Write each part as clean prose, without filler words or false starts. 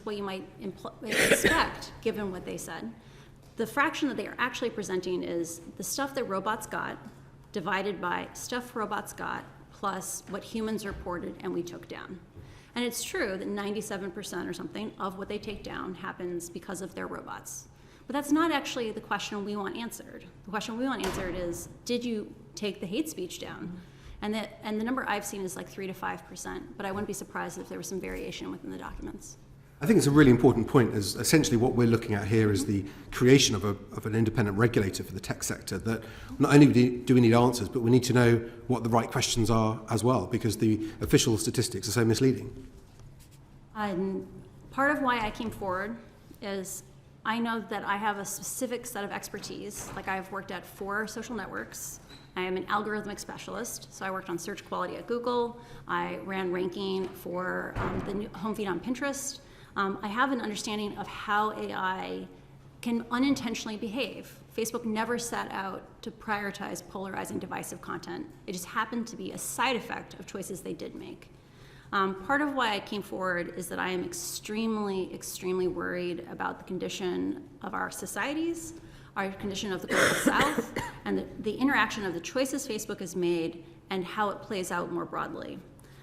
what you might expect given what they said. The fraction that they are actually presenting is the stuff that robots got divided by stuff robots got plus what humans reported and we took down. And it's true that 97% or something of what they take down happens because of their robots. But that's not actually the question we want answered. The question we want answered is, did you take the hate speech down? And the number I've seen is like 3 to 5%, but I wouldn't be surprised if there was some variation within the documents. I think it's a really important point, as essentially what we're looking at here is the creation of an independent regulator for the tech sector, that not only do we need answers, but we need to know what the right questions are as well, because the official statistics are so misleading. Part of why I came forward is I know that I have a specific set of expertise. Like, I've worked at 4 social networks. I am an algorithmic specialist, so I worked on search quality at Google. I ran ranking for the new home feed on Pinterest. I have an understanding of how AI can unintentionally behave. Facebook never set out to prioritize polarizing divisive content. It just happened to be a side effect of choices they did make. Part of why I came forward is that I am extremely, extremely worried about the condition of our societies, our condition of the global South, and the interaction of the choices Facebook has made and how it plays out more broadly.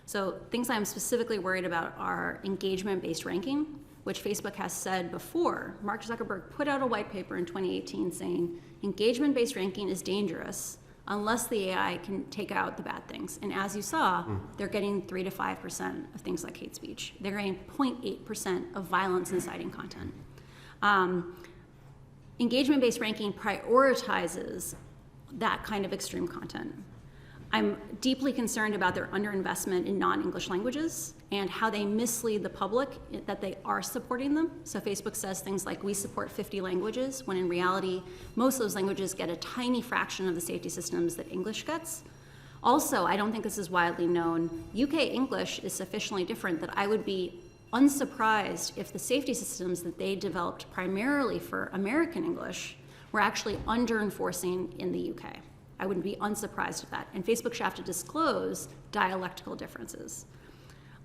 So things I'm specifically worried about are engagement-based ranking, which Facebook has said before. Mark Zuckerberg put out a white paper in 2018 saying engagement-based ranking is dangerous unless the AI can take out the bad things. And as you saw, they're getting 3 to 5% of things like hate speech. They're getting 0.8% of violence inciting content. Engagement-based ranking prioritizes that kind of extreme content. I'm deeply concerned about their underinvestment in non-English languages and how they mislead the public that they are supporting them. So Facebook says things like, we support 50 languages, when in reality, most of those languages get a tiny fraction of the safety systems that English gets. Also, I don't think this is widely known, UK English is sufficiently different that I would be unsurprised if the safety systems that they developed primarily for American English were actually under-enforcing in the UK. I wouldn't be unsurprised at that. And Facebook should have to disclose dialectical differences.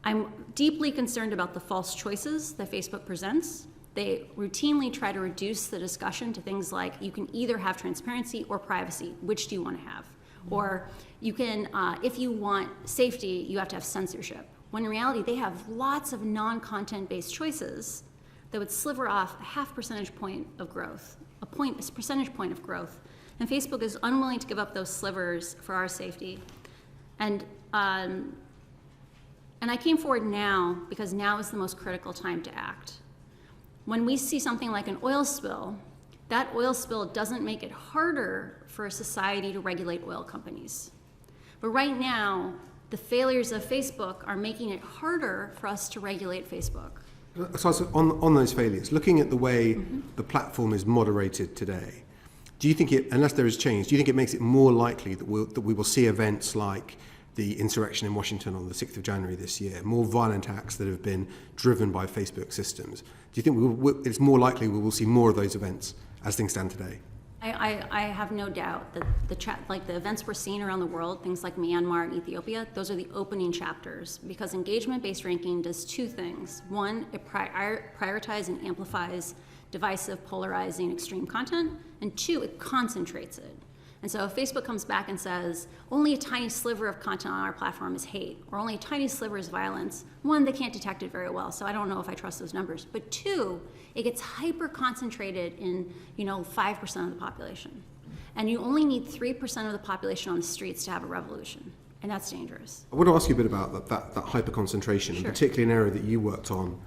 I'm deeply concerned about the false choices that Facebook presents. They routinely try to reduce the discussion to things like, you can either have transparency or privacy. Which do you want to have? Or you can, if you want safety, you have to have censorship. When in reality, they have lots of non-content-based choices that would sliver off a half percentage point of growth, a percentage point of growth. And Facebook is unwilling to give up those slivers for our safety. And I came forward now because now is the most critical time to act. When we see something like an oil spill, that oil spill doesn't make it harder for a society to regulate oil companies. But right now, the failures of Facebook are making it harder for us to regulate Facebook. So on those failures, looking at the way the platform is moderated today, do you think unless there is change, do you think it makes it more likely that we will see events like the insurrection in Washington on the 6th of January this year, more violent acts that have been driven by Facebook systems? Do you think it's more likely we will see more of those events as things stand today? I have no doubt that the events we're seeing around the world, things like Myanmar and Ethiopia, those are the opening chapters, because engagement-based ranking does 2 things. One, it prioritizes and amplifies divisive, polarizing, extreme content, and 2, it concentrates it. And so if Facebook comes back and says, only a tiny sliver of content on our platform is hate, or only a tiny sliver is violence, 1, they can't detect it very well, so I don't know if I trust those numbers. But 2, it gets hyper-concentrated in 5% of the population. And you only need 3% of the population on the streets to have a revolution, and that's dangerous. I want to ask you a bit about that hyper-concentration, Sure. and particularly an area that you worked on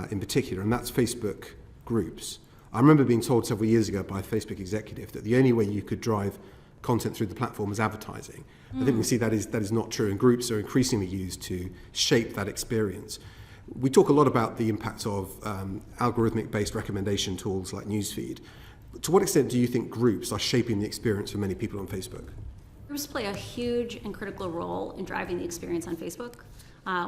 in particular, and that's Facebook groups. I remember being told several years ago by a Facebook executive that the only way you could drive content through the platform is advertising. I think we see that is not true, and groups are increasingly used to shape that experience. We talk a lot about the impact of algorithmic-based recommendation tools like Newsfeed. To what extent do you think groups are shaping the experience for many people on Facebook? Groups play a huge and critical role in driving the experience on Facebook.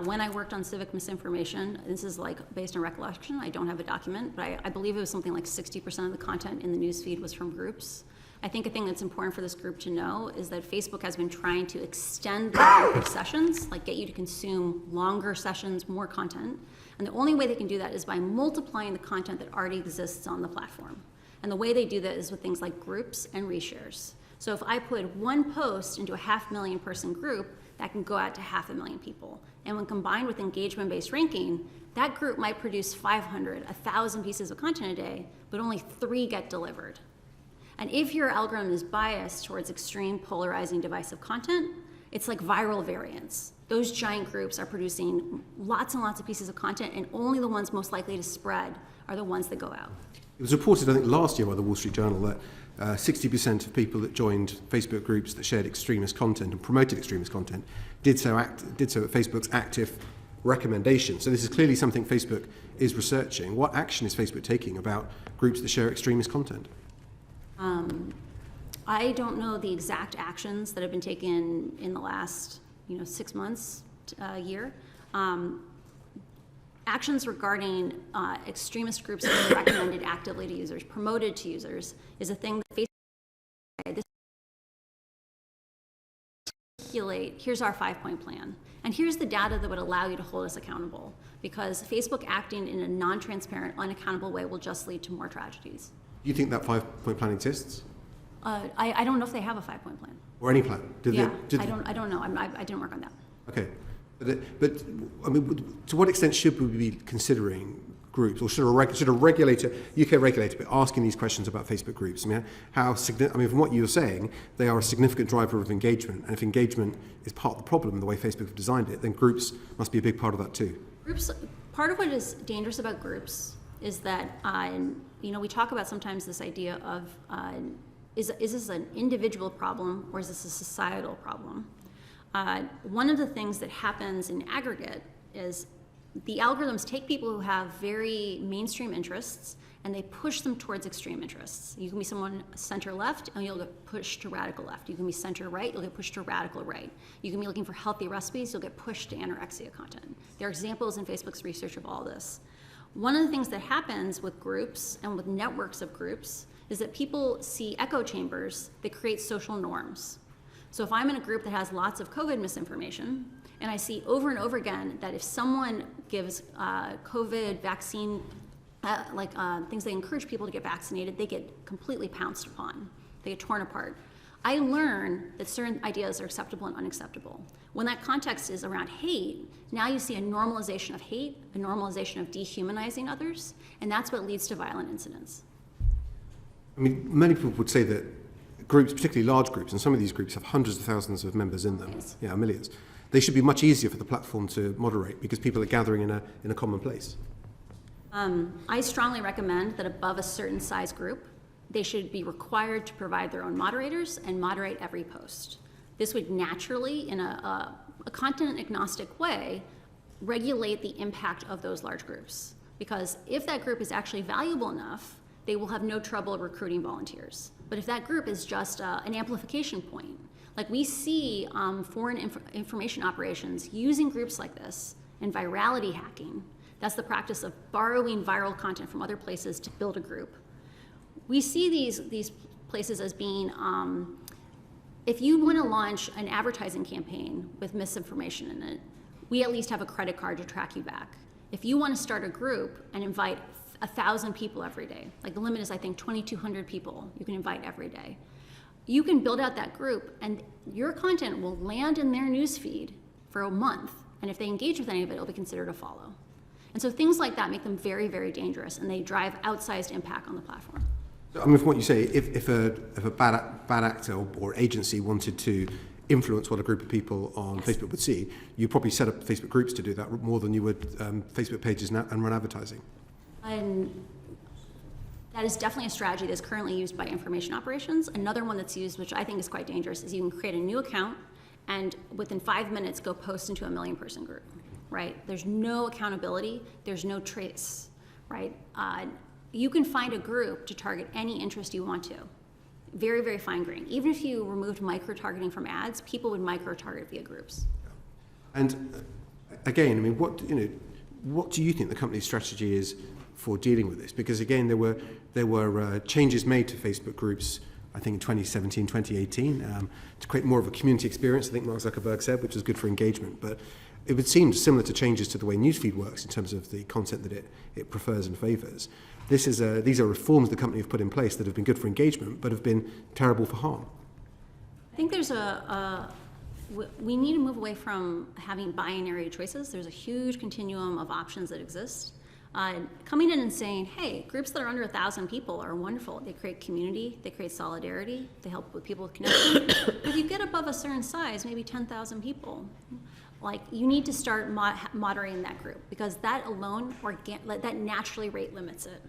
When I worked on civic misinformation, this is based on recollection, I don't have a document, but I believe it was something like 60% of the content in the newsfeed was from groups. I think a thing that's important for this group to know is that Facebook has been trying to extend the number of sessions, like get you to consume longer sessions, more content. And the only way they can do that is by multiplying the content that already exists on the platform. And the way they do that is with things like groups and reshares. So if I put one post into a 500,000 person group, that can go out to 500,000 people. And when combined with engagement-based ranking, that group might produce 500, 1,000 pieces of content a day, but only 3 get delivered. And if your algorithm is biased towards extreme, polarizing, divisive content, it's like viral variants. Those giant groups are producing lots and lots of pieces of content, and only the ones most likely to spread are the ones that go out. It was reported, I think, last year by the Wall Street Journal that 60% of people that joined Facebook groups that shared extremist content and promoted extremist content did so at Facebook's active recommendation. So this is clearly something Facebook is researching. What action is Facebook taking about groups that share extremist content? I don't know the exact actions that have been taken in the last 6 months, year. Actions regarding extremist groups being recommended actively to users, promoted to users, is a thing that Facebook articulate, here's our 5-point plan. And here's the data that would allow you to hold us accountable. Because Facebook acting in a non-transparent, unaccountable way will just lead to more tragedies. Do you think that 5-point plan exists? I don't know if they have a 5-point plan. Or any plan? I don't know. I didn't work on that. Okay. But I mean, to what extent should we be considering groups, or should a regulator, UK regulator, be asking these questions about Facebook groups? I mean, from what you're saying, they are a significant driver of engagement, and if engagement is part of the problem, the way Facebook have designed it, then groups must be a big part of that too. Groups. Part of what is dangerous about groups is that we talk about sometimes this idea of is this an individual problem or is this a societal problem? One of the things that happens in aggregate is the algorithms take people who have very mainstream interests and they push them towards extreme interests. You can be someone center left and you'll get pushed to radical left. You can be center right, you'll get pushed to radical right. You can be looking for healthy recipes, you'll get pushed to anorexia content. There are examples in Facebook's research of all this. One of the things that happens with groups and with networks of groups is that people see echo chambers that create social norms. So if I'm in a group that has lots of COVID misinformation, and I see over and over again that if someone gives COVID vaccine, things they encourage people to get vaccinated, they get completely pounced upon. They get torn apart. I learn that certain ideas are acceptable and unacceptable. When that context is around hate, now you see a normalization of hate, a normalization of dehumanizing others, and that's what leads to violent incidents. I mean, many people would say that groups, particularly large groups, and some of these groups have hundreds of thousands of members in them. Millions. Yeah, millions. They should be much easier for the platform to moderate because people are gathering in a common place. I strongly recommend that above a certain size group, they should be required to provide their own moderators and moderate every post. This would naturally, in a content agnostic way, regulate the impact of those large groups. Because if that group is actually valuable enough, they will have no trouble recruiting volunteers. But if that group is just an amplification point, like we see foreign information operations using groups like this and virality hacking, that's the practice of borrowing viral content from other places to build a group. We see these places as being, if you want to launch an advertising campaign with misinformation in it, we at least have a credit card to track you back. If you want to start a group and invite 1,000 people every day, like the limit is I think 2,200 people you can invite every day. You can build out that group and your content will land in their newsfeed for a month. And if they engage with any of it, it'll be considered a follow. And so things like that make them very, very dangerous and they drive outsized impact on the platform. I mean, from what you say, if a bad actor or agency wanted to influence what a group of people on Yes. Facebook would see, you'd probably set up Facebook groups to do that more than you would Facebook pages and run advertising. And that is definitely a strategy that's currently used by information operations. Another one that's used, which I think is quite dangerous, is you can create a new account and within 5 minutes go post into a 1 million person group, right? There's no accountability, there's no trace, right? You can find a group to target any interest you want to. Very, very fine grained. Even if you removed micro-targeting from ads, people would micro-target via groups. And again, I mean, what do you think the company's strategy is for dealing with this? Because again, there were changes made to Facebook groups, I think in 2017, 2018, to create more of a community experience, I think Mark Zuckerberg said, which is good for engagement. But it would seem similar to changes to the way newsfeed works in terms of the content that it prefers and favours. These are reforms the company have put in place that have been good for engagement, but have been terrible for harm. I think there's we need to move away from having binary choices. There's a huge continuum of options that exist. Coming in and saying, hey, groups that are under 1,000 people are wonderful. They create community, they create solidarity, they help with people with connection. If you get above a certain size, maybe 10,000 people, like you need to start moderating that group, because that alone, that naturally rate limits it.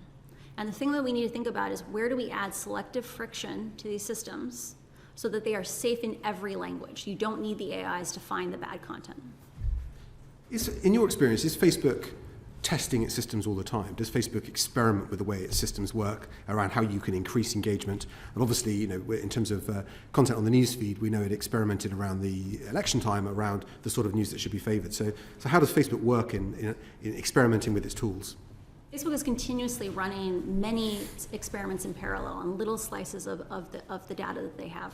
And the thing that we need to think about is, where do we add selective friction to these systems so that they are safe in every language? You don't need the AIs to find the bad content. In your experience, is Facebook testing its systems all the time? Does Facebook experiment with the way its systems work around how you can increase engagement? And obviously, you know, in terms of content on the news feed, we know it experimented around the election time around the sort of news that should be favoured. So how does Facebook work in experimenting with its tools? Facebook is continuously running many experiments in parallel on little slices of the data that they have.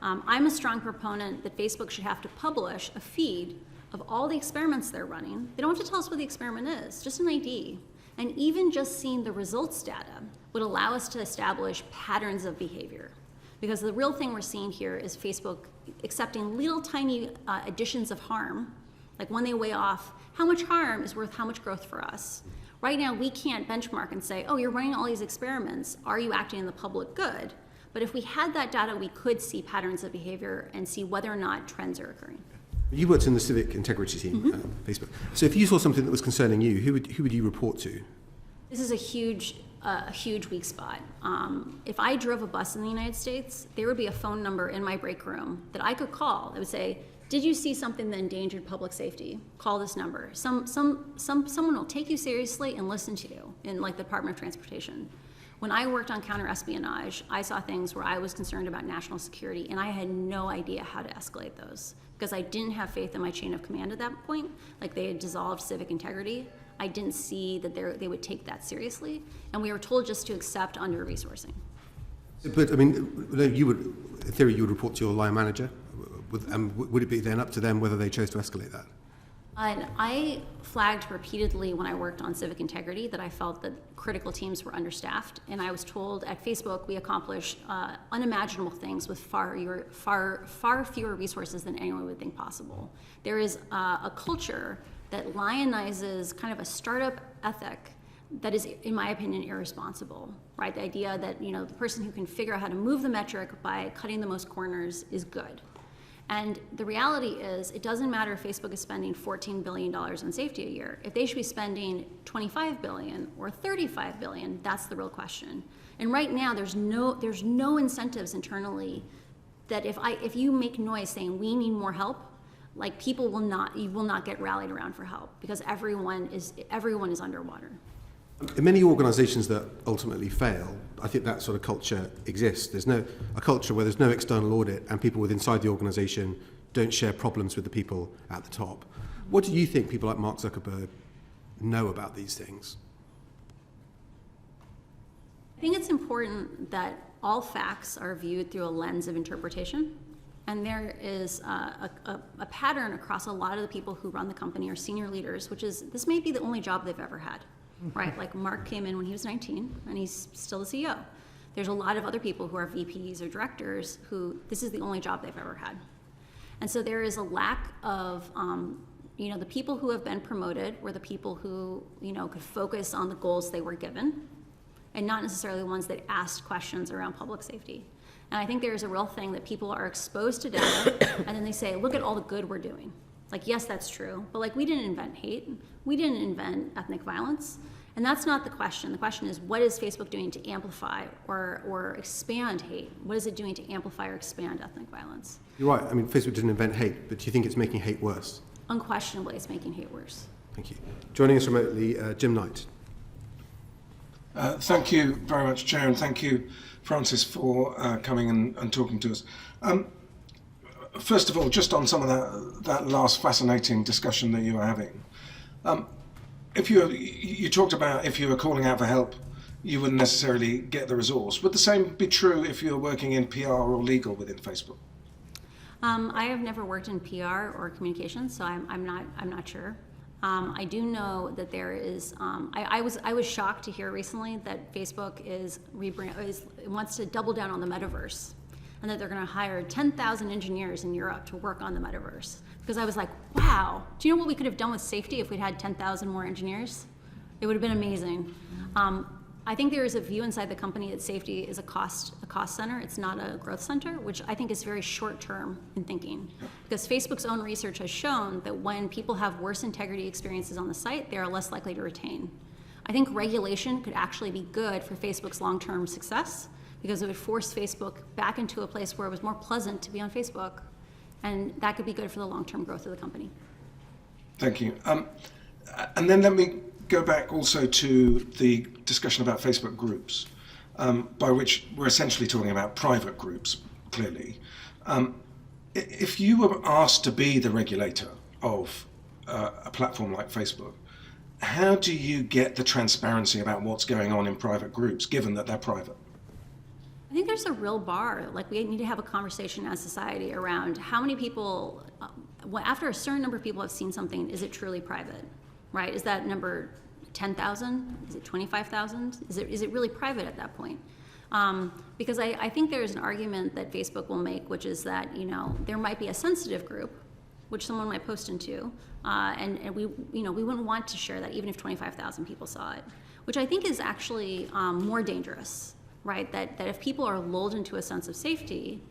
I'm a strong proponent that Facebook should have to publish a feed of all the experiments they're running. They don't have to tell us what the experiment is, just an ID. And even just seeing the results data would allow us to establish patterns of behavior. Because the real thing we're seeing here is Facebook accepting little tiny additions of harm, like when they weigh off how much harm is worth how much growth for us. Right now, we can't benchmark and say, oh, you're running all these experiments, are you acting in the public good? But if we had that data, we could see patterns of behavior and see whether or not trends are occurring. You worked in the civic integrity team at Facebook. So if you saw something that was concerning you, who would you report to? This is a huge weak spot. If I drove a bus in the United States, there would be a phone number in my break room that I could call that would say, did you see something that endangered public safety? Call this number. Someone will take you seriously and listen to you in, like, the Department of Transportation. When I worked on counter-espionage, I saw things where I was concerned about national security, and I had no idea how to escalate those because I didn't have faith in my chain of command at that point. Like, they had dissolved civic integrity. I didn't see that they would take that seriously, and we were told just to accept under-resourcing. But, I mean, in theory, you would report to your line manager, and would it be then up to them whether they chose to escalate that? And I flagged repeatedly when I worked on civic integrity that I felt that critical teams were understaffed, and I was told at Facebook we accomplish unimaginable things with far fewer resources than anyone would think possible. There is a culture that lionizes kind of a startup ethic that is, in my opinion, irresponsible, right? The idea that, you know, the person who can figure out how to move the metric by cutting the most corners is good. And the reality is, it doesn't matter if Facebook is spending $14 billion on safety a year. If they should be spending $25 billion or $35 billion, that's the real question. And right now, there's no incentives internally that if you make noise saying we need more help, like, you will not get rallied around for help, because everyone is underwater. In many organisations that ultimately fail, I think that sort of culture exists. There's a culture where there's no external audit and people within inside the organisation don't share problems with the people at the top. What do you think people like Mark Zuckerberg know about these things? I think it's important that all facts are viewed through a lens of interpretation. And there is a pattern across a lot of the people who run the company or senior leaders, which is this may be the only job they've ever had. Right, like Mark came in when he was 19, and he's still the CEO. There's a lot of other people who are VPs or directors who this is the only job they've ever had. And so there is a lack of, the people who have been promoted were the people who, could focus on the goals they were given, and not necessarily the ones that asked questions around public safety. And I think there's a real thing that people are exposed to data, and then they say, look at all the good we're doing. Like, yes, that's true, but like, we didn't invent hate. We didn't invent ethnic violence. And that's not the question. The question is, what is Facebook doing to amplify or expand hate? What is it doing to amplify or expand ethnic violence? You're right. I mean, Facebook didn't invent hate, but do you think it's making hate worse? Unquestionably, it's making hate worse. Thank you. Joining us remotely, Jim Knight. Thank you very much, Chair, and thank you, Francis, for coming and talking to us. First of all, just on some of that last fascinating discussion that you were having, you talked about if you were calling out for help, you wouldn't necessarily get the resource. Would the same be true if you were working in PR or legal within Facebook? I have never worked in PR or communications, so I'm not sure. I do know that there is. I was shocked to hear recently that Facebook wants to double down on the metaverse, and that they're going to hire 10,000 engineers in Europe to work on the metaverse. Because I was like, wow, do you know what we could have done with safety if we'd had 10,000 more engineers? It would have been amazing. I think there is a view inside the company that safety is a cost center. It's not a growth center, which I think is very short term in thinking. Because Facebook's own research has shown that when people have worse integrity experiences on the site, they are less likely to retain. I think regulation could actually be good for Facebook's long-term success, because it would force Facebook back into a place where it was more pleasant to be on Facebook, and that could be good for the long-term growth of the company. Thank you. And then let me go back also to the discussion about Facebook groups, by which we're essentially talking about private groups, clearly. If you were asked to be the regulator of a platform like Facebook, how do you get the transparency about what's going on in private groups, given that they're private? I think there's a real bar. Like, we need to have a conversation as society around how many people, after a certain number of people have seen something, is it truly private, right? Is that number 10,000? Is it 25,000? Is it really private at that point? Because I think there's an argument that Facebook will make, which is that, there might be a sensitive group, which someone might post into, and we wouldn't want to share that even if 25,000 people saw it, which I think is actually more dangerous. Right, that if people are lulled into a sense of safety,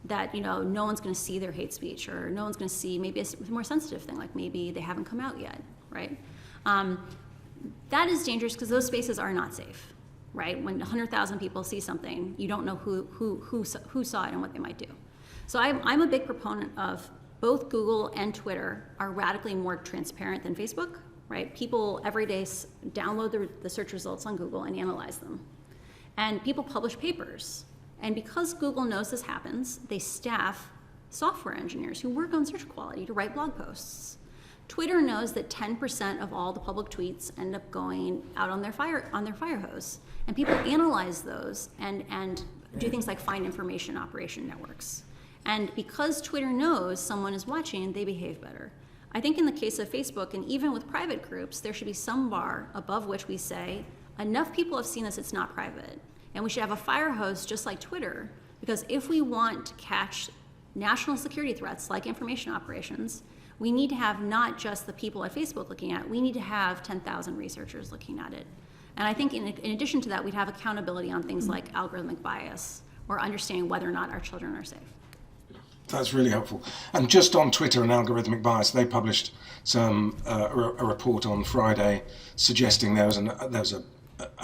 that no one's going to see their hate speech, or no one's going to see maybe a more sensitive thing, like maybe they haven't come out yet, right? That is dangerous because those spaces are not safe, right? When 100,000 people see something, you don't know who saw it and what they might do. So I'm a big proponent of both Google and Twitter are radically more transparent than Facebook, right? People every day download the search results on Google and analyze them. And people publish papers. And because Google knows this happens, they staff software engineers who work on search quality to write blog posts. Twitter knows that 10% of all the public tweets end up going out on their fire hose. And people analyze those and do things like find information operation networks. And because Twitter knows someone is watching, they behave better. I think in the case of Facebook, and even with private groups, there should be some bar above which we say, enough people have seen this, it's not private. And we should have a fire hose just like Twitter, because if we want to catch national security threats like information operations, we need to have not just the people at Facebook looking at it, we need to have 10,000 researchers looking at it. And I think in addition to that, we'd have accountability on things like algorithmic bias, or understanding whether or not our children are safe. That's really helpful. And just on Twitter and algorithmic bias, they published a report on Friday suggesting there was an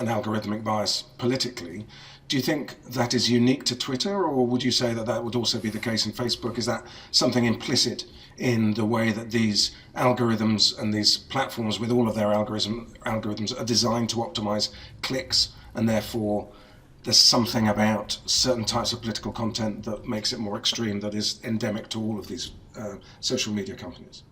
algorithmic bias politically. Do you think that is unique to Twitter, or would you say that would also be the case in Facebook? Is that something implicit in the way that these algorithms and these platforms with all of their algorithms are designed to optimize clicks, and therefore there's something about certain types of political content that makes it more extreme, that is endemic to all of these social media companies?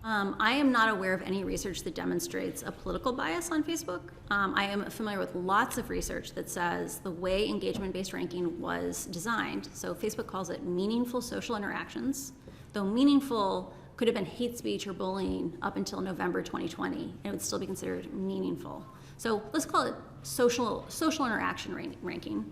I am not aware of any research that demonstrates a political bias on Facebook. I am familiar with lots of research that says the way engagement-based ranking was designed, so Facebook calls it meaningful social interactions, though meaningful could have been hate speech or bullying up until November 2020, and it would still be considered meaningful. So let's call it social interaction ranking.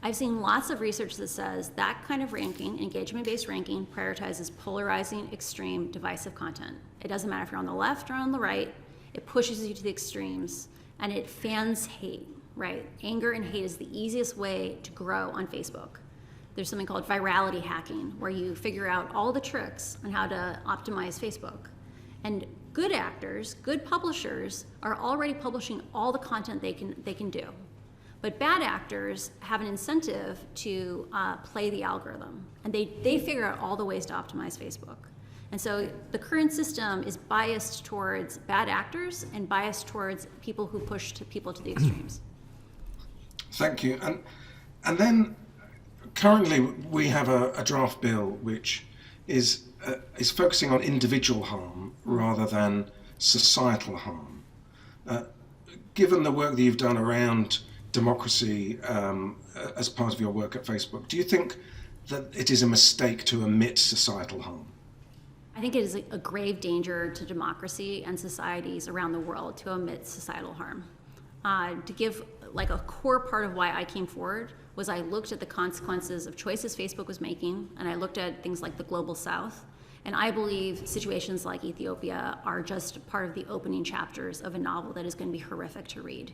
I've seen lots of research that says that kind of ranking, engagement-based ranking, prioritizes polarizing, extreme, divisive content. It doesn't matter if you're on the left or on the right, it pushes you to the extremes, and it fans hate, right? Anger and hate is the easiest way to grow on Facebook. There's something called virality hacking, where you figure out all the tricks on how to optimize Facebook. And good actors, good publishers, are already publishing all the content they can do. But bad actors have an incentive to play the algorithm, and they figure out all the ways to optimize Facebook. And so the current system is biased towards bad actors and biased towards people who push people to the extremes. Thank you. And then currently we have a draft bill which is focusing on individual harm rather than societal harm. Given the work that you've done around democracy as part of your work at Facebook, do you think that it is a mistake to omit societal harm? I think it is a grave danger to democracy and societies around the world to omit societal harm. To give like a core part of why I came forward was I looked at the consequences of choices Facebook was making, and I looked at things like the global south. And I believe situations like Ethiopia are just part of the opening chapters of a novel that is going to be horrific to read,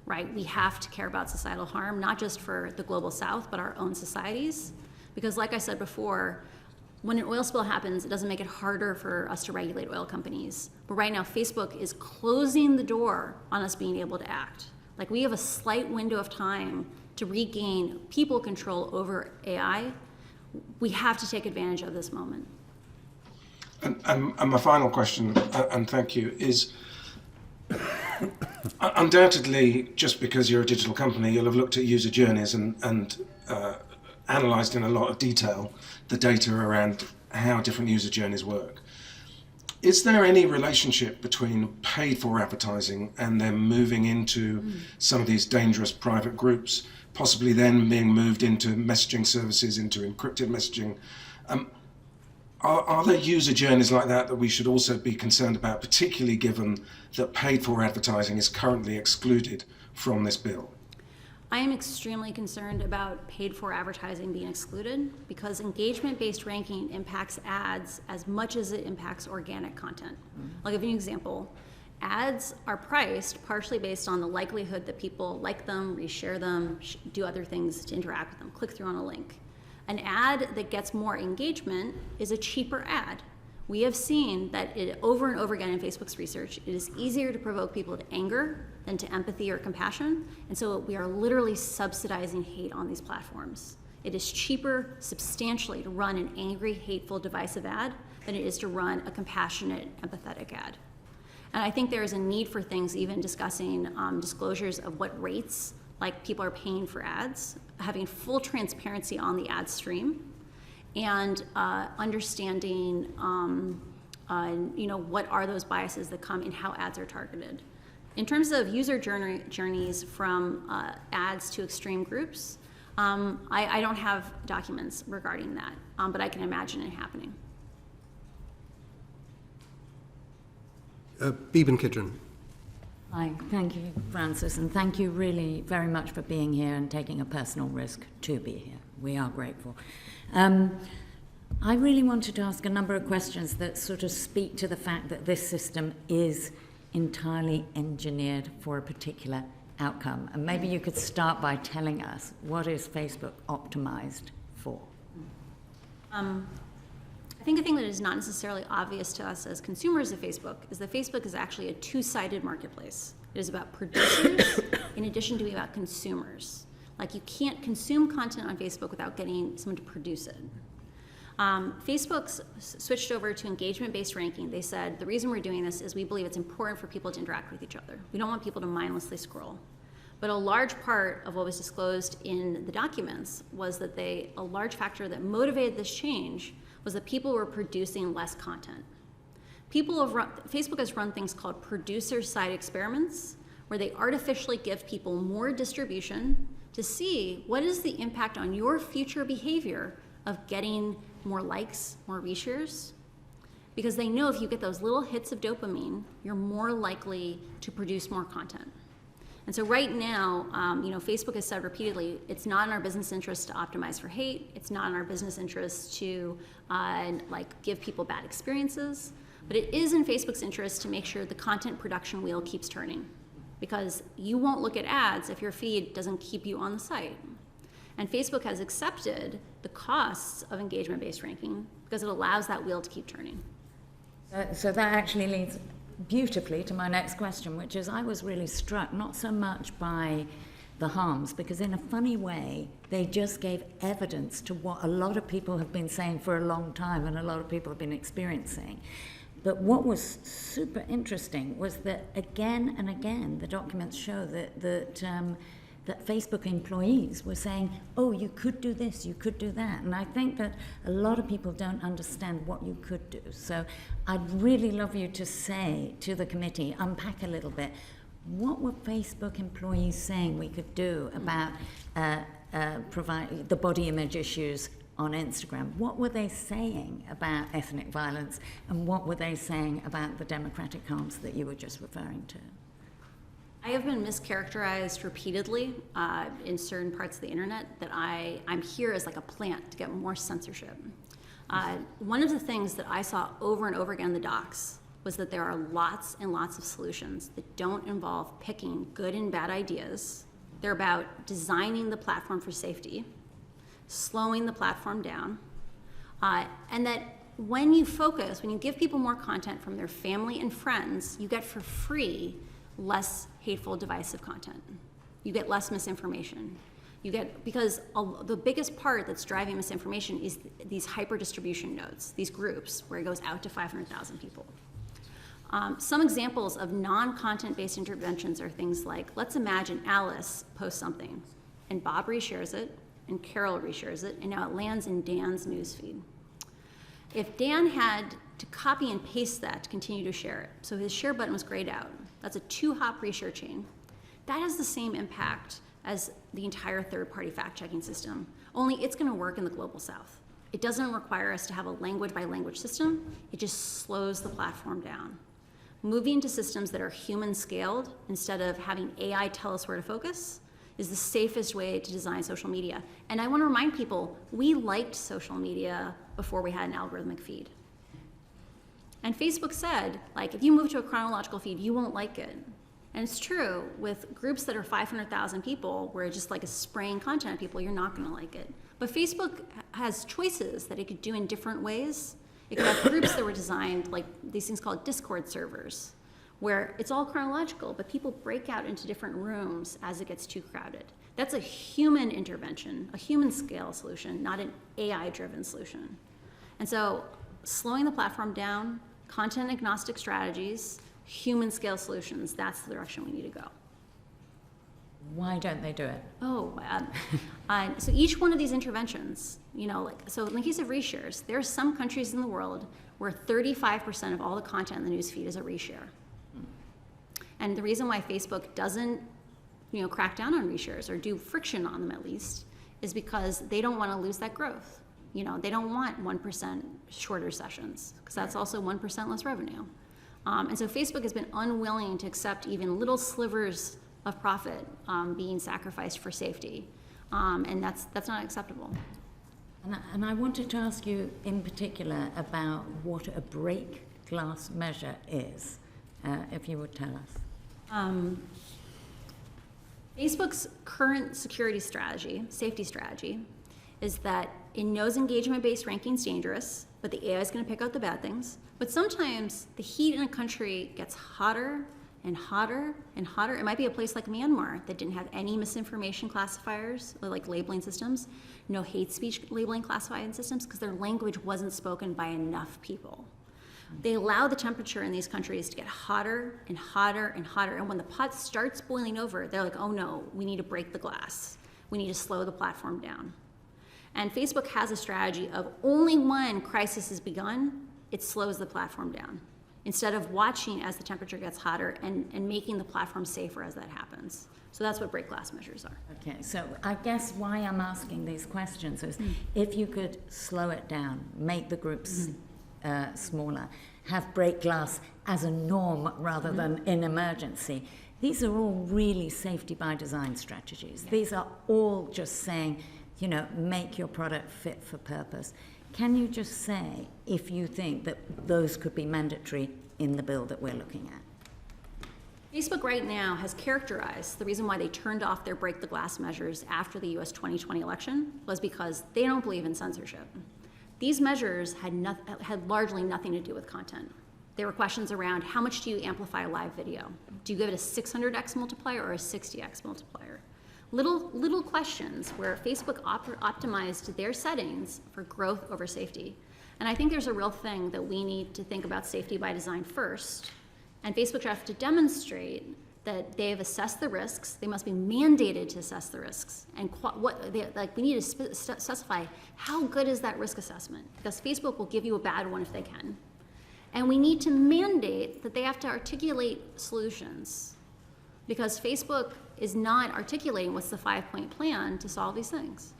right? We have to care about societal harm, not just for the global south, but our own societies. Because like I said before, when an oil spill happens, it doesn't make it harder for us to regulate oil companies. But right now, Facebook is closing the door on us being able to act. Like, we have a slight window of time to regain people control over AI. We have to take advantage of this moment. And my final question, and thank you, is undoubtedly, just because you're a digital company, you'll have looked at user journeys and analysed in a lot of detail the data around how different user journeys work. Is there any relationship between paid for advertising and then moving into some of these dangerous private groups, possibly then being moved into messaging services, into encrypted messaging? Are there user journeys like that we should also be concerned about, particularly given that paid for advertising is currently excluded from this bill? I am extremely concerned about paid for advertising being excluded because engagement-based ranking impacts ads as much as it impacts organic content. I'll give you an example. Ads are priced partially based on the likelihood that people like them, reshare them, do other things to interact with them, click through on a link. An ad that gets more engagement is a cheaper ad. We have seen that over and over again in Facebook's research, it is easier to provoke people to anger than to empathy or compassion. And so we are literally subsidizing hate on these platforms. It is cheaper substantially to run an angry, hateful, divisive ad than it is to run a compassionate, empathetic ad. And I think there is a need for things, even discussing disclosures of what rates like people are paying for ads, having full transparency on the ad stream, and understanding what are those biases that come in how ads are targeted. In terms of user journeys from ads to extreme groups, I don't have documents regarding that, but I can imagine it happening. Beeben Kidron. Hi, thank you, Francis, and thank you really very much for being here and taking a personal risk to be here. We are grateful. I really wanted to ask a number of questions that sort of speak to the fact that this system is entirely engineered for a particular outcome. And maybe you could start by telling us, what is Facebook optimized for? I think a thing that is not necessarily obvious to us as consumers of Facebook is that Facebook is actually a two-sided marketplace. It is about producers in addition to being about consumers. Like, you can't consume content on Facebook without getting someone to produce it. Facebook switched over to engagement-based ranking. They said, the reason we're doing this is we believe it's important for people to interact with each other. We don't want people to mindlessly scroll. But a large part of what was disclosed in the documents was that a large factor that motivated this change was that people were producing less content. Facebook has run things called producer-side experiments, where they artificially give people more distribution to see what is the impact on your future behavior of getting more likes, more reshares, because they know if you get those little hits of dopamine, you're more likely to produce more content. And so right now, Facebook has said repeatedly, it's not in our business interest to optimize for hate. It's not in our business interest to give people bad experiences. But it is in Facebook's interest to make sure the content production wheel keeps turning, because you won't look at ads if your feed doesn't keep you on the site. And Facebook has accepted the costs of engagement-based ranking because it allows that wheel to keep turning. So that actually leads beautifully to my next question, which is, I was really struck not so much by the harms, because in a funny way, they just gave evidence to what a lot of people have been saying for a long time and a lot of people have been experiencing. But what was super interesting was that again and again, the documents show that Facebook employees were saying, oh, you could do this, you could do that. And I think that a lot of people don't understand what you could do. So I'd really love you to say to the committee, unpack a little bit, what were Facebook employees saying we could do about provide the body image issues on Instagram, what were they saying about ethnic violence, and what were they saying about the democratic harms that you were just referring to? I have been mischaracterized repeatedly in certain parts of the internet that I'm here as like a plant to get more censorship. One of the things that I saw over and over again in the docs was that there are lots and lots of solutions that don't involve picking good and bad ideas. They're about designing the platform for safety, slowing the platform down, and that when you give people more content from their family and friends, you get for free less hateful, divisive content. You get less misinformation. Because the biggest part that's driving misinformation is these hyper distribution nodes, these groups where it goes out to 500,000 people. Some examples of non-content based interventions are things like, let's imagine Alice posts something and Bob reshares it and Carol reshares it, and now it lands in Dan's newsfeed. If Dan had to copy and paste that to continue to share it, so his share button was grayed out, that's a 2-hop reshare chain. That has the same impact as the entire third-party fact-checking system, only it's going to work in the global south. It doesn't require us to have a language-by-language system. It just slows the platform down. Moving to systems that are human-scaled instead of having AI tell us where to focus is the safest way to design social media. And I want to remind people, we liked social media before we had an algorithmic feed. And Facebook said, like, if you move to a chronological feed, you won't like it. And it's true, with groups that are 500,000 people, where it's just like a spraying content at people, you're not going to like it. But Facebook has choices that it could do in different ways. It could have groups that were designed, like these things called Discord servers, where it's all chronological, but people break out into different rooms as it gets too crowded. That's a human intervention, a human scale solution, not an AI-driven solution. And so slowing the platform down, content agnostic strategies, human scale solutions, that's the direction we need to go. Why don't they do it? So each one of these interventions, so in the case of reshares, there are some countries in the world where 35% of all the content in the newsfeed is a reshare. And the reason why Facebook doesn't, crack down on reshares or do friction on them at least, is because they don't want to lose that growth. They don't want 1% shorter sessions, because that's also 1% less revenue. And so Facebook has been unwilling to accept even little slivers of profit being sacrificed for safety. And that's not acceptable. And I wanted to ask you in particular about what a break glass measure is, if you would tell us. Facebook's current security strategy, safety strategy, is that it knows engagement-based ranking is dangerous, but the AI is going to pick out the bad things. But sometimes the heat in a country gets hotter and hotter and hotter. It might be a place like Myanmar that didn't have any misinformation classifiers, or like labeling systems, no hate speech labeling classifying systems, because their language wasn't spoken by enough people. They allow the temperature in these countries to get hotter and hotter and hotter. And when the pot starts boiling over, they're like, oh no, we need to break the glass. We need to slow the platform down. And Facebook has a strategy of only when crisis has begun, it slows the platform down, instead of watching as the temperature gets hotter and making the platform safer as that happens. So that's what break glass measures are. Okay, so I guess why I'm asking these questions is if you could slow it down, make the groups smaller, have break glass as a norm rather than in emergency. These are all really safety by design strategies. Yeah. These are all just saying, make your product fit for purpose. Can you just say if you think that those could be mandatory in the bill that we're looking at? Facebook right now has characterized the reason why they turned off their break the glass measures after the US 2020 election was because they don't believe in censorship. These measures had largely nothing to do with content. There were questions around how much do you amplify a live video? Do you give it a 600x multiplier or a 60x multiplier? Little questions where Facebook optimized their settings for growth over safety. And I think there's a real thing that we need to think about safety by design first. And Facebook should have to demonstrate that they have assessed the risks. They must be mandated to assess the risks. And we need to specify how good is that risk assessment, because Facebook will give you a bad one if they can. And we need to mandate that they have to articulate solutions, because Facebook is not articulating what's the 5-point plan to solve these things.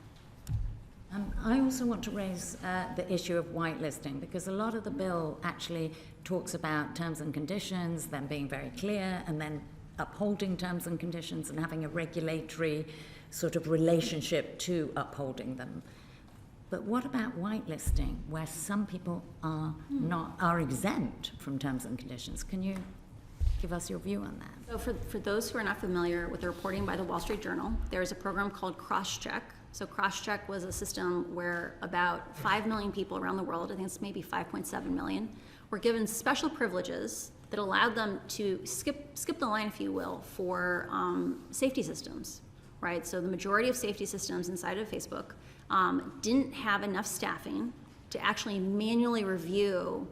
I also want to raise the issue of whitelisting, because a lot of the bill actually talks about terms and conditions, them being very clear, and then upholding terms and conditions and having a regulatory sort of relationship to upholding them. But what about whitelisting, where some people are exempt from terms and conditions? Can you give us your view on that? So for those who are not familiar with the reporting by the Wall Street Journal, there is a program called Crosscheck. So Crosscheck was a system where about 5 million people around the world, I think it's maybe 5.7 million, were given special privileges that allowed them to skip the line, if you will, for safety systems, right? So the majority of safety systems inside of Facebook didn't have enough staffing to actually manually review.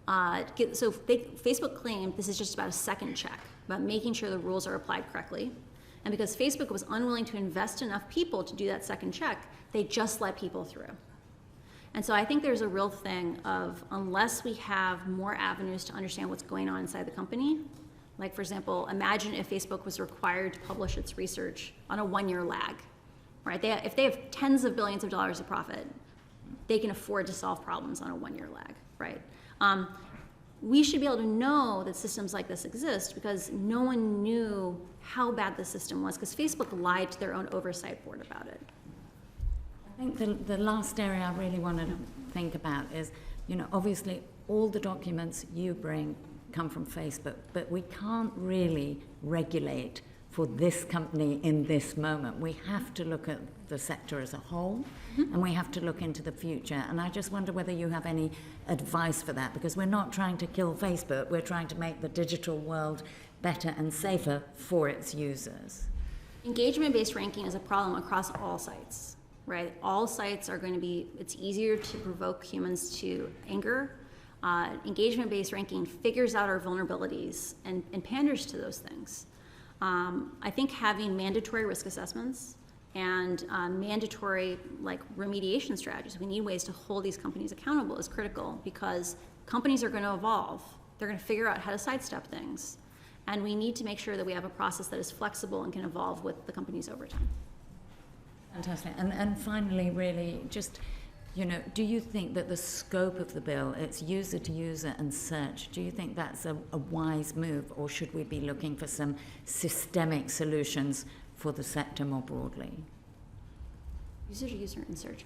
Facebook claimed this is just about a second check, about making sure the rules are applied correctly. And because Facebook was unwilling to invest enough people to do that second check, they just let people through. And so I think there's a real thing of, unless we have more avenues to understand what's going on inside the company, like for example, imagine if Facebook was required to publish its research on a 1-year lag, right? If they have tens of billions of dollars of profit, they can afford to solve problems on a 1-year lag, right? We should be able to know that systems like this exist because no one knew how bad the system was, because Facebook lied to their own oversight board about it. I think the last area I really want to think about is, obviously all the documents you bring come from Facebook, but we can't really regulate for this company in this moment. We have to look at the sector as a whole, and we have to look into the future. And I just wonder whether you have any advice for that, because we're not trying to kill Facebook, we're trying to make the digital world better and safer for its users. Engagement-based ranking is a problem across all sites, right? All sites are going to be, it's easier to provoke humans to anger. Engagement-based ranking figures out our vulnerabilities and panders to those things. I think having mandatory risk assessments and mandatory remediation strategies, we need ways to hold these companies accountable, is critical, because companies are going to evolve. They're going to figure out how to sidestep things. And we need to make sure that we have a process that is flexible and can evolve with the companies over time. Fantastic. And finally, really, just, do you think that the scope of the bill, it's user to user and search, do you think that's a wise move, or should we be looking for some systemic solutions for the sector more broadly? User to user and search.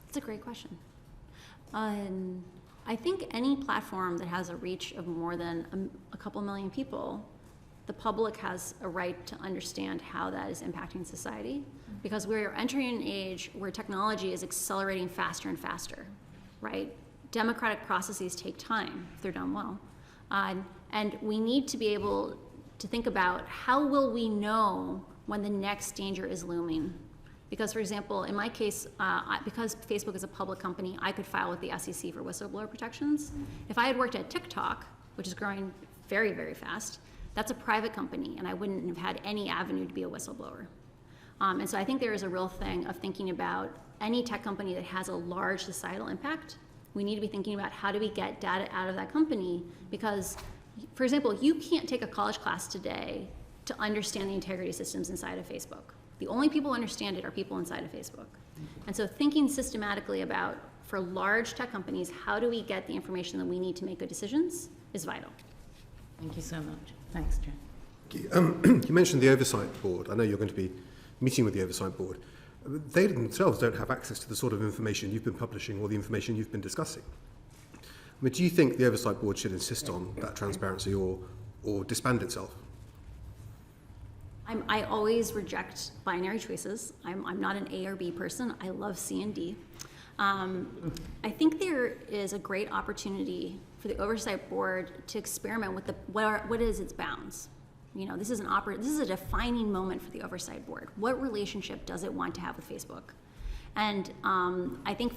That's a great question. I think any platform that has a reach of more than a couple million people, the public has a right to understand how that is impacting society, because we're entering an age where technology is accelerating faster and faster, right? Democratic processes take time if they're done well. And we need to be able to think about how will we know when the next danger is looming. Because, for example, in my case, because Facebook is a public company, I could file with the SEC for whistleblower protections. If I had worked at TikTok, which is growing very, very fast, that's a private company, and I wouldn't have had any avenue to be a whistleblower. And so I think there is a real thing of thinking about any tech company that has a large societal impact. We need to be thinking about how do we get data out of that company, because, for example, you can't take a college class today to understand the integrity systems inside of Facebook. The only people who understand it are people inside of Facebook. And so thinking systematically about, for large tech companies, how do we get the information that we need to make good decisions is vital. Thank you so much. Thanks, Jen. You mentioned the Oversight Board. I know you're going to be meeting with the Oversight Board. They themselves don't have access to the sort of information you've been publishing or the information you've been discussing. I mean, do you think the Oversight Board should insist on that transparency or disband itself? I always reject binary choices. I'm not an A or B person. I love C and D. I think there is a great opportunity for the Oversight Board to experiment with what is its bounds. This is a defining moment for the Oversight Board. What relationship does it want to have with Facebook? And I think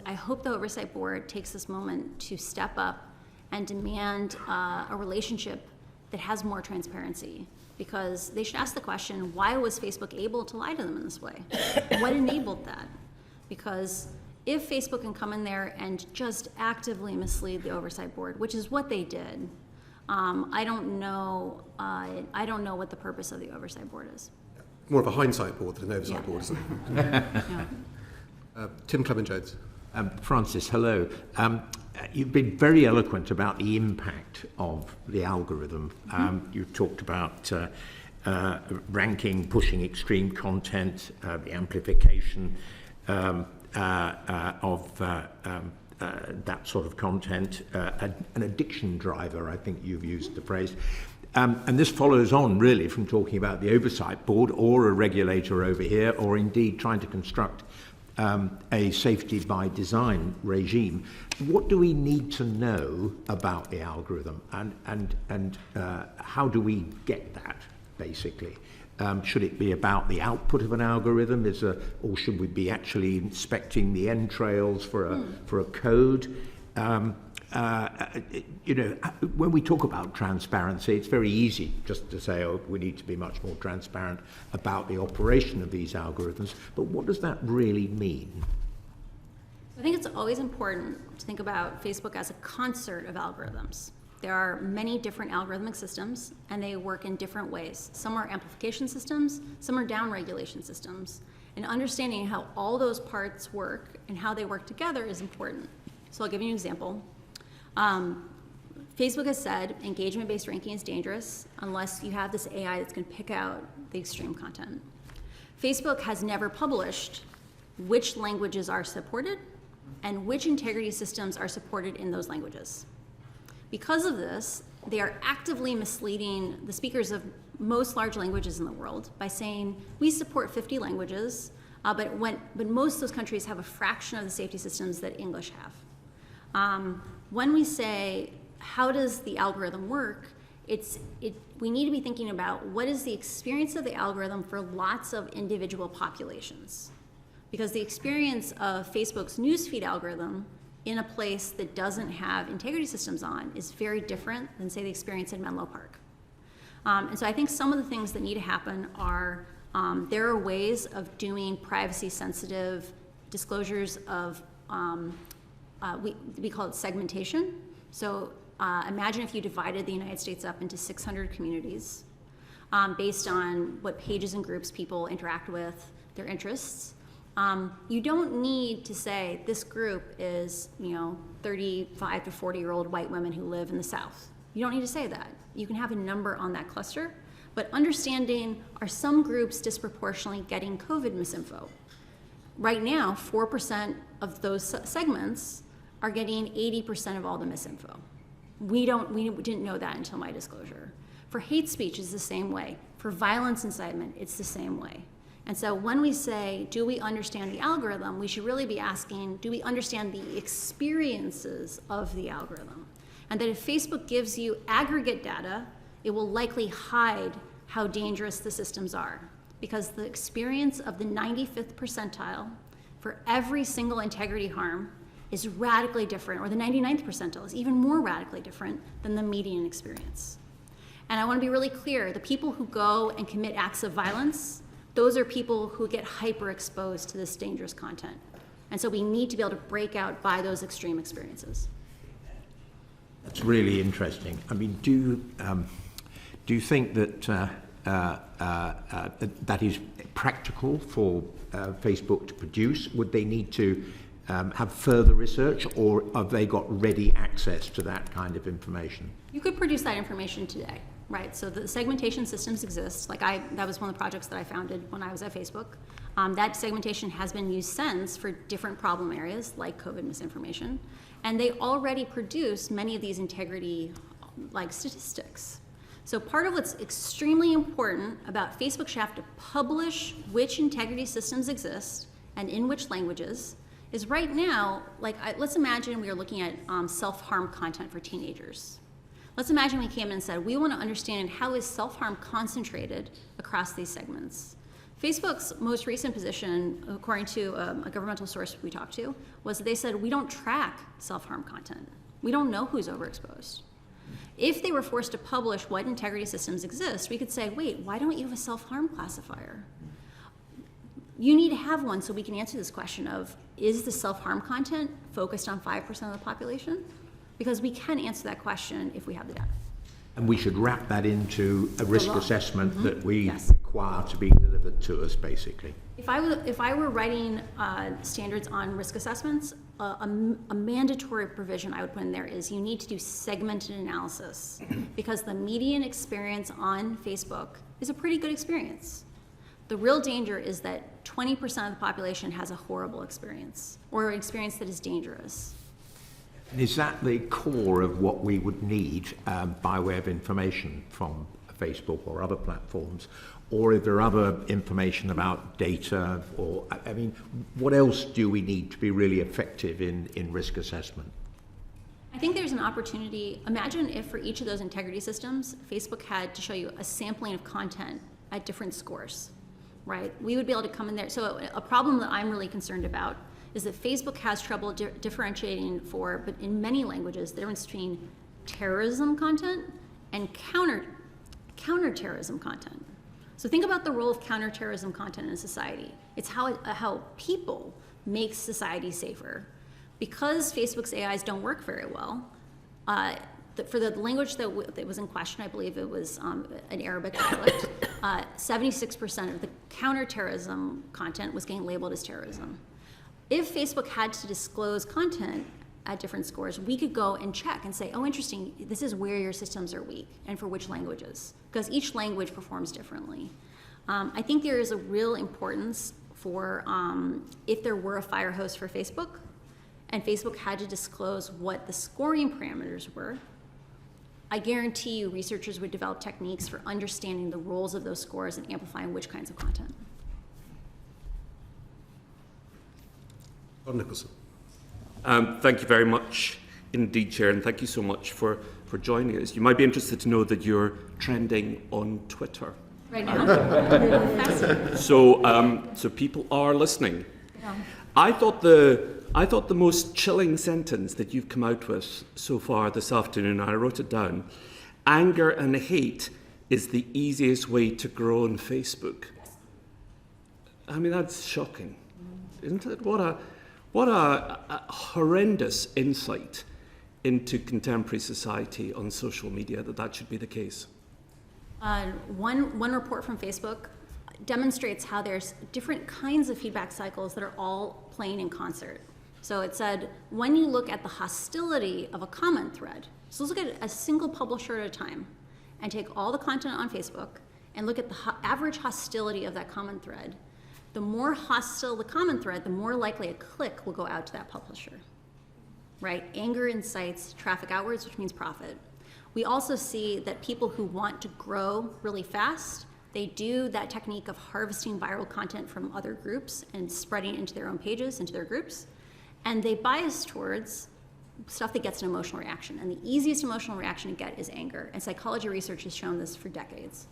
I hope the Oversight Board takes this moment to step up and demand a relationship that has more transparency. Because they should ask the question, why was Facebook able to lie to them in this way? What enabled that? Because if Facebook can come in there and just actively mislead the Oversight Board, which is what they did, I don't know what the purpose of the oversight board is. More of a hindsight board than an oversight Yeah. board, isn't it? Yeah. Tim Clement-Jones. Francis, hello. You've been very eloquent about the impact of the algorithm. You talked about ranking, pushing extreme content, the amplification of that sort of content, an addiction driver, I think you've used the phrase. And this follows on really from talking about the oversight board or a regulator over here, or indeed trying to construct a safety by design regime. What do we need to know about the algorithm, and how do we get that, basically? Should it be about the output of an algorithm, or should we be actually inspecting the entrails for a code? When we talk about transparency, it's very easy just to say, oh, we need to be much more transparent about the operation of these algorithms. But what does that really mean? I think it's always important to think about Facebook as a concert of algorithms. There are many different algorithmic systems, and they work in different ways. Some are amplification systems, some are down-regulation systems. And understanding how all those parts work and how they work together is important. So I'll give you an example. Facebook has said engagement-based ranking is dangerous unless you have this AI that's going to pick out the extreme content. Facebook has never published which languages are supported and which integrity systems are supported in those languages. Because of this, they are actively misleading the speakers of most large languages in the world by saying, we support 50 languages, but most of those countries have a fraction of the safety systems that English have. When we say, how does the algorithm work, we need to be thinking about what is the experience of the algorithm for lots of individual populations. Because the experience of Facebook's newsfeed algorithm in a place that doesn't have integrity systems on is very different than, say, the experience in Menlo Park. And so I think some of the things that need to happen are, there are ways of doing privacy-sensitive disclosures of, we call it segmentation. So imagine if you divided the United States up into 600 communities based on what pages and groups people interact with, their interests. You don't need to say this group is, 35 to 40-year-old white women who live in the South. You don't need to say that. You can have a number on that cluster, but understanding, are some groups disproportionately getting COVID misinfo? Right now, 4% of those segments are getting 80% of all the misinfo. We didn't know that until my disclosure. For hate speech, it's the same way. For violence incitement, it's the same way. And so when we say, do we understand the algorithm, we should really be asking, do we understand the experiences of the algorithm? And that if Facebook gives you aggregate data, it will likely hide how dangerous the systems are. Because the experience of the 95th percentile for every single integrity harm is radically different, or the 99th percentile is even more radically different than the median experience. And I want to be really clear, the people who go and commit acts of violence, those are people who get hyper exposed to this dangerous content. And so we need to be able to break out by those extreme experiences. That's really interesting. I mean, do you think that that is practical for Facebook to produce? Would they need to have further research, or have they got ready access to that kind of information? You could produce that information today, right? So the segmentation systems exist. That was one of the projects that I founded when I was at Facebook. That segmentation has been used since for different problem areas like COVID misinformation. And they already produce many of these integrity statistics. So part of what's extremely important about Facebook should have to publish which integrity systems exist and in which languages is right now, let's imagine we are looking at self-harm content for teenagers. Let's imagine we came in and said, we want to understand how is self-harm concentrated across these segments. Facebook's most recent position, according to a governmental source we talked to, was that they said, we don't track self-harm content. We don't know who's overexposed. If they were forced to publish what integrity systems exist, we could say, wait, why don't you have a self-harm classifier? You need to have one so we can answer this question of, is the self-harm content focused on 5% of the population? Because we can answer that question if we have the data. And we should wrap that into a risk law. assessment that we Yes. require to be delivered to us, basically. If I were writing standards on risk assessments, a mandatory provision I would put in there is you need to do segmented analysis because the median experience on Facebook is a pretty good experience. The real danger is that 20% of the population has a horrible experience or an experience that is dangerous. And is that the core of what we would need by way of information from Facebook or other platforms? Or is there other information about data? Or, I mean, what else do we need to be really effective in risk assessment? I think there's an opportunity. Imagine if for each of those integrity systems, Facebook had to show you a sampling of content at different scores, right? We would be able to come in there. So a problem that I'm really concerned about is that Facebook has trouble differentiating but in many languages, the difference between terrorism content and counterterrorism content. So think about the role of counterterrorism content in society. It's how people make society safer. Because Facebook's AIs don't work very well, for the language that was in question, I believe it was an Arabic dialect, 76% of the counterterrorism content was getting labeled as terrorism. If Facebook had to disclose content at different scores, we could go and check and say, oh, interesting, this is where your systems are weak and for which languages, because each language performs differently. I think there is a real importance for if there were a fire hose for Facebook and Facebook had to disclose what the scoring parameters were, I guarantee you researchers would develop techniques for understanding the roles of those scores and amplifying which kinds of content. Todd Nicholson. Thank you very much indeed, Chair, and thank you so much for joining us. You might be interested to know that you're trending on Twitter. Right now? Fascinating. So people are listening. Yeah. I thought the most chilling sentence that you've come out with so far this afternoon, I wrote it down, anger and hate is the easiest way to grow on Facebook. I mean, that's shocking, isn't it? What a horrendous insight into contemporary society on social media that should be the case. One report from Facebook demonstrates how there's different kinds of feedback cycles that are all playing in concert. So it said, when you look at the hostility of a comment thread, so let's look at a single publisher at a time and take all the content on Facebook and look at the average hostility of that comment thread. The more hostile the comment thread, the more likely a click will go out to that publisher, right? Anger incites traffic outwards, which means profit. We also see that people who want to grow really fast, they do that technique of harvesting viral content from other groups and spreading into their own pages, into their groups, and they bias towards stuff that gets an emotional reaction. And the easiest emotional reaction to get is anger, and psychology research has shown this for decades.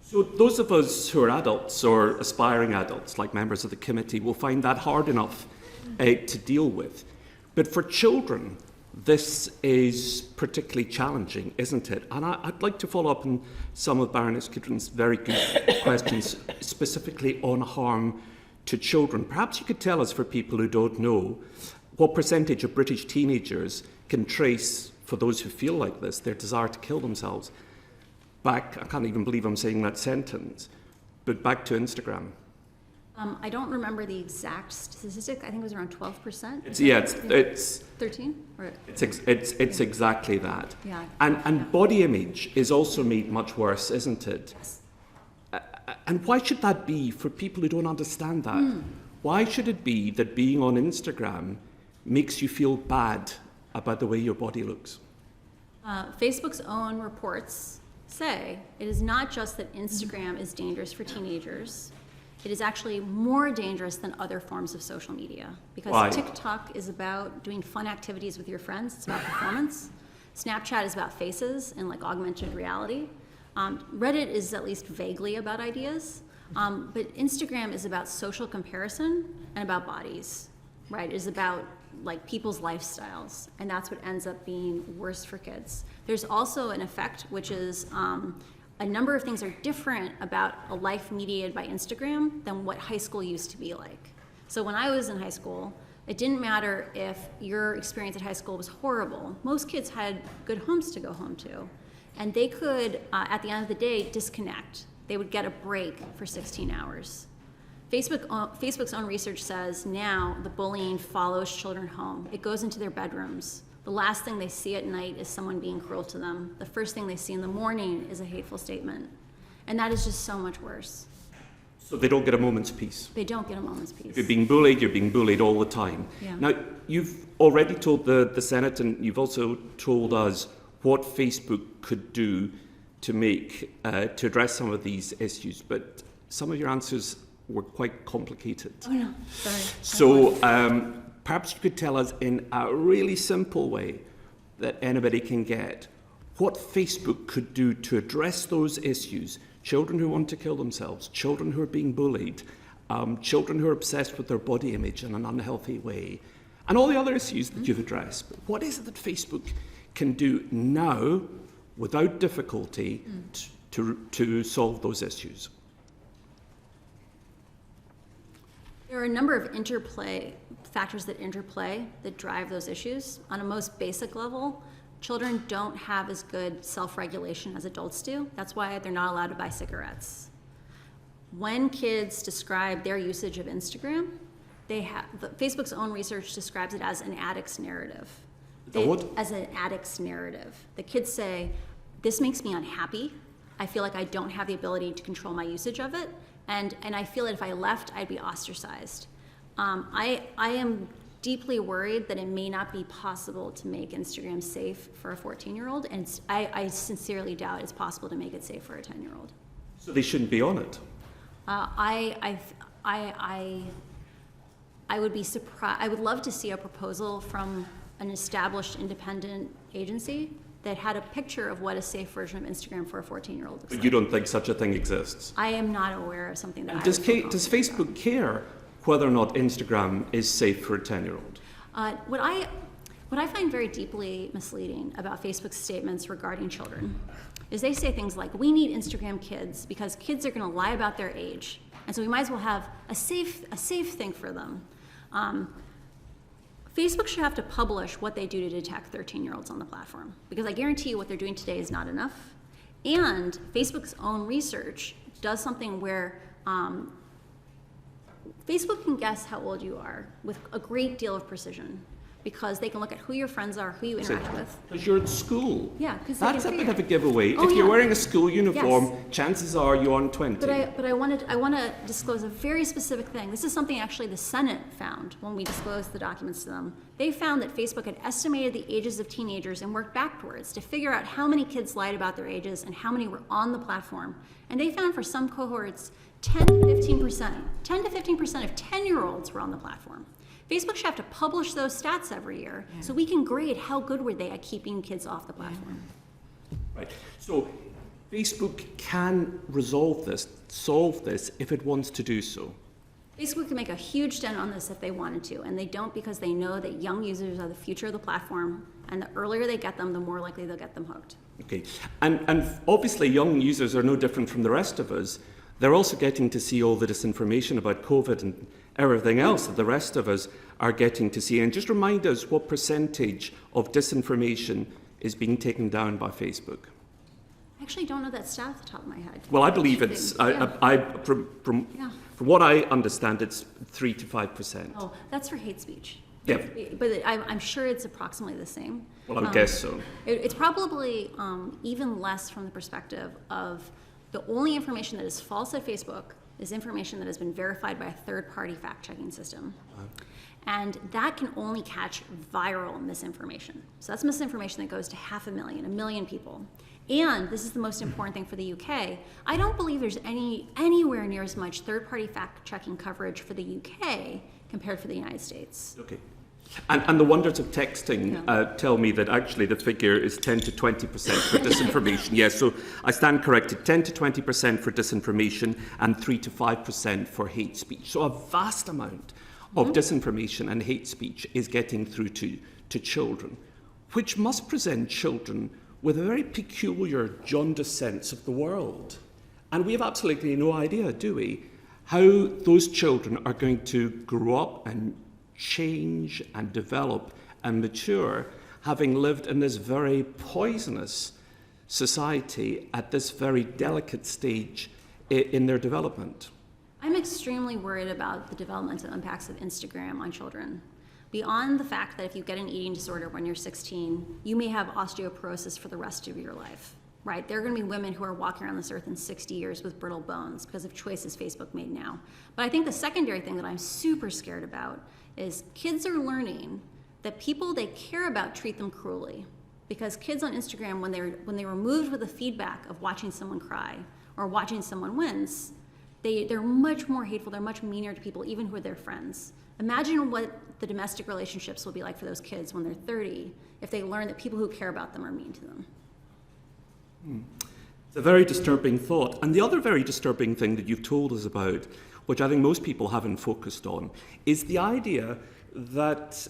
So those of us who are adults or aspiring adults, like members of the committee, will find that hard enough to deal with. But for children, this is particularly challenging, isn't it? And I'd like to follow up on some of Baroness Kidron's very good questions, specifically on harm to children. Perhaps you could tell us, for people who don't know, what percentage of British teenagers can trace, for those who feel like this, their desire to kill themselves back, I can't even believe I'm saying that sentence, but back to Instagram. I don't remember the exact statistic. I think it was around 12%. It's 13? Or, it's exactly that. Yeah. And body image is also made much worse, isn't it? yes. And why should that be for people who don't understand that? Why should it be that being on Instagram makes you feel bad about the way your body looks? Facebook's own reports say it is not just that Instagram is dangerous for teenagers. It is actually more dangerous than other forms of social media because Why? TikTok is about doing fun activities with your friends. It's about performance. Snapchat is about faces and like augmented reality. Reddit is at least vaguely about ideas, but Instagram is about social comparison and about bodies, right? It is about like people's lifestyles, and that's what ends up being worse for kids. There's also an effect, which is a number of things are different about a life mediated by Instagram than what high school used to be like. So when I was in high school, it didn't matter if your experience at high school was horrible. Most kids had good homes to go home to. And they could, at the end of the day, disconnect. They would get a break for 16 hours. Facebook's own research says now the bullying follows children home. It goes into their bedrooms. The last thing they see at night is someone being cruel to them. The first thing they see in the morning is a hateful statement. And that is just so much worse. So they don't get a moment's peace. They don't get a moment's peace. If you're being bullied all the time. Yeah. Now, you've already told the Senate, and you've also told us what Facebook could do to make, to address some of these issues, but some of your answers were quite complicated. Oh no, sorry. So perhaps you could tell us in a really simple way that anybody can get what Facebook could do to address those issues. Children who want to kill themselves, children who are being bullied, children who are obsessed with their body image in an unhealthy way, and all the other issues that you've addressed. But what is it that Facebook can do now without difficulty to solve those issues? There are a number of factors that interplay that drive those issues. On a most basic level, children don't have as good self-regulation as adults do. That's why they're not allowed to buy cigarettes. When kids describe their usage of Instagram, Facebook's own research describes it as an addict's narrative. As an addict's narrative. The kids say, this makes me unhappy. I feel like I don't have the ability to control my usage of it. And I feel that if I left, I'd be ostracized. I am deeply worried that it may not be possible to make Instagram safe for a 14-year-old, and I sincerely doubt it's possible to make it safe for a 10-year-old. So they shouldn't be on it? I would be surprised. I would love to see a proposal from an established independent agency that had a picture of what a safe version of Instagram for a 14-year-old looks But like. you don't think such a thing exists? I am not aware of something that And I does would feel Facebook care whether or not Instagram is safe for a 10-year-old? What I find very deeply misleading about Facebook's statements regarding children is they say things like, we need Instagram kids because kids are going to lie about their age, and so we might as well have a safe thing for them. Facebook should have to publish what they do to detect 13-year-olds on the platform, because I guarantee you what they're doing today is not enough. And Facebook's own research does something where Facebook can guess how old you are with a great deal of precision, because they can look at who your friends are, who you interact with. Because you're at school. Yeah, because That's a bit of a giveaway. Oh, if you're yeah. wearing a school uniform, Yes. chances are you're on 20. But I want to disclose a very specific thing. This is something actually the Senate found when we disclosed the documents to them. They found that Facebook had estimated the ages of teenagers and worked backwards to figure out how many kids lied about their ages and how many were on the platform. And they found for some cohorts, 10 to 15% of 10-year-olds were on the platform. Facebook should have to publish those stats every year so we can grade how good were they at keeping kids off the platform. Right. So Facebook can solve this if it wants to do so. Facebook can make a huge dent on this if they wanted to, and they don't, because they know that young users are the future of the platform, and the earlier they get them, the more likely they'll get them hooked. Okay. And obviously young users are no different from the rest of us. They're also getting to see all the disinformation about COVID and everything else that the rest of us are getting to see. And just remind us what percentage of disinformation is being taken down by Facebook. I actually don't know that stat off the top of my head. Well, I believe it's, from what I understand, it's 3 to 5%. Oh, that's for hate speech. Yeah. But I'm sure it's approximately the same. Well, I would guess so. It's probably even less from the perspective of the only information that is false at Facebook is information that has been verified by a third-party fact-checking system. And that can only catch viral misinformation. So that's misinformation that goes to 500,000, 1 million people. And this is the most important thing for the UK. I don't believe there's anywhere near as much third-party fact-checking coverage for the UK compared to the United States. Okay. And the wonders of texting tell me that actually the figure is 10 to 20% for disinformation. Yes, so I stand corrected, 10 to 20% for disinformation and 3 to 5% for hate speech. So a vast amount of disinformation and hate speech is getting through to children, which must present children with a very peculiar, jaundiced sense of the world. And we have absolutely no idea, do we, how those children are going to grow up and change and develop and mature, having lived in this very poisonous society at this very delicate stage in their development? I'm extremely worried about the developmental impacts of Instagram on children. Beyond the fact that if you get an eating disorder when you're 16, you may have osteoporosis for the rest of your life, right? There are going to be women who are walking around this earth in 60 years with brittle bones because of choices Facebook made now. But I think the secondary thing that I'm super scared about is kids are learning that people they care about treat them cruelly. Because kids on Instagram, when they're removed with the feedback of watching someone cry or watching someone wince, they're much more hateful, they're much meaner to people, even who are their friends. Imagine what the domestic relationships will be like for those kids when they're 30 if they learn that people who care about them are mean to them. It's a very disturbing thought. And the other very disturbing thing that you've told us about, which I think most people haven't focused on, is the idea that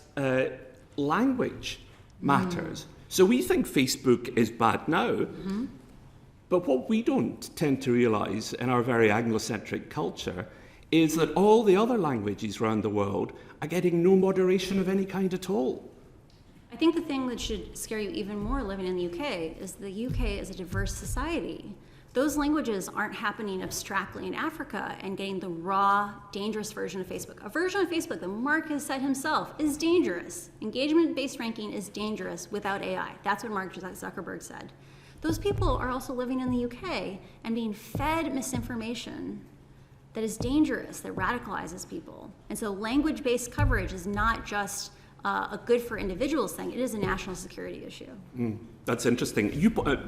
language matters. So we think Facebook is bad now, but what we don't tend to realise in our very Anglocentric culture is that all the other languages around the world are getting no moderation of any kind at all. I think the thing that should scare you even more living in the UK is the UK is a diverse society. Those languages aren't happening abstractly in Africa and getting the raw, dangerous version of Facebook. A version of Facebook that Mark has said himself is dangerous. Engagement-based ranking is dangerous without AI. That's what Mark Zuckerberg said. Those people are also living in the UK and being fed misinformation that is dangerous, that radicalizes people. And so language-based coverage is not just a good for individuals thing, it is a national security issue. That's interesting.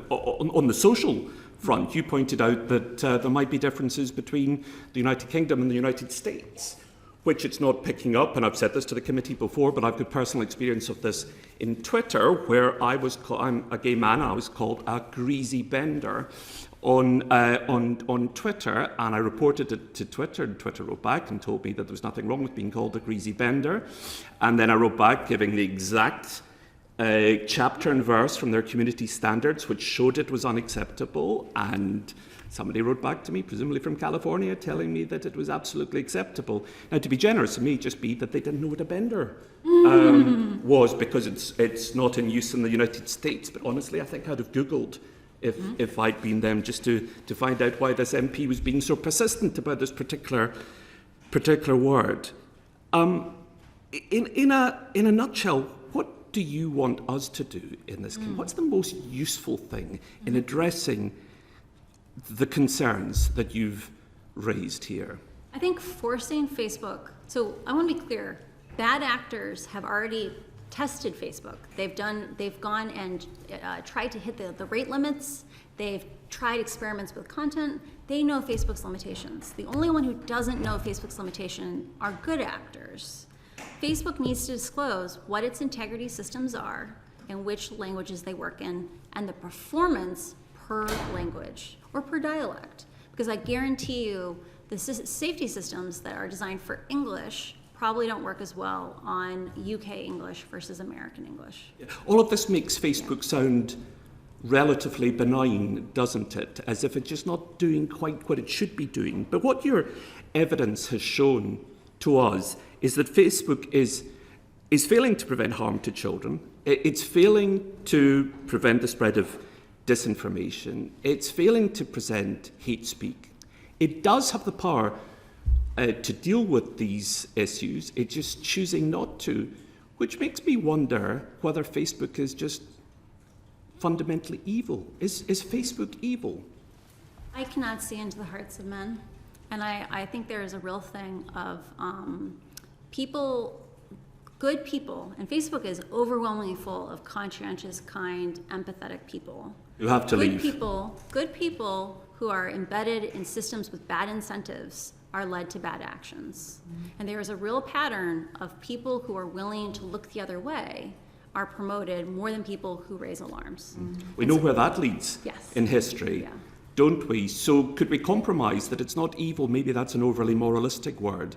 On the social front, you pointed out that there might be differences between the United Kingdom and the United States, which it's not picking up, and I've said this to the committee before, but I've got personal experience of this in Twitter, where I'm a gay man, I was called a greasy bender on Twitter, and I reported it to Twitter, and Twitter wrote back and told me that there was nothing wrong with being called a greasy bender. And then I wrote back giving the exact chapter and verse from their community standards, which showed it was unacceptable, and somebody wrote back to me, presumably from California, telling me that it was absolutely acceptable. Now, to be generous, it may just be that they didn't know what a bender was, because it's not in use in the United States. But honestly, I think I'd have Googled if I'd been them, just to find out why this MP was being so persistent about this particular word. In a nutshell, what do you want us to do in this case? What's the most useful thing in addressing the concerns that you've raised here? I think forcing Facebook, so I want to be clear, bad actors have already tested Facebook. They've gone and tried to hit the rate limits. They've tried experiments with content. They know Facebook's limitations. The only one who doesn't know Facebook's limitation are good actors. Facebook needs to disclose what its integrity systems are and which languages they work in, and the performance per language or per dialect. Because I guarantee you the safety systems that are designed for English probably don't work as well on UK English versus American English. All of this makes Facebook sound relatively benign, doesn't it? As if it's just not doing quite what it should be doing. But what your evidence has shown to us is that Facebook is failing to prevent harm to children. It's failing to prevent the spread of disinformation. It's failing to present hate speak. It does have the power to deal with these issues. It's just choosing not to, which makes me wonder whether Facebook is just fundamentally evil. Is Facebook evil? I cannot see into the hearts of men. And I think there is a real thing of people, good people, and Facebook is overwhelmingly full of conscientious, kind, empathetic people. You have to leave. Good people who are embedded in systems with bad incentives are led to bad actions. And there is a real pattern of people who are willing to look the other way are promoted more than people who raise alarms. We know where that leads in history, don't we? So could we compromise that it's not evil? Maybe that's an overly moralistic word.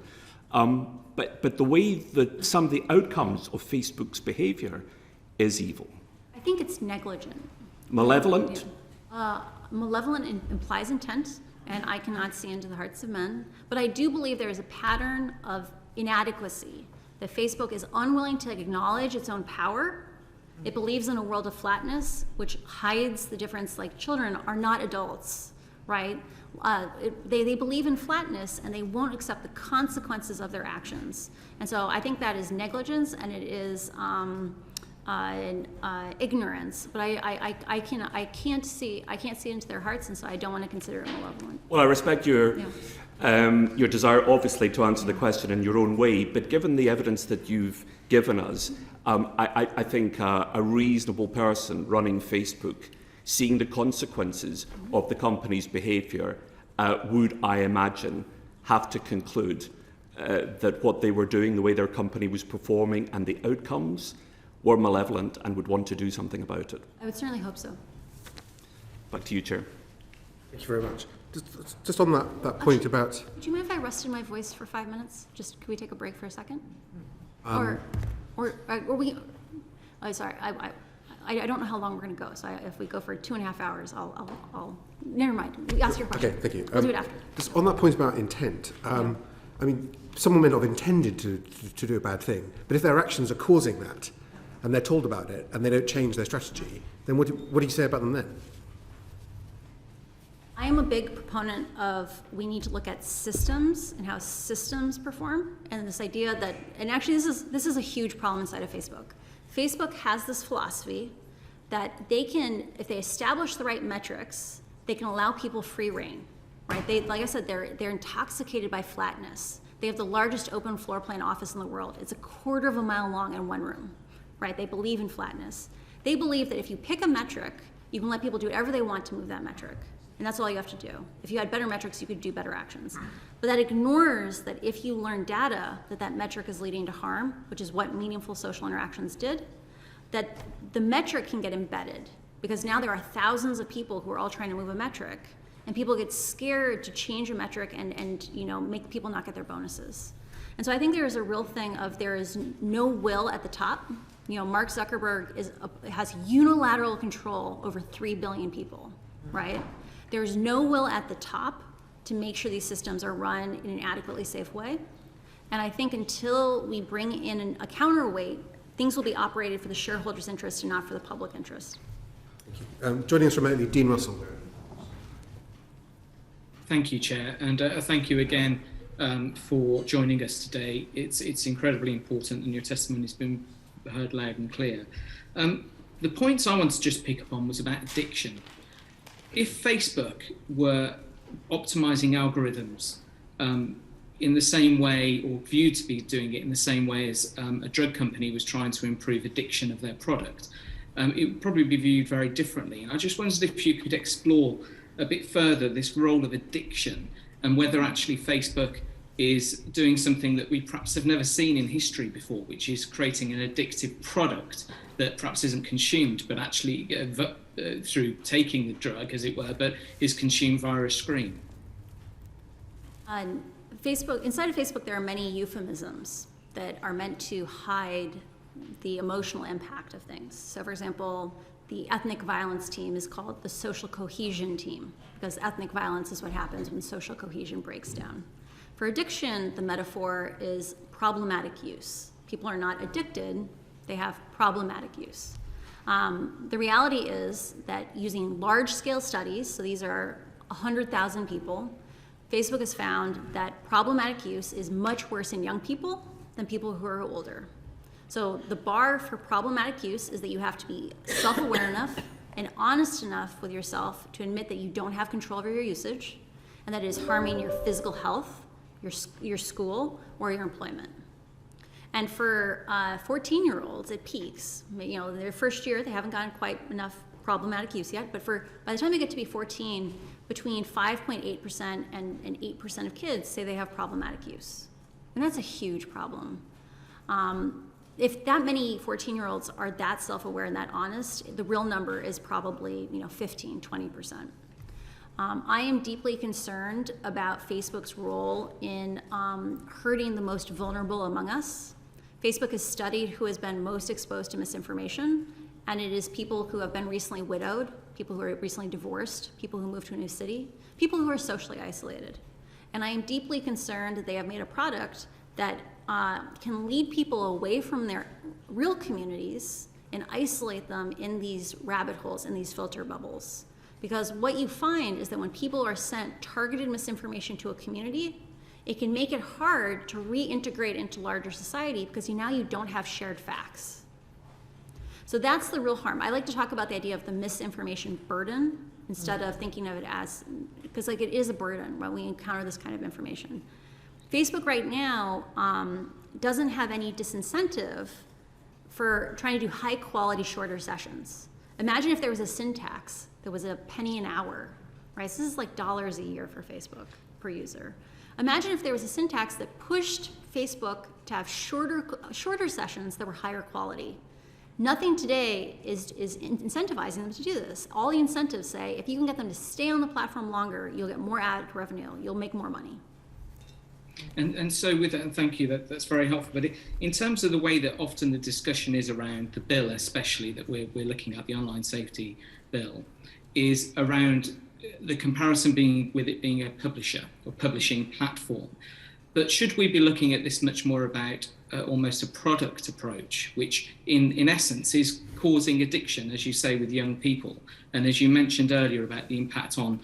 But the way that some of the outcomes of Facebook's behaviour is evil. I think it's negligent. Malevolent? Malevolent implies intent, and I cannot see into the hearts of men. But I do believe there is a pattern of inadequacy, that Facebook is unwilling to acknowledge its own power It believes in a world of flatness, which hides the difference. Like, children are not adults, right? They believe in flatness, and they won't accept the consequences of their actions. And so I think that is negligence, and it is ignorance. But I can't see into their hearts, and so I don't want to consider it malevolent. Well, I respect your desire, obviously, to answer the question in your own way, but given the evidence that you've given us, I think a reasonable person running Facebook, seeing the consequences of the company's behaviour, would, I imagine, have to conclude that what they were doing, the way their company was performing, and the outcomes were malevolent, and would want to do something about it. I would certainly hope so. Back to you, Chair. Thank you very much. Just on that point about... Do you mind if I rested my voice for 5 minutes? Just, could we take a break for a second? Or we... Oh, sorry, I don't know how long we're going to go, so if we go for 2.5 hours, I'll never mind. Ask your question. Okay, thank you. We'll do it after. Just on that point about intent, I mean, someone may not have intended to do a bad thing, but if their actions are causing that, and they're told about it, and they don't change their strategy, then what do you say about them then? I am a big proponent of we need to look at systems and how systems perform, and this idea that, and actually this is a huge problem inside of Facebook. Facebook has this philosophy that they can, if they establish the right metrics, they can allow people free reign, right? They, like I said, they're intoxicated by flatness. They have the largest open floor plan office in the world. It's 1/4 of a mile long in one room, right? They believe in flatness. They believe that if you pick a metric, you can let people do whatever they want to move that metric. And that's all you have to do. If you had better metrics, you could do better actions. But that ignores that if you learn data that metric is leading to harm, which is what meaningful social interactions did, that the metric can get embedded, because now there are thousands of people who are all trying to move a metric, and people get scared to change a metric and make people not get their bonuses. And so I think there is a real thing of there is no will at the top. Mark Zuckerberg has unilateral control over 3 billion people, right? There's no will at the top to make sure these systems are run in an adequately safe way. And I think until we bring in a counterweight, things will be operated for the shareholders' interest and not for the public interest. Thank you. Joining us remotely, Dean Russell. Thank you, Chair, and thank you again for joining us today. It's incredibly important, and your testimony has been heard loud and clear. The points I want to just pick up on was about addiction. If Facebook were optimizing algorithms in the same way, or viewed to be doing it in the same way as a drug company was trying to improve addiction of their product, it would probably be viewed very differently. And I just wondered if you could explore a bit further this role of addiction, and whether actually Facebook is doing something that we perhaps have never seen in history before, which is creating an addictive product that perhaps isn't consumed, but actually through taking the drug, as it were, but is consumed via a screen. Inside of Facebook, there are many euphemisms that are meant to hide the emotional impact of things. So, for example, the ethnic violence team is called the social cohesion team, because ethnic violence is what happens when social cohesion breaks down. For addiction, the metaphor is problematic use. People are not addicted, they have problematic use. The reality is that using large-scale studies, so these are 100,000 people, Facebook has found that problematic use is much worse in young people than people who are older. So the bar for problematic use is that you have to be self-aware enough and honest enough with yourself to admit that you don't have control over your usage, and that it is harming your physical health, your school, or your employment. And for 14-year-olds, it peaks. Their first year, they haven't gotten quite enough problematic use yet, but by the time they get to be 14, between 5.8% and 8% of kids say they have problematic use. And that's a huge problem. If that many 14-year-olds are that self-aware and that honest, the real number is probably 15, 20%. I am deeply concerned about Facebook's role in hurting the most vulnerable among us. Facebook has studied who has been most exposed to misinformation, and it is people who have been recently widowed, people who are recently divorced, people who moved to a new city, people who are socially isolated. And I am deeply concerned that they have made a product that can lead people away from their real communities and isolate them in these rabbit holes, in these filter bubbles. Because what you find is that when people are sent targeted misinformation to a community, it can make it hard to reintegrate into larger society because now you don't have shared facts. So that's the real harm. I like to talk about the idea of the misinformation burden instead of thinking of it as, because like it is a burden when we encounter this kind of information. Facebook right now doesn't have any disincentive for trying to do high quality shorter sessions. Imagine if there was a syntax that was a penny an hour, right? So this is like dollars a year for Facebook per user. Imagine if there was a syntax that pushed Facebook to have shorter sessions that were higher quality. Nothing today is incentivizing them to do this. All the incentives say, if you can get them to stay on the platform longer, you'll get more ad revenue, you'll make more money. And so with that, and thank you, that's very helpful. But in terms of the way that often the discussion is around the bill, especially that we're looking at, the online safety bill, is around the comparison being with it being a publisher or publishing platform. But should we be looking at this much more about almost a product approach, which in essence is causing addiction, as you say, with young people? And as you mentioned earlier about the impact on,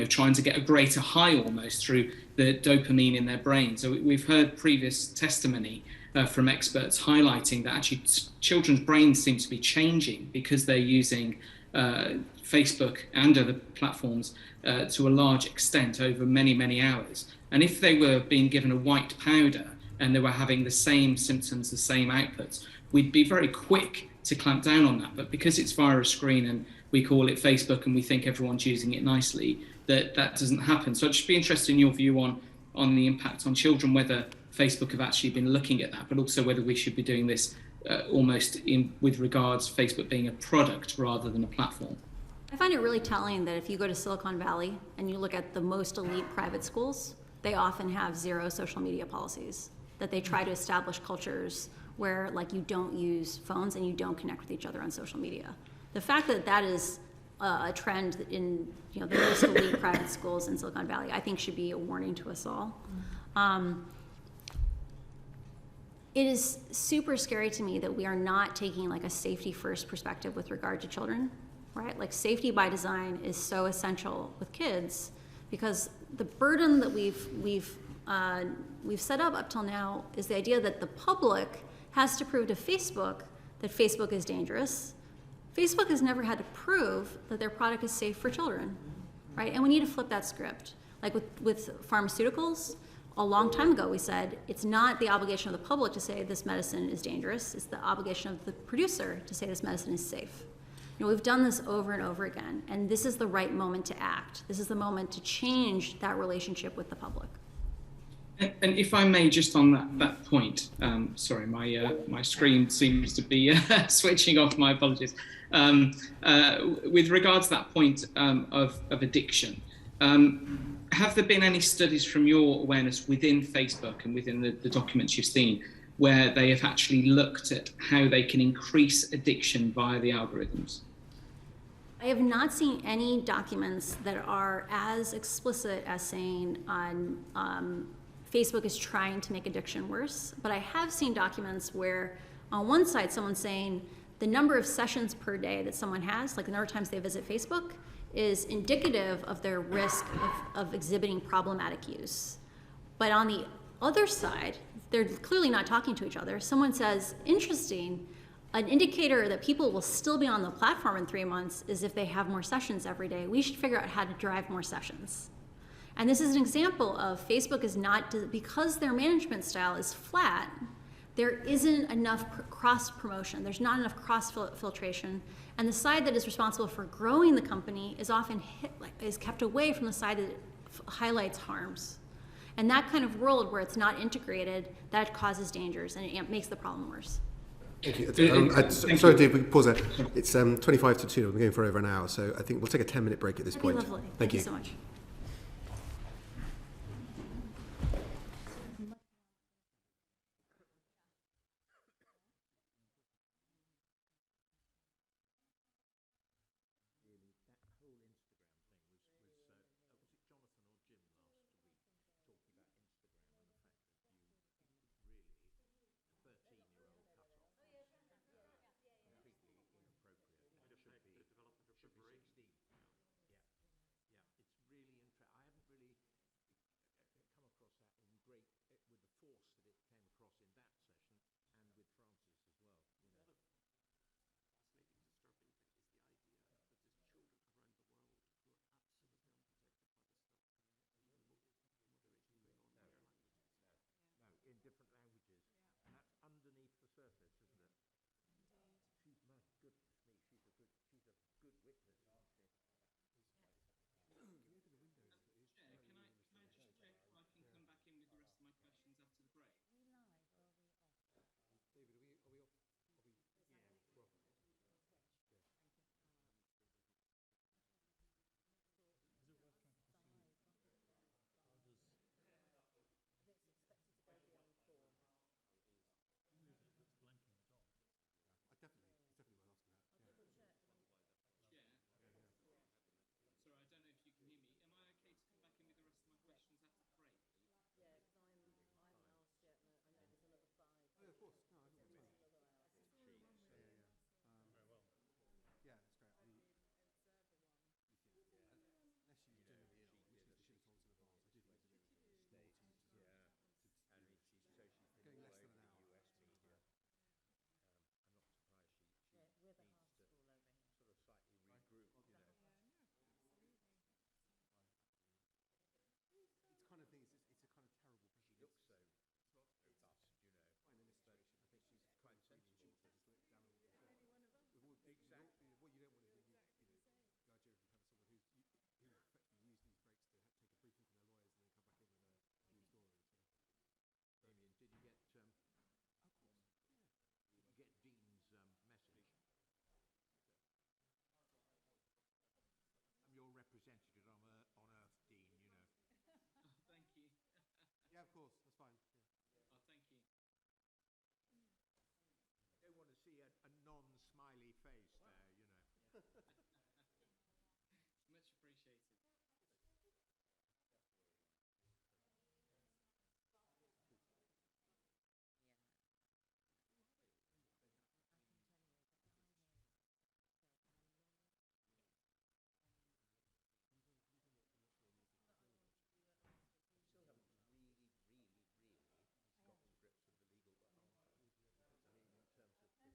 trying to get a greater high almost through the dopamine in their brain. So we've heard previous testimony from experts highlighting that actually children's brains seem to be changing because they're using Facebook and other platforms to a large extent over many, many hours. And if they were being given a white powder and they were having the same symptoms, the same outputs, we'd be very quick to clamp down on that. But because it's via a screen and we call it Facebook and we think everyone's using it nicely, that doesn't happen. So I'd just be interested in your view on the impact on children, whether Facebook have actually been looking at that, but also whether we should be doing this almost with regards to Facebook being a product rather than a platform. I find it really telling that if you go to Silicon Valley and you look at the most elite private schools, they often have zero social media policies, that they try to establish cultures where like you don't use phones and you don't connect with each other on social media. The fact that that is a trend in the most elite private schools in Silicon Valley, I think should be a warning to us all. It is super scary to me that we are not taking like a safety first perspective with regard to children, right? Like safety by design is so essential with kids because the burden that we've set up till now is the idea that the public has to prove to Facebook that Facebook is dangerous. Facebook has never had to prove that their product is safe for children, right? And we need to flip that script. Like with pharmaceuticals, a long time ago we said it's not the obligation of the public to say this medicine is dangerous, it's the obligation of the producer to say this medicine is safe. We've done this over and over again, and this is the right moment to act. This is the moment to change that relationship with the public. And if I may, just on that point, sorry, my screen seems to be switching off. My apologies. With regards to that point of addiction, have there been any studies from your awareness within Facebook and within the documents you've seen where they have actually looked at how they can increase addiction via the algorithms? I have not seen any documents that are as explicit as saying Facebook is trying to make addiction worse, but I have seen documents where on one side someone's saying the number of sessions per day that someone has, like the number of times they visit Facebook, is indicative of their risk of exhibiting problematic use. But on the other side, they're clearly not talking to each other. Someone says, interesting, an indicator that people will still be on the platform in 3 months is if they have more sessions every day. We should figure out how to drive more sessions. And this is an example of Facebook is not, because their management style is flat, there isn't enough cross-promotion. There's not enough cross-filtration. And the side that is responsible for growing the company is often is kept away from the side that highlights harms. And that kind of world where it's not integrated, that causes dangers and it makes the problem worse. Thank you. Sorry, Dave, we can pause there. It's 25 to 2. We're going for over an hour, so I think we'll take a 10-minute break at this point. Lovely. Thank you So much. Much appreciated. Yeah. Still haven't really got to grips with the legal behind it. I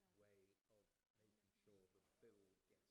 mean, in terms of the right way of making sure the bill gets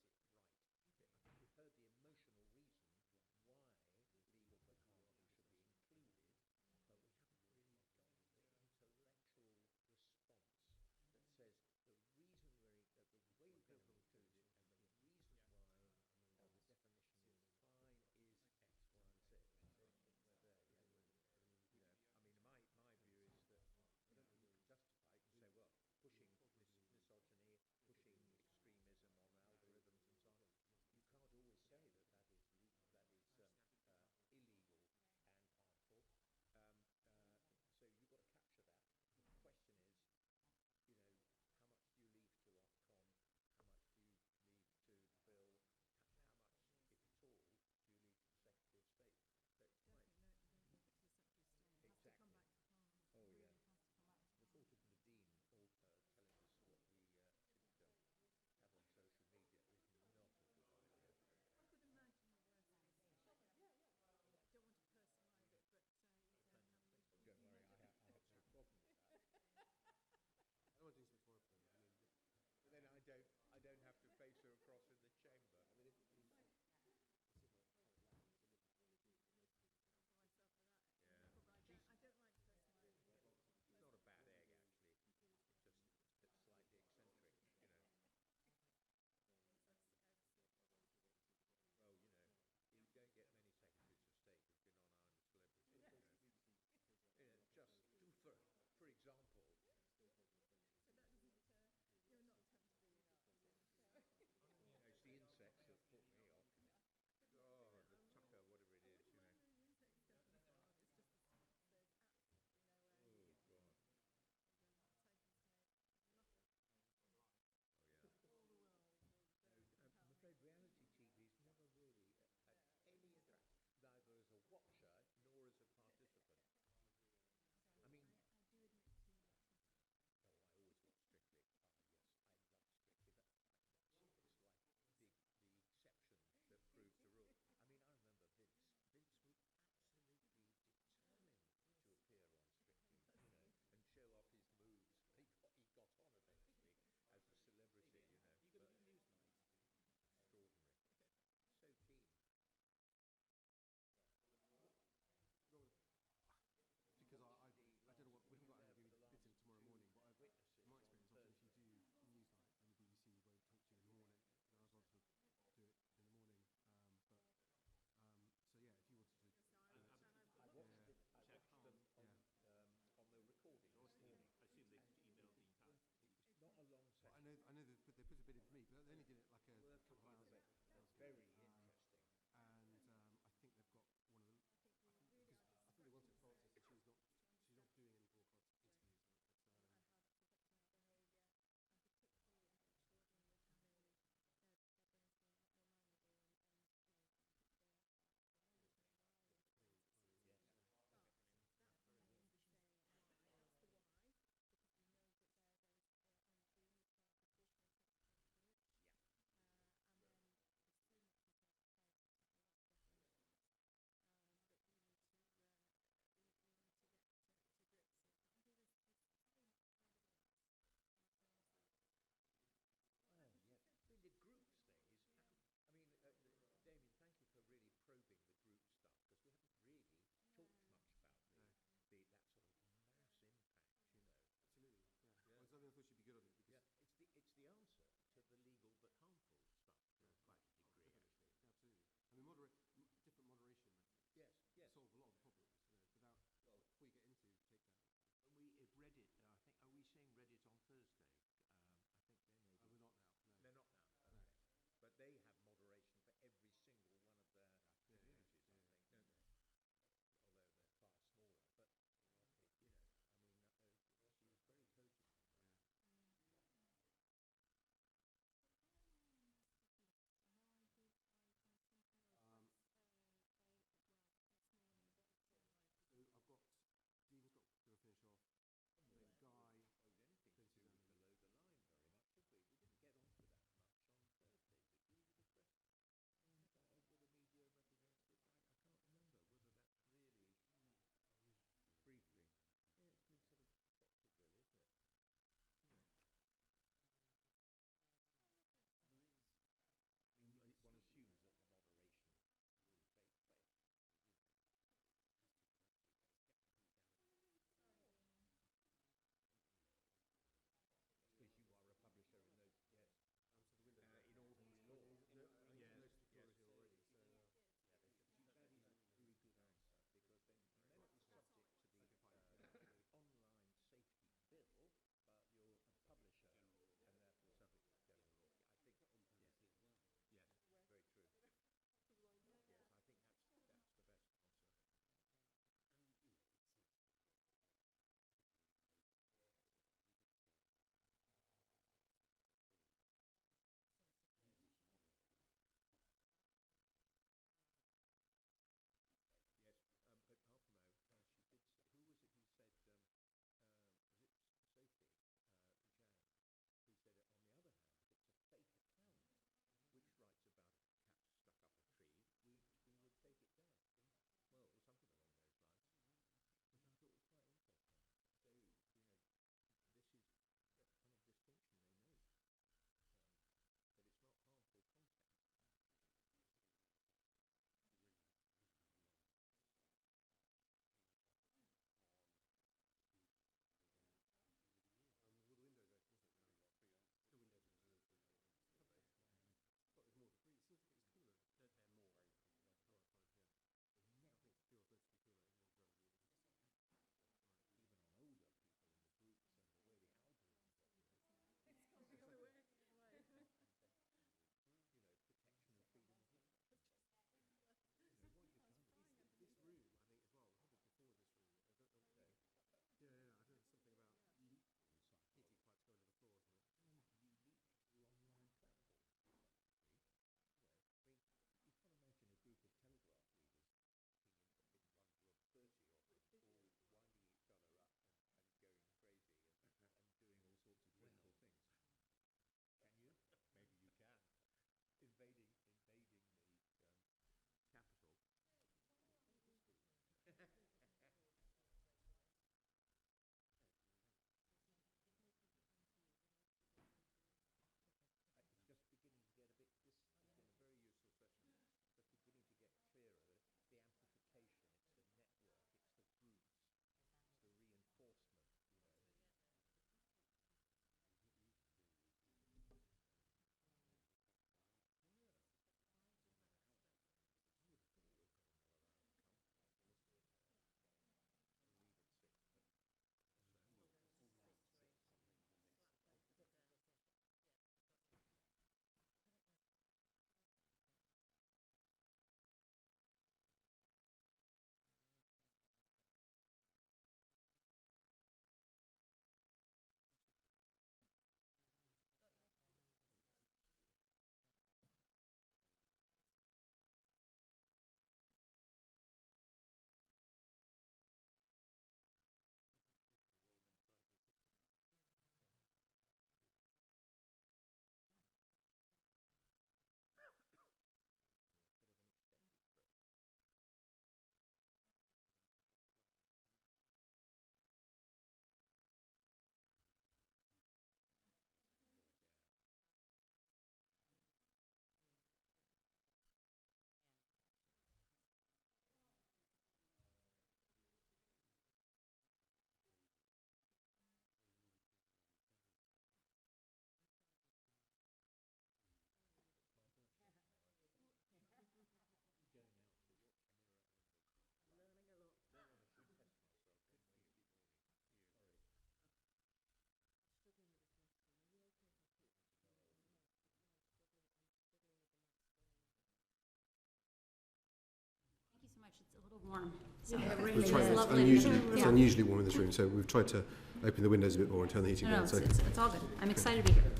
Warm. So. We've tried, it's unusually warm in this room, so we've tried to open the windows a bit more and turn the heating down. No, it's all good. I'm excited to be here.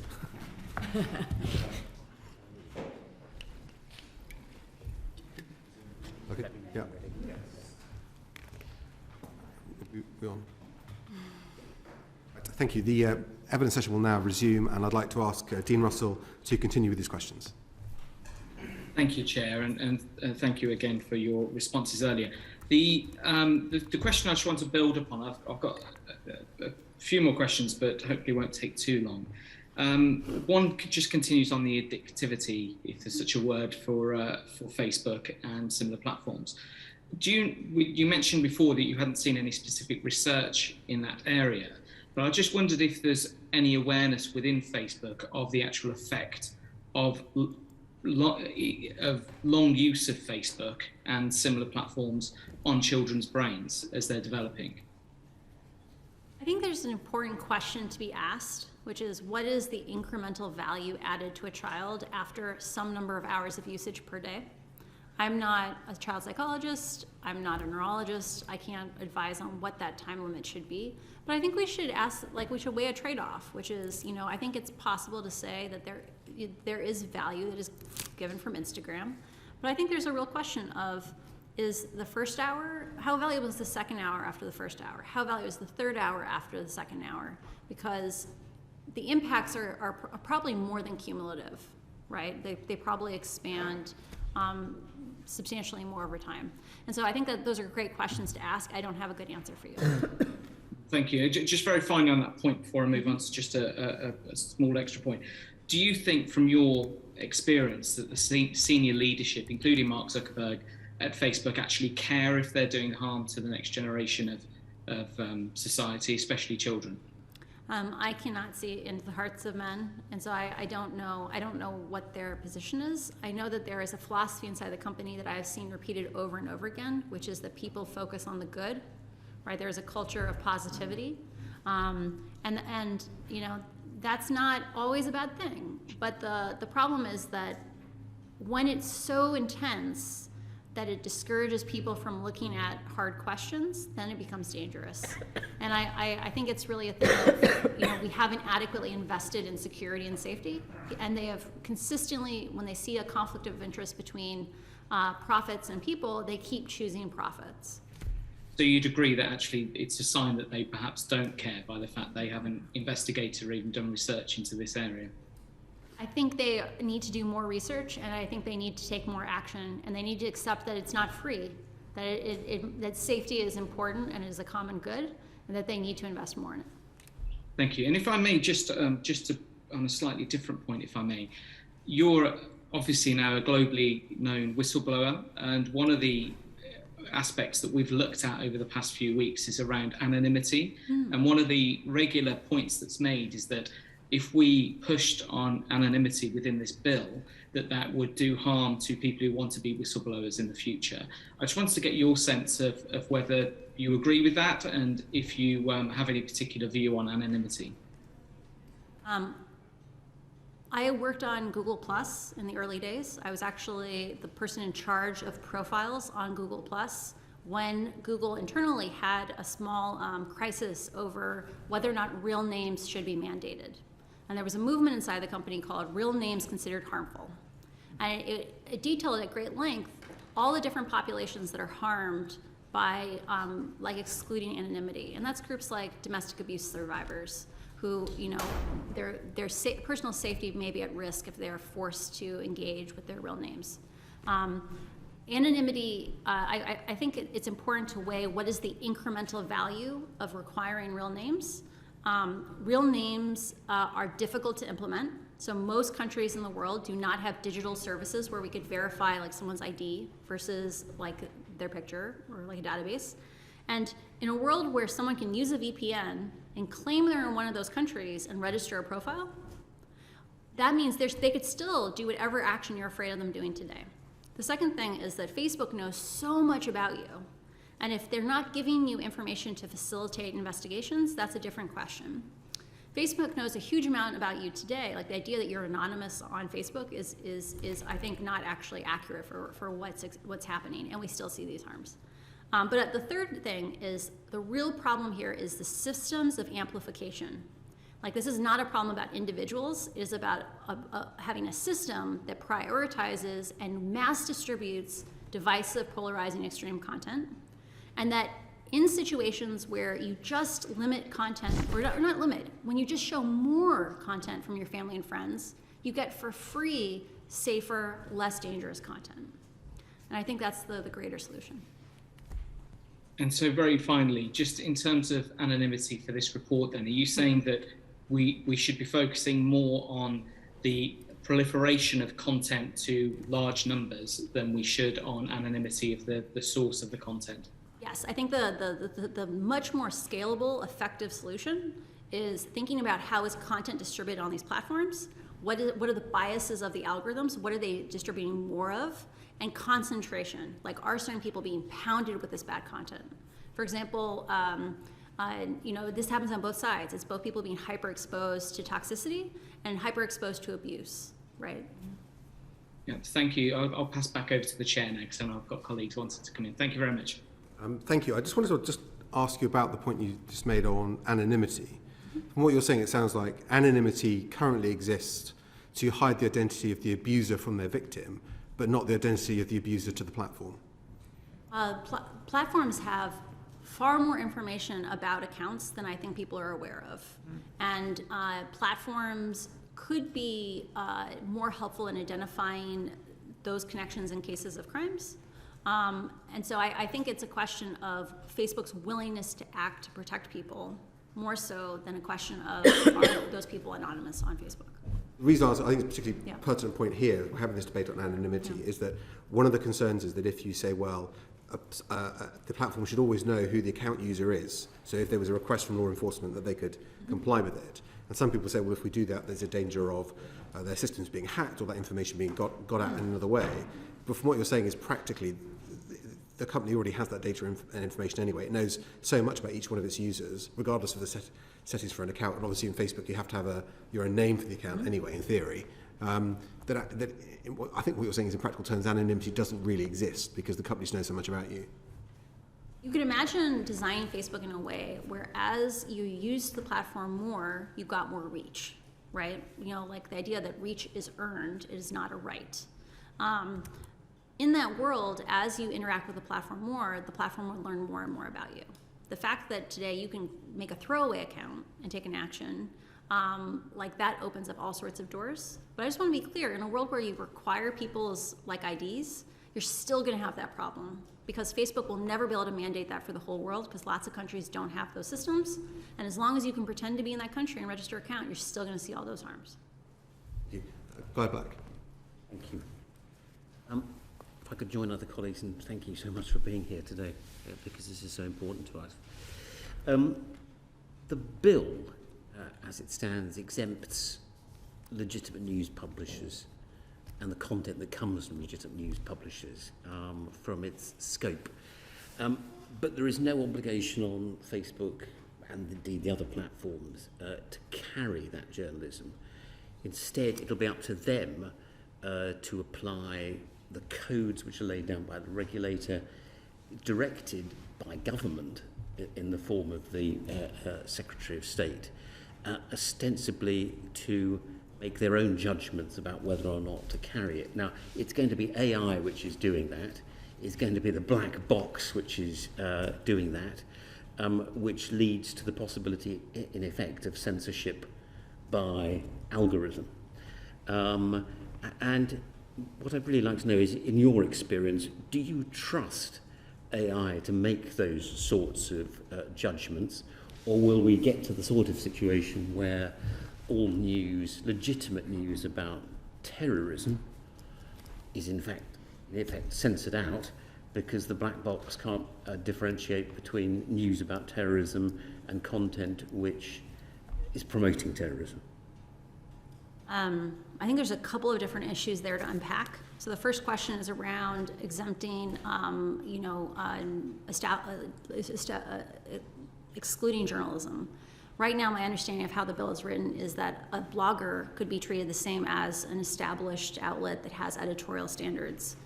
Okay, yeah. We on? Right, thank you. The evidence session will now resume, and I'd like to ask Dean Russell to continue with his questions. Thank you, Chair, and thank you again for your responses earlier. The question I just want to build upon, I've got a few more questions, but hopefully won't take too long. One just continues on the addictivity, if there's such a word, for Facebook and similar platforms. You mentioned before that you hadn't seen any specific research in that area, but I just wondered if there's any awareness within Facebook of the actual effect of long use of Facebook and similar platforms on children's brains as they're developing. I think there's an important question to be asked, which is what is the incremental value added to a child after some number of hours of usage per day? I'm not a child psychologist, I'm not a neurologist, I can't advise on what that time limit should be, but I think we should we should weigh a trade-off, which is, I think it's possible to say that there is value that is given from Instagram, but I think there's a real question of, is the first hour, how valuable is the second hour after the first hour? How valuable is the third hour after the second hour? Because the impacts are probably more than cumulative, right? They probably expand substantially more over time. And so I think that those are great questions to ask. I don't have a good answer for you. Thank you. Just very finally on that point before I move on to just a small extra point. Do you think from your experience that the senior leadership, including Mark Zuckerberg at Facebook, actually care if they're doing harm to the next generation of society, especially children? I cannot see into the hearts of men, and so I don't know what their position is. I know that there is a philosophy inside the company that I have seen repeated over and over again, which is that people focus on the good, right? There is a culture of positivity, and that's not always a bad thing. But the problem is that when it's so intense that it discourages people from looking at hard questions, then it becomes dangerous. And I think it's really a thing of, we haven't adequately invested in security and safety, and they have consistently, when they see a conflict of interest between profits and people, they keep choosing profits. So you'd agree that actually it's a sign that they perhaps don't care by the fact they haven't investigated or even done research into this area? I think they need to do more research, and I think they need to take more action, and they need to accept that it's not free, that that safety is important and is a common good, and that they need to invest more in it. Thank you. And if I may, just on a slightly different point, if I may, you're obviously now a globally known whistleblower, and one of the aspects that we've looked at over the past few weeks is around anonymity. And one of the regular points that's made is that if we pushed on anonymity within this bill, that would do harm to people who want to be whistleblowers in the future. I just wanted to get your sense of whether you agree with that and if you have any particular view on anonymity. I worked on Google Plus in the early days. I was actually the person in charge of profiles on Google Plus when Google internally had a small crisis over whether or not real names should be mandated. And there was a movement inside the company called Real Names Considered Harmful. And it detailed at great length all the different populations that are harmed by excluding anonymity. And that's groups like domestic abuse survivors who, their personal safety may be at risk if they're forced to engage with their real names. Anonymity, I think it's important to weigh what is the incremental value of requiring real names. Real names are difficult to implement. So most countries in the world do not have digital services where we could verify someone's ID versus their picture or a database. And in a world where someone can use a VPN and claim they're in one of those countries and register a profile, that means they could still do whatever action you're afraid of them doing today. The second thing is that Facebook knows so much about you. And if they're not giving you information to facilitate investigations, that's a different question. Facebook knows a huge amount about you today. The idea that you're anonymous on Facebook is I think not actually accurate for what's happening, and we still see these harms. But the third thing is the real problem here is the systems of amplification. Like, this is not a problem about individuals. It is about having a system that prioritizes and mass distributes divisive, polarizing, extreme content. And that in situations where you just limit content, or not limit, when you just show more content from your family and friends, you get for free, safer, less dangerous content. And I think that's the greater solution. And so very finally, just in terms of anonymity for this report then, are you saying that we should be focusing more on the proliferation of content to large numbers than we should on anonymity of the source of the content? Yes, I think the much more scalable, effective solution is thinking about how is content distributed on these platforms, what are the biases of the algorithms, what are they distributing more of, and concentration, like are certain people being pounded with this bad content? For example, this happens on both sides. It's both people being hyper-exposed to toxicity and hyper-exposed to abuse, right? Yeah, thank you. I'll pass back over to the chair next, and I've got colleagues who wanted to come in. Thank you very much. Thank you. I just wanted to ask you about the point you just made on anonymity. From what you're saying, it sounds like anonymity currently exists to hide the identity of the abuser from their victim, but not the identity of the abuser to the platform. Platforms have far more information about accounts than I think people are aware of. And platforms could be more helpful in identifying those connections in cases of crimes. And so I think it's a question of Facebook's willingness to act to protect people, more so than a question of are those people anonymous on Facebook. The reason I think it's a particularly pertinent point here, we're having this debate on anonymity, is that one of the concerns is that if you say, well, the platform should always know who the account user is, so if there was a request from law enforcement that they could comply with it. And some people say, well, if we do that, there's a danger of their systems being hacked or that information being got out in another way. But from what you're saying is practically, the company already has that data and information anyway. It knows so much about each one of its users, regardless of the settings for an account. And obviously in Facebook, you have to have your own name for the account anyway, in theory. I think what you're saying is in practical terms, anonymity doesn't really exist because the companies know so much about you. You could imagine designing Facebook in a way where as you use the platform more, you got more reach, right? Like the idea that reach is earned, it is not a right. In that world, as you interact with the platform more, the platform will learn more and more about you. The fact that today you can make a throwaway account and take an action, like that opens up all sorts of doors. But I just want to be clear, in a world where you require people's IDs, you're still going to have that problem because Facebook will never be able to mandate that for the whole world because lots of countries don't have those systems. And as long as you can pretend to be in that country and register an account, you're still going to see all those harms. Thank you. Guy Black. Thank you. If I could join other colleagues in thanking you so much for being here today, because this is so important to us. The bill, as it stands, exempts legitimate news publishers and the content that comes from legitimate news publishers from its scope. But there is no obligation on Facebook and indeed the other platforms to carry that journalism. Instead, it'll be up to them to apply the codes which are laid down by the regulator, directed by government in the form of the Secretary of State, ostensibly to make their own judgments about whether or not to carry it. Now, it's going to be AI which is doing that. It's going to be the black box which is doing that, which leads to the possibility, in effect, of censorship by algorithm. And what I'd really like to know is, in your experience, do you trust AI to make those sorts of judgments, or will we get to the sort of situation where all news, legitimate news about terrorism, is in effect censored out because the black box can't differentiate between news about terrorism and content which is promoting terrorism? I think there's a couple of different issues there to unpack. So the first question is around exempting, excluding journalism. Right now, my understanding of how the bill is written is that a blogger could be treated the same as an established outlet that has editorial standards.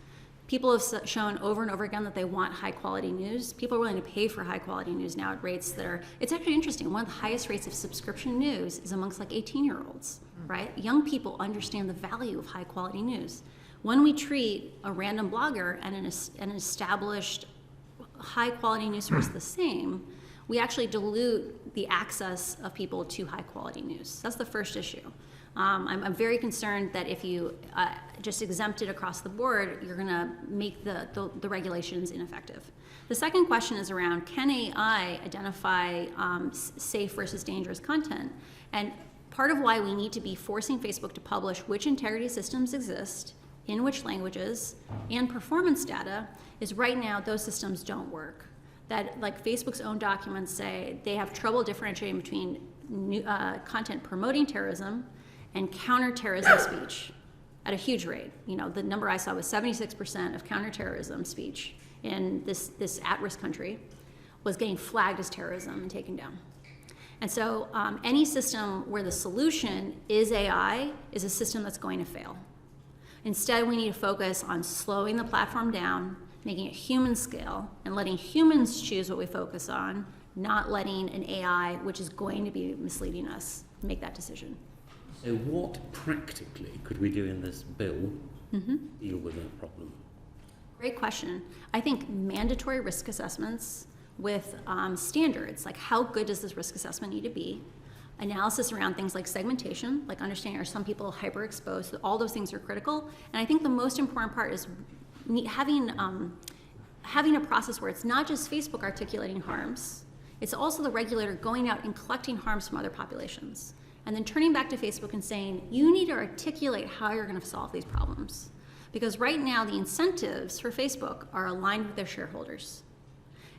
People have shown over and over again that they want high quality news. People are willing to pay for high quality news now at rates that are, it's actually interesting. One of the highest rates of subscription news is amongst like 18-year-olds, right? Young people understand the value of high quality news. When we treat a random blogger and an established high quality news source the same, we actually dilute the access of people to high quality news. That's the first issue. I'm very concerned that if you just exempt it across the board, you're going to make the regulations ineffective. The second question is around, can AI identify safe versus dangerous content? And part of why we need to be forcing Facebook to publish which integrity systems exist, in which languages, and performance data is right now those systems don't work. That, like Facebook's own documents say, they have trouble differentiating between content promoting terrorism and counterterrorism speech at a huge rate. You know, the number I saw was 76% of counterterrorism speech in this at-risk country was getting flagged as terrorism and taken down. And so any system where the solution is AI is a system that's going to fail. Instead, we need to focus on slowing the platform down, making it human scale, and letting humans choose what we focus on, not letting an AI, which is going to be misleading us, make that decision. So what practically could we do in this bill to deal with that problem? Great question. I think mandatory risk assessments with standards, like how good does this risk assessment need to be? Analysis around things like segmentation, like understanding are some people hyper-exposed, so all those things are critical. And I think the most important part is having a process where it's not just Facebook articulating harms, it's also the regulator going out and collecting harms from other populations. And then turning back to Facebook and saying, you need to articulate how you're going to solve these problems. Because right now, the incentives for Facebook are aligned with their shareholders.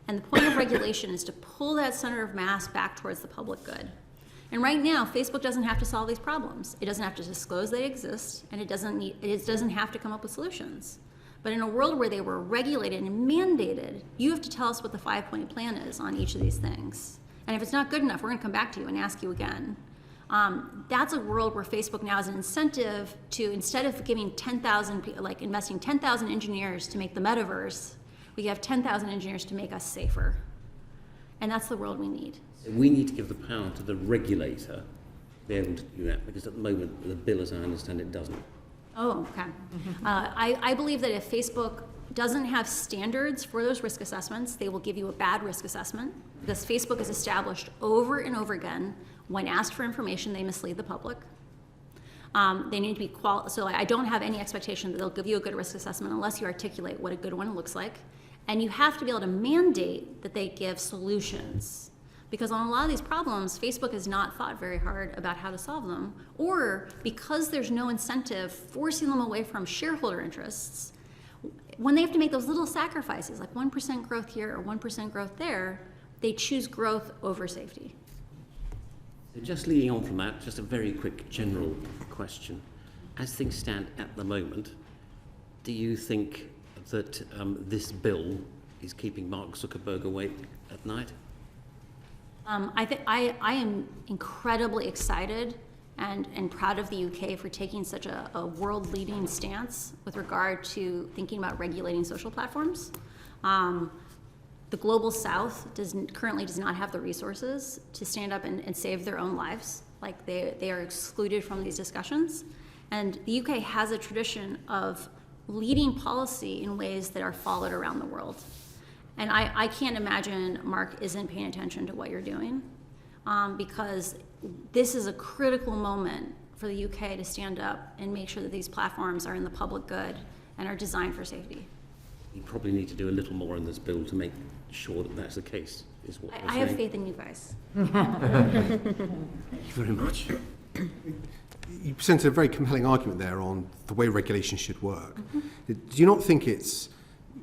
And the point of regulation is to pull that center of mass back towards the public good. And right now, Facebook doesn't have to solve these problems. It doesn't have to disclose they exist, and it doesn't have to come up with solutions. But in a world where they were regulated and mandated, you have to tell us what the 5-point plan is on each of these things. And if it's not good enough, we're going to come back to you and ask you again. That's a world where Facebook now has an incentive to, instead of giving 10,000, like investing 10,000 engineers to make the metaverse, we have 10,000 engineers to make us safer. And that's the world we need. So we need to give the power to the regulator to be able to do that, because at the moment, the bill, as I understand it, doesn't. Oh, okay. I believe that if Facebook doesn't have standards for those risk assessments, they will give you a bad risk assessment, because Facebook has established over and over again, when asked for information, they mislead the public. They need to be so I don't have any expectation that they'll give you a good risk assessment unless you articulate what a good one looks like. And you have to be able to mandate that they give solutions. Because on a lot of these problems, Facebook has not thought very hard about how to solve them, or because there's no incentive forcing them away from shareholder interests, when they have to make those little sacrifices, like 1% growth here or 1% growth there, they choose growth over safety. So just leading on from that, just a very quick general question. As things stand at the moment, do you think that this bill is keeping Mark Zuckerberg awake at night? I am incredibly excited and proud of the UK for taking such a world-leading stance with regard to thinking about regulating social platforms. The global south currently does not have the resources to stand up and save their own lives. Like they are excluded from these discussions. And the UK has a tradition of leading policy in ways that are followed around the world. And I can't imagine Mark isn't paying attention to what you're doing, because this is a critical moment for the UK to stand up and make sure that these platforms are in the public good and are designed for safety. You probably need to do a little more in this bill to make sure that that's the case, is what I have faith in you guys. Thank you very much. You presented a very compelling argument there on the way regulation should work. Do you not think it's,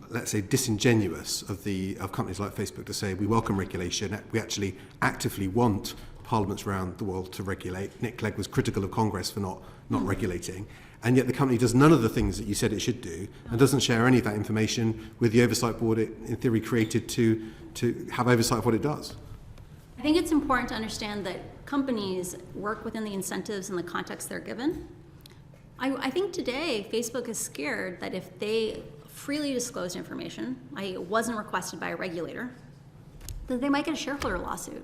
let's say, disingenuous of companies like Facebook to say we welcome regulation, we actually actively want parliaments around the world to regulate? Nick Clegg was critical of Congress for not regulating, and yet the company does none of the things that you said it should do and doesn't share any of that information with the oversight board it, in theory, created to have oversight of what it does. I think it's important to understand that companies work within the incentives and the context they're given. I think today Facebook is scared that if they freely disclosed information, i.e. it wasn't requested by a regulator, then they might get a shareholder lawsuit,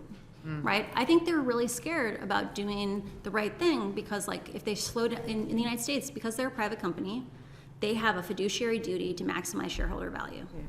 right? I think they're really scared about doing the right thing because, like, if they slow down in the United States, because they're a private company, they have a fiduciary duty to maximize shareholder value. Yeah.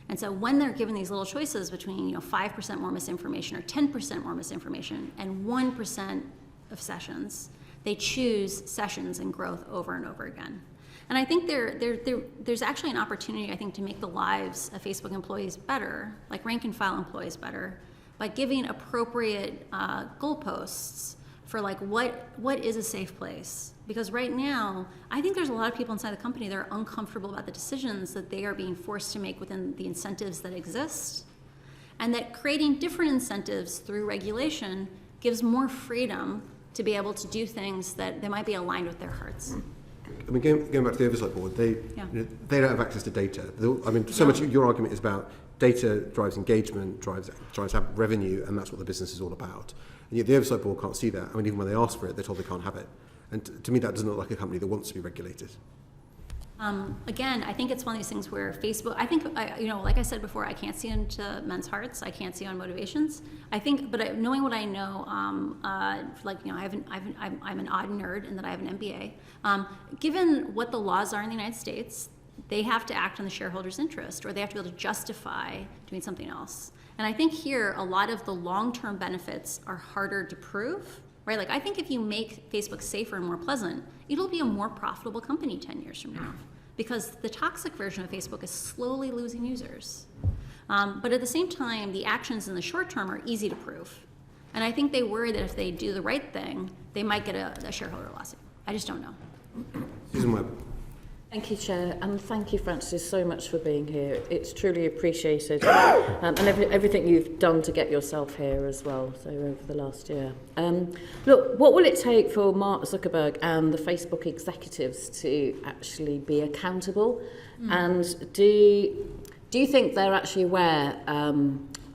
And so when they're given these little choices between 5% more misinformation or 10% more misinformation and 1% of sessions, they choose sessions and growth over and over again. And I think there's actually an opportunity, I think, to make the lives of Facebook employees better, like rank and file employees better, by giving appropriate goalposts for like what is a safe place. Because right now, I think there's a lot of people inside the company that are uncomfortable about the decisions that they are being forced to make within the incentives that exist, and that creating different incentives through regulation gives more freedom to be able to do things that might be aligned with their hearts. I mean, going back to the oversight board, they don't have access to data. I mean, so much of your argument is about data drives engagement, drives revenue, and that's what the business is all about. And yet the oversight board can't see that. I mean, even when they ask for it, they're told they can't have it. And to me, that doesn't look like a company that wants to be regulated. Again, I think it's one of these things where Facebook, I think, like I said before, I can't see into men's hearts. I can't see on motivations. I think, but knowing what I know, I'm an odd nerd in that I have an MBA. Given what the laws are in the United States, they have to act in the shareholders' interest, or they have to be able to justify doing something else. And I think here, a lot of the long-term benefits are harder to prove. Right? Like, I think if you make Facebook safer and more pleasant, it'll be a more profitable company 10 years from now, because the toxic version of Facebook is slowly losing users. But at the same time, the actions in the short term are easy to prove. And I think they worry that if they do the right thing, they might get a shareholder lawsuit. I just don't know. Susan Webb. Thank you, Chair, and thank you, Francis, so much for being here. It's truly appreciated, and everything you've done to get yourself here as well, so over the last year. Look, what will it take for Mark Zuckerberg and the Facebook executives to actually be accountable? And do you think they're actually aware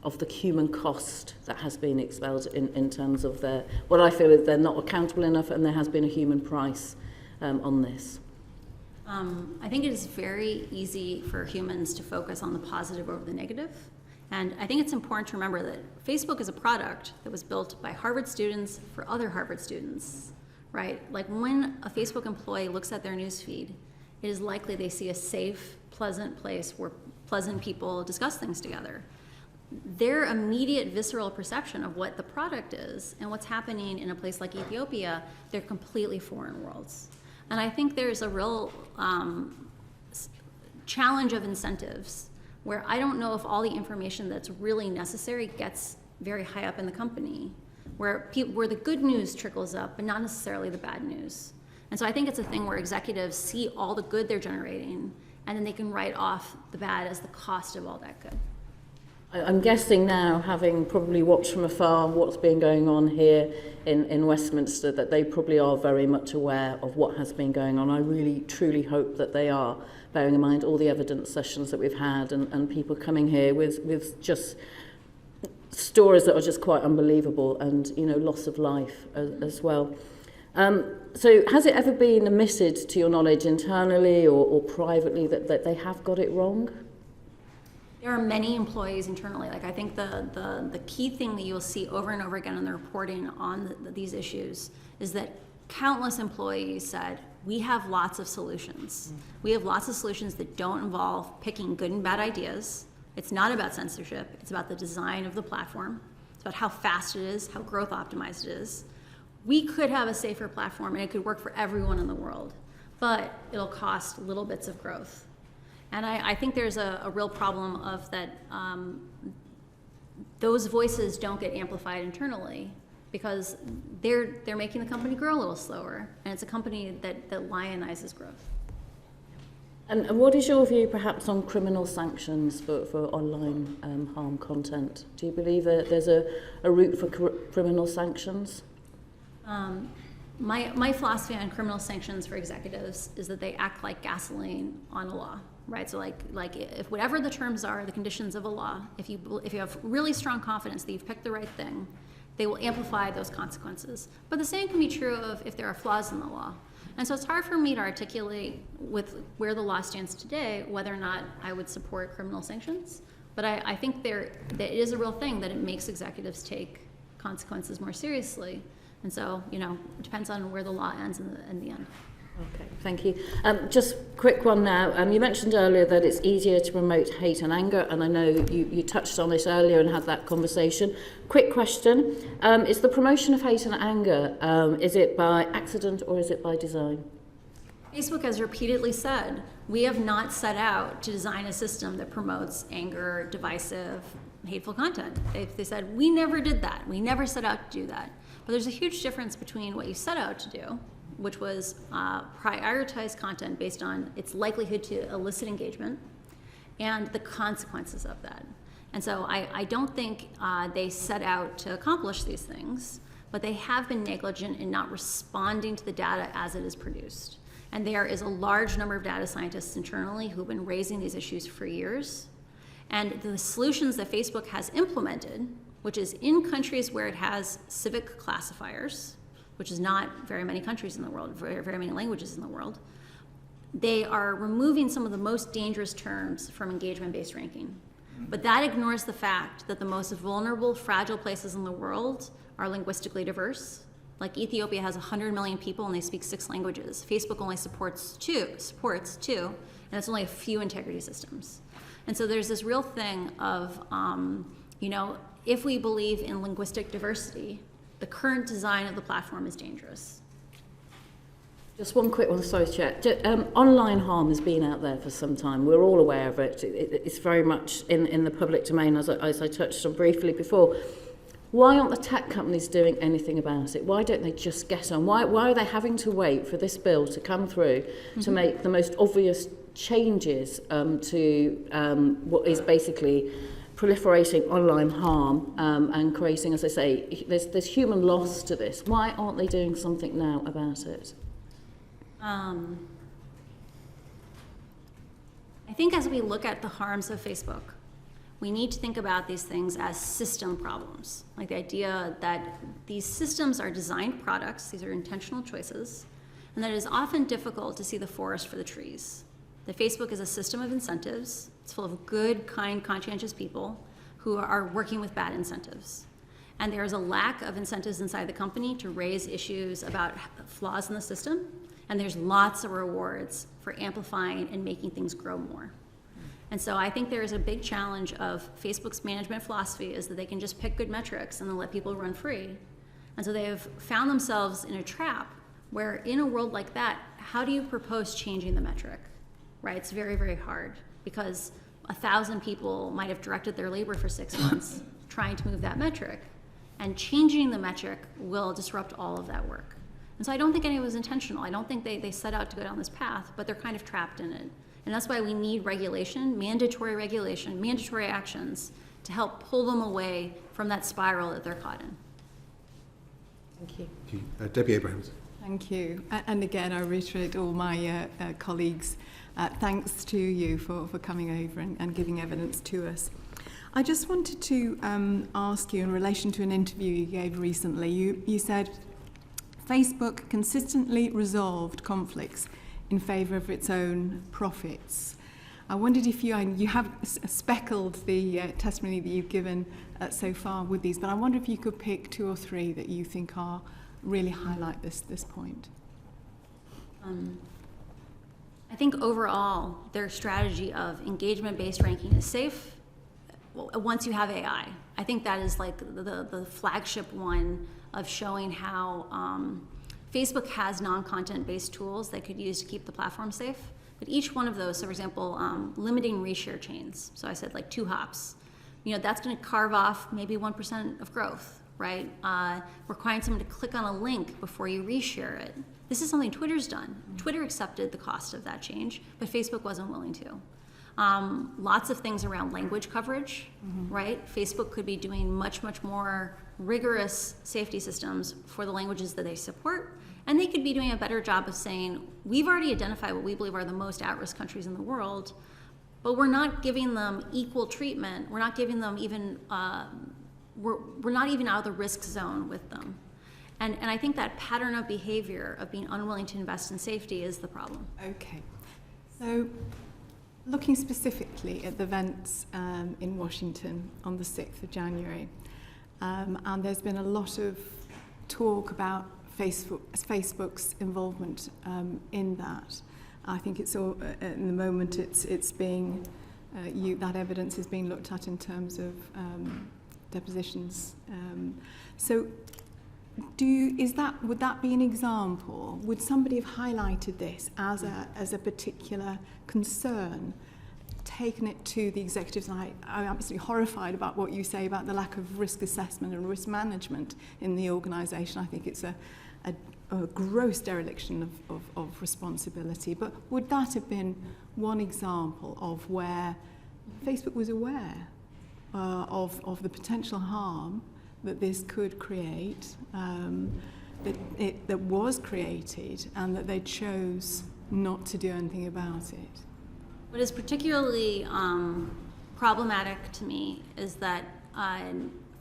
of the human cost that has been expelled in terms of what I feel is they're not accountable enough, and there has been a human price on this? I think it is very easy for humans to focus on the positive over the negative. And I think it's important to remember that Facebook is a product that was built by Harvard students for other Harvard students, right? Like, when a Facebook employee looks at their newsfeed, it is likely they see a safe, pleasant place where pleasant people discuss things together. Their immediate visceral perception of what the product is and what's happening in a place like Ethiopia, they're completely foreign worlds. And I think there's a real challenge of incentives where I don't know if all the information that's really necessary gets very high up in the company, where the good news trickles up, but not necessarily the bad news. And so I think it's a thing where executives see all the good they're generating, and then they can write off the bad as the cost of all that good. I'm guessing now, having probably watched from afar what's been going on here in Westminster, that they probably are very much aware of what has been going on. I really, truly hope that they are, bearing in mind all the evidence sessions that we've had and people coming here with just stories that are just quite unbelievable, and, loss of life as well. So has it ever been admitted, to your knowledge, internally or privately, that they have got it wrong? There are many employees internally. Like, I think the key thing that you'll see over and over again in the reporting on these issues is that countless employees said, we have lots of solutions. We have lots of solutions that don't involve picking good and bad ideas. It's not about censorship. It's about the design of the platform. It's about how fast it is, how growth optimized it is. We could have a safer platform and it could work for everyone in the world, but it'll cost little bits of growth. And I think there's a real problem of that those voices don't get amplified internally because they're making the company grow a little slower, and it's a company that lionizes growth. And what is your view perhaps on criminal sanctions for online harm content? Do you believe that there's a route for criminal sanctions? My philosophy on criminal sanctions for executives is that they act like gasoline on a law. Right, so like if whatever the terms are, the conditions of a law, if you have really strong confidence that you've picked the right thing, they will amplify those consequences. But the same can be true of if there are flaws in the law. And so it's hard for me to articulate with where the law stands today whether or not I would support criminal sanctions. But I think that it is a real thing that it makes executives take consequences more seriously. And so, you know, it depends on where the law ends in the end. Okay, thank you. Just quick one now. You mentioned earlier that it's easier to promote hate and anger, and I know you touched on this earlier and had that conversation. Quick question. Is the promotion of hate and anger, is it by accident or is it by design? Facebook has repeatedly said, we have not set out to design a system that promotes anger, divisive, hateful content. They said, we never did that. We never set out to do that. But there's a huge difference between what you set out to do, which was prioritize content based on its likelihood to elicit engagement, and the consequences of that. And so I don't think they set out to accomplish these things, but they have been negligent in not responding to the data as it is produced. And there is a large number of data scientists internally who've been raising these issues for years. And the solutions that Facebook has implemented, which is in countries where it has civic classifiers, which is not very many countries in the world, very many languages in the world, they are removing some of the most dangerous terms from engagement-based ranking. But that ignores the fact that the most vulnerable, fragile places in the world are linguistically diverse. Like Ethiopia has 100 million people and they speak 6 languages. Facebook only supports two, and it's only a few integrity systems. And so there's this real thing of, you know, if we believe in linguistic diversity, the current design of the platform is dangerous. Just one quick one, sorry, Chair. Online harm has been out there for some time. We're all aware of it. It's very much in the public domain, as I touched on briefly before. Why aren't the tech companies doing anything about it? Why don't they just get on? Why are they having to wait for this bill to come through to make the most obvious changes to what is basically proliferating online harm and creating, as I say, there's human loss to this. Why aren't they doing something now about it? I think as we look at the harms of Facebook, we need to think about these things as system problems. Like the idea that these systems are designed products, these are intentional choices, and that it is often difficult to see the forest for the trees. That Facebook is a system of incentives. It's full of good, kind, conscientious people who are working with bad incentives. And there is a lack of incentives inside the company to raise issues about flaws in the system, and there's lots of rewards for amplifying and making things grow more. And so I think there is a big challenge of Facebook's management philosophy is that they can just pick good metrics and then let people run free. And so they have found themselves in a trap where in a world like that, how do you propose changing the metric, right? It's very, very hard because 1,000 people might have directed their labor for 6 months trying to move that metric, and changing the metric will disrupt all of that work. And so I don't think any of it was intentional. I don't think they set out to go down this path, but they're kind of trapped in it. And that's why we need regulation, mandatory actions to help pull them away from that spiral that they're caught in. Thank you. Thank you. Debbie Abrahams. Thank you. And again, I reiterate all my colleagues' thanks to you for coming over and giving evidence to us. I just wanted to ask you in relation to an interview you gave recently. You said Facebook consistently resolved conflicts in favour of its own profits. I wondered if you have speckled the testimony that you've given so far with these, but I wonder if you could pick 2 or 3 that you think are really highlight this point. I think overall, their strategy of engagement-based ranking is safe once you have AI. I think that is like the flagship one of showing how Facebook has non-content-based tools they could use to keep the platform safe. But each one of those, so for example, limiting reshare chains. So I said like 2 hops. You know, that's going to carve off maybe 1% of growth, right? Requiring someone to click on a link before you reshare it. This is something Twitter's done. Twitter accepted the cost of that change, but Facebook wasn't willing to. Lots of things around language coverage, right? Facebook could be doing much, much more rigorous safety systems for the languages that they support, and they could be doing a better job of saying, we've already identified what we believe are the most at-risk countries in the world, but we're not giving them equal treatment. We're not giving them even, we're not even out of the risk zone with them. And I think that pattern of behavior of being unwilling to invest in safety is the problem. Okay. So, looking specifically at the events in Washington on the 6th of January, and there's been a lot of talk about Facebook's involvement in that. I think it's all, in the moment it's being, that evidence is being looked at in terms of depositions. So, would that be an example? Would somebody have highlighted this as a particular concern, taken it to the executives? And I'm absolutely horrified about what you say about the lack of risk assessment and risk management in the organisation. I think it's a gross dereliction of responsibility. But would that have been one example of where Facebook was aware of the potential harm that this could create, that was created, and that they chose not to do anything about it? What is particularly problematic to me is that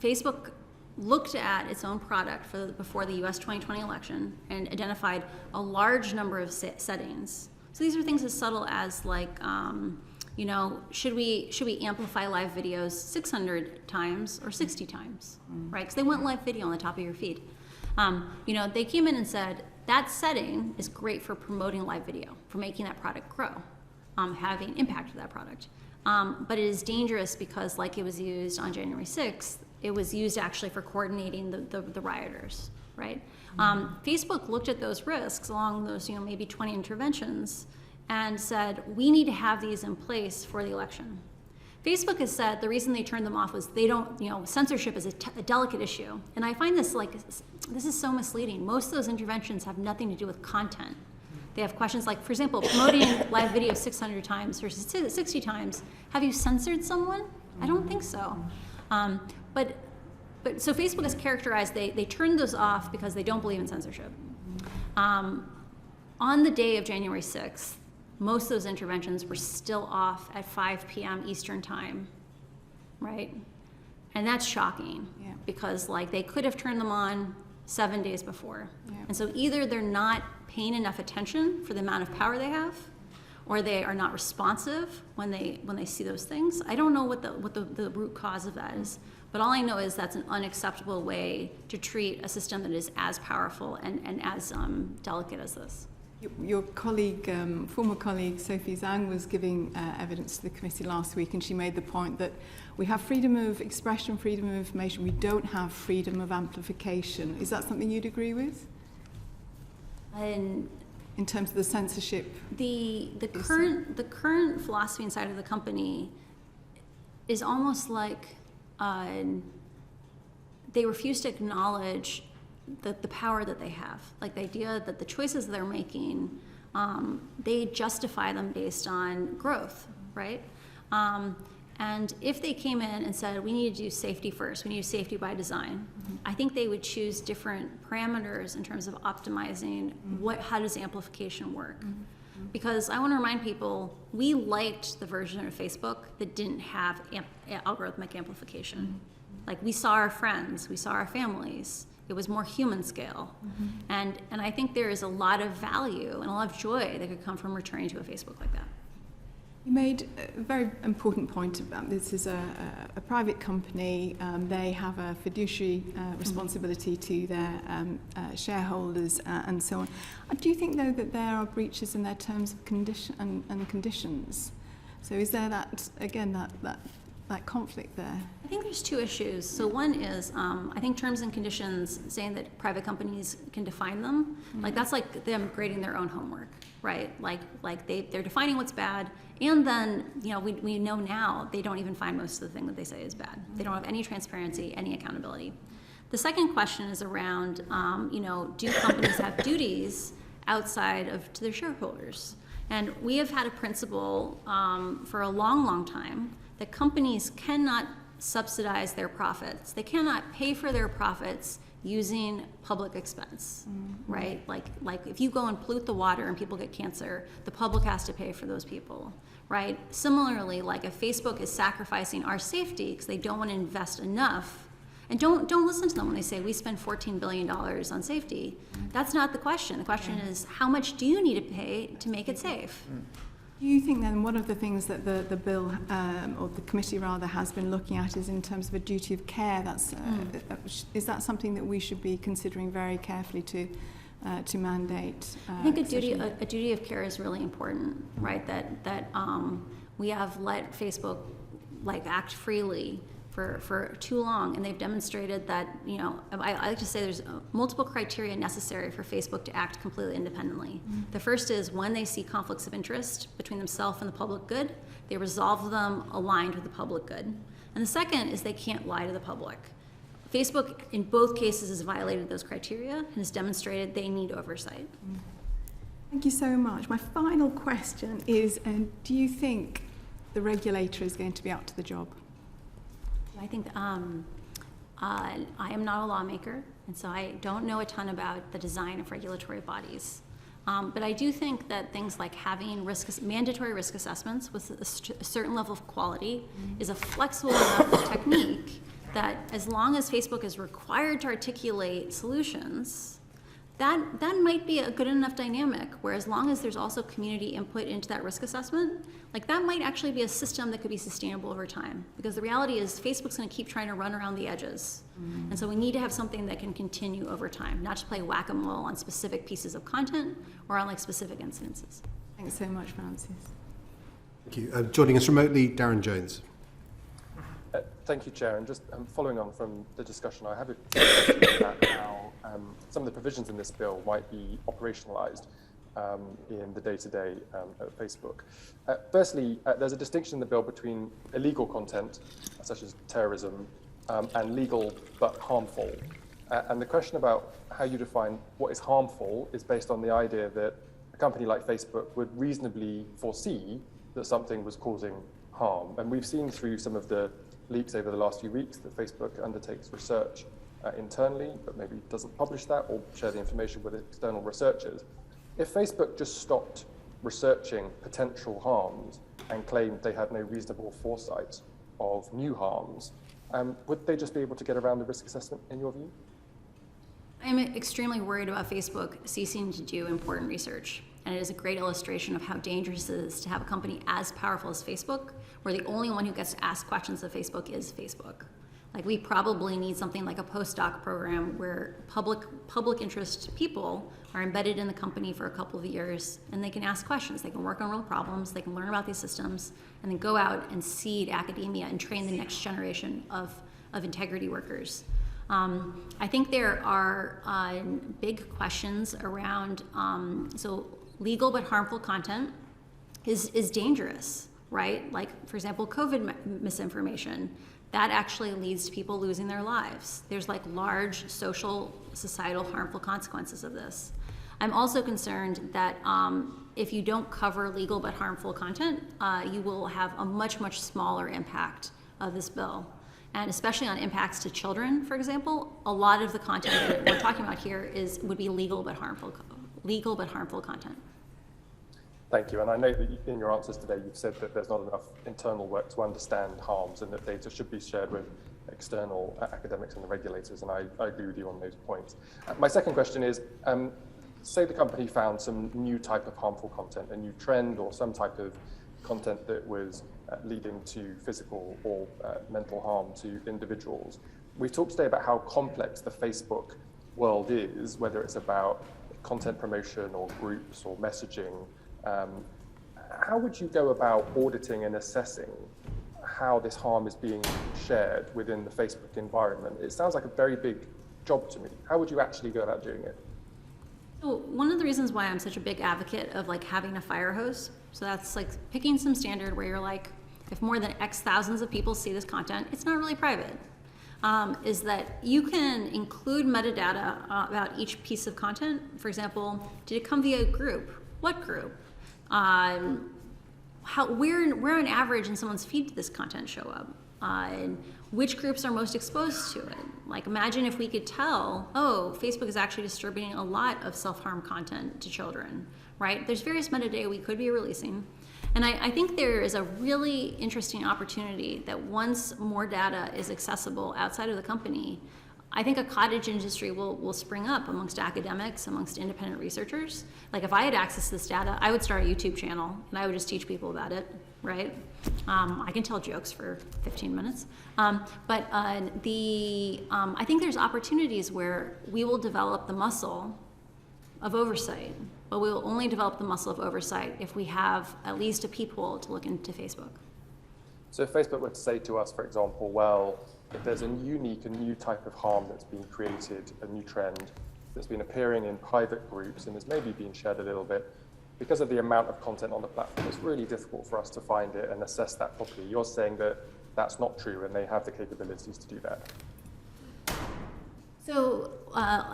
Facebook looked at its own product before the US 2020 election and identified a large number of settings. So these are things as subtle as like, should we amplify live videos 600 times or 60 times, right? Because they want live video on the top of your feed. They came in and said, that setting is great for promoting live video, for making that product grow, having impact with that product. But it is dangerous because, like it was used on January 6th, it was used actually for coordinating the rioters, right? Facebook looked at those risks along those, maybe 20 interventions and said, we need to have these in place for the election. Facebook has said the reason they turned them off was they don't, censorship is a delicate issue. And I find this is so misleading. Most of those interventions have nothing to do with content. They have questions like, for example, promoting live video 600 times versus 60 times. Have you censored someone? I don't think so. But so Facebook has characterized, they turned those off because they don't believe in censorship. On the day of January 6th, most of those interventions were still off at 5 p.m. Eastern time, right? And that's shocking because they could have turned them on 7 days before. Yeah. And so either they're not paying enough attention for the amount of power they have, or they are not responsive when they see those things. I don't know what the root cause of that is, but all I know is that's an unacceptable way to treat a system that is as powerful and as delicate as this. Your colleague, former colleague Sophie Zhang was giving evidence to the committee last week, and she made the point that we have freedom of expression, freedom of information, we don't have freedom of amplification. Is that something you'd agree with? In terms of the censorship? The current philosophy inside of the company is almost like they refuse to acknowledge the power that they have, like the idea that the choices they're making, they justify them based on growth, right? And if they came in and said, we need to do safety first, we need to do safety by design, I think they would choose different parameters in terms of optimizing how does amplification work. Because I want to remind people, we liked the version of Facebook that didn't have algorithmic amplification. Like we saw our friends, we saw our families. It was more human scale. And I think there is a lot of value and a lot of joy that could come from returning to a Facebook like that. You made a very important point about this is a private company. They have a fiduciary responsibility to their shareholders and so on. Do you think, though, that there are breaches in their terms of conditions? So is there that conflict there? I think there's two issues. So one is, I think terms and conditions saying that private companies can define them, like that's like them grading their own homework, right? Like they're defining what's bad, and then we know now they don't even find most of the thing that they say is bad. They don't have any transparency, any accountability. The second question is around, do companies have duties outside to their shareholders? And we have had a principle for a long, long time that companies cannot subsidize their profits. They cannot pay for their profits using public expense, right? Like if you go and pollute the water and people get cancer, the public has to pay for those people, right? Similarly, like if Facebook is sacrificing our safety because they don't want to invest enough And don't listen to them when they say we spend $14 billion on safety. That's not the question. The question is, how much do you need to pay to make it safe? Do you think then one of the things that the bill, or the committee rather, has been looking at is in terms of a duty of care? Is that something that we should be considering very carefully to mandate? I think a duty of care is really important, right? That we have let Facebook act freely for too long, and they've demonstrated that, I like to say there's multiple criteria necessary for Facebook to act completely independently. The first is when they see conflicts of interest between themselves and the public good, they resolve them aligned with the public good. And the second is they can't lie to the public. Facebook, in both cases, has violated those criteria and has demonstrated they need oversight. Thank you so much. My final question is, do you think the regulator is going to be up to the job? I think I am not a lawmaker, and so I don't know a ton about the design of regulatory bodies. But I do think that things like having mandatory risk assessments with a certain level of quality is a flexible enough technique that as long as Facebook is required to articulate solutions, that might be a good enough dynamic, where as long as there's also community input into that risk assessment, that might actually be a system that could be sustainable over time. Because the reality is Facebook's going to keep trying to run around the edges. And so we need to have something that can continue over time, not just play whack-a-mole on specific pieces of content or on specific incidences. Thanks so much, Francis. Thank you. Joining us remotely, Darren Jones. Thank you, Chair. And just following on from the discussion, I have a question about how some of the provisions in this bill might be operationalised in the day-to-day at Facebook. Firstly, there's a distinction in the bill between illegal content, such as terrorism, and legal but harmful. And the question about how you define what is harmful is based on the idea that a company like Facebook would reasonably foresee that something was causing harm. And we've seen through some of the leaks over the last few weeks that Facebook undertakes research internally, but maybe doesn't publish that or share the information with external researchers. If Facebook just stopped researching potential harms and claimed they had no reasonable foresight of new harms, would they just be able to get around the risk assessment, in your view? I'm extremely worried about Facebook ceasing to do important research. And it is a great illustration of how dangerous it is to have a company as powerful as Facebook, where the only one who gets to ask questions of Facebook is Facebook. We probably need something like a postdoc program where public interest people are embedded in the company for a couple of years, and they can ask questions. They can work on real problems. They can learn about these systems, and then go out and seed academia and train the next generation of integrity workers. I think there are big questions around, legal but harmful content is dangerous, right? For example, COVID misinformation. That actually leads to people losing their lives. There's large social, societal, harmful consequences of this. I'm also concerned that if you don't cover legal but harmful content, you will have a much, much smaller impact of this bill. And especially on impacts to children, for example, a lot of the content that we're talking about here would be legal but harmful content. Thank you. And I know that in your answers today, you've said that there's not enough internal work to understand harms and that data should be shared with external academics and the regulators. And I agree with you on those points. My second question is, say the company found some new type of harmful content, a new trend or some type of content that was leading to physical or mental harm to individuals. We've talked today about how complex the Facebook world is, whether it's about content promotion or groups or messaging. How would you go about auditing and assessing how this harm is being shared within the Facebook environment? It sounds like a very big job to me. How would you actually go about doing it? So one of the reasons why I'm such a big advocate of having a fire hose, so that's picking some standard where you're if more than X thousands of people see this content, it's not really private, is that you can include metadata about each piece of content. For example, did it come via a group? What group? Where on average in someone's feed did this content show up? And which groups are most exposed to it? Imagine if we could tell, Facebook is actually distributing a lot of self-harm content to children, right? There's various metadata we could be releasing. And I think there is a really interesting opportunity that once more data is accessible outside of the company, I think a cottage industry will spring up amongst academics, amongst independent researchers. Like if I had access to this data, I would start a YouTube channel and I would just teach people about it, right? I can tell jokes for 15 minutes. But I think there's opportunities where we will develop the muscle of oversight, but we will only develop the muscle of oversight if we have at least a peephole to look into Facebook. So if Facebook were to say to us, for example, well, if there's a unique and new type of harm that's been created, a new trend that's been appearing in private groups and has maybe been shared a little bit, because of the amount of content on the platform, it's really difficult for us to find it and assess that properly. You're saying that that's not true and they have the capabilities to do that. So,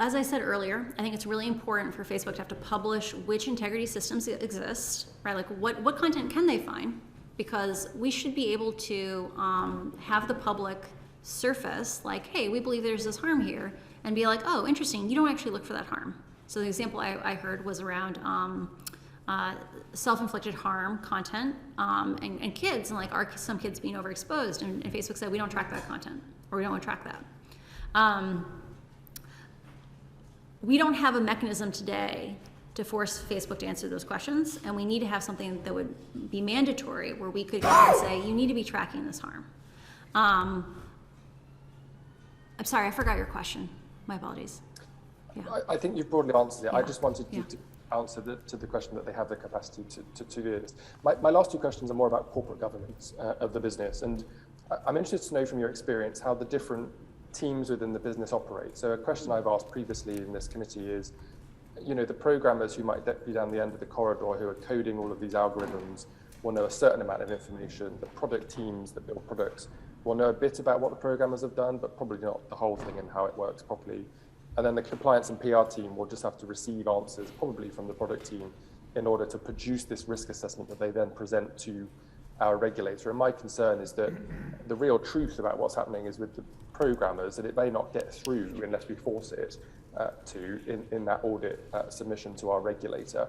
as I said earlier, I think it's really important for Facebook to have to publish which integrity systems exist, right? Like what content can they find? Because we should be able to have the public surface like, hey, we believe there's this harm here, and be like, oh, interesting, you don't actually look for that harm. So the example I heard was around self-inflicted harm content and kids, and like, are some kids being overexposed? And Facebook said, we don't track that content, or we don't want to track that. We don't have a mechanism today to force Facebook to answer those questions, and we need to have something that would be mandatory, where we could go and say, you need to be tracking this harm. I'm sorry, I forgot your question. My apologies. Yeah. I think you've broadly answered it. Yeah. I just wanted you to answer to the question that they have the capacity to do this. My last two questions are more about corporate governance of the business, and I'm interested to know from your experience how the different teams within the business operate. So a question I've asked previously in this committee is, you know, the programmers who might be down the end of the corridor who are coding all of these algorithms will know a certain amount of information. The product teams that build products will know a bit about what the programmers have done, but probably not the whole thing and how it works properly. And then the compliance and PR team will just have to receive answers, probably from the product team, in order to produce this risk assessment that they then present to our regulator. And my concern is that the real truth about what's happening is with the programmers, that it may not get through unless we force it in that audit submission to our regulator.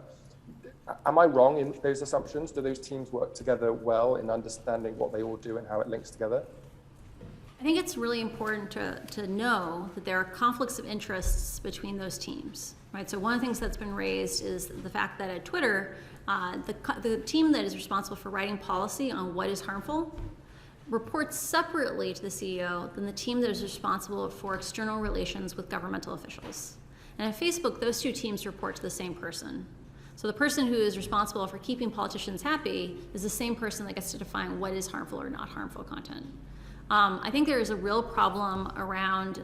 Am I wrong in those assumptions? Do those teams work together well in understanding what they all do and how it links together? I think it's really important to know that there are conflicts of interests between those teams, right? So one of the things that's been raised is the fact that at Twitter, the team that is responsible for writing policy on what is harmful reports separately to the CEO than the team that is responsible for external relations with governmental officials. And at Facebook, those two teams report to the same person. So the person who is responsible for keeping politicians happy is the same person that gets to define what is harmful or not harmful content. I think there is a real problem around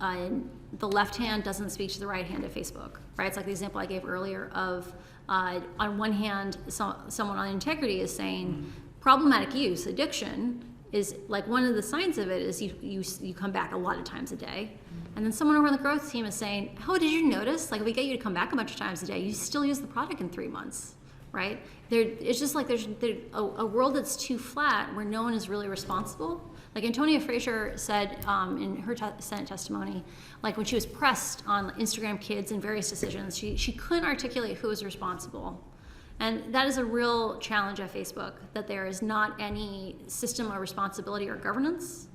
the left hand doesn't speak to the right hand at Facebook, right? It's like the example I gave earlier of, on one hand, someone on integrity is saying problematic use, addiction, is like one of the signs of it is you come back a lot of times a day. And then someone over on the growth team is saying, oh, did you notice? Like if we get you to come back a bunch of times a day, you still use the product in 3 months, right? It's just like there's a world that's too flat where no one is really responsible. Like Antonia Fraser said in her Senate testimony, like when she was pressed on Instagram Kids and various decisions, she couldn't articulate who was responsible. And that is a real challenge at Facebook, that there is not any system of responsibility or governance.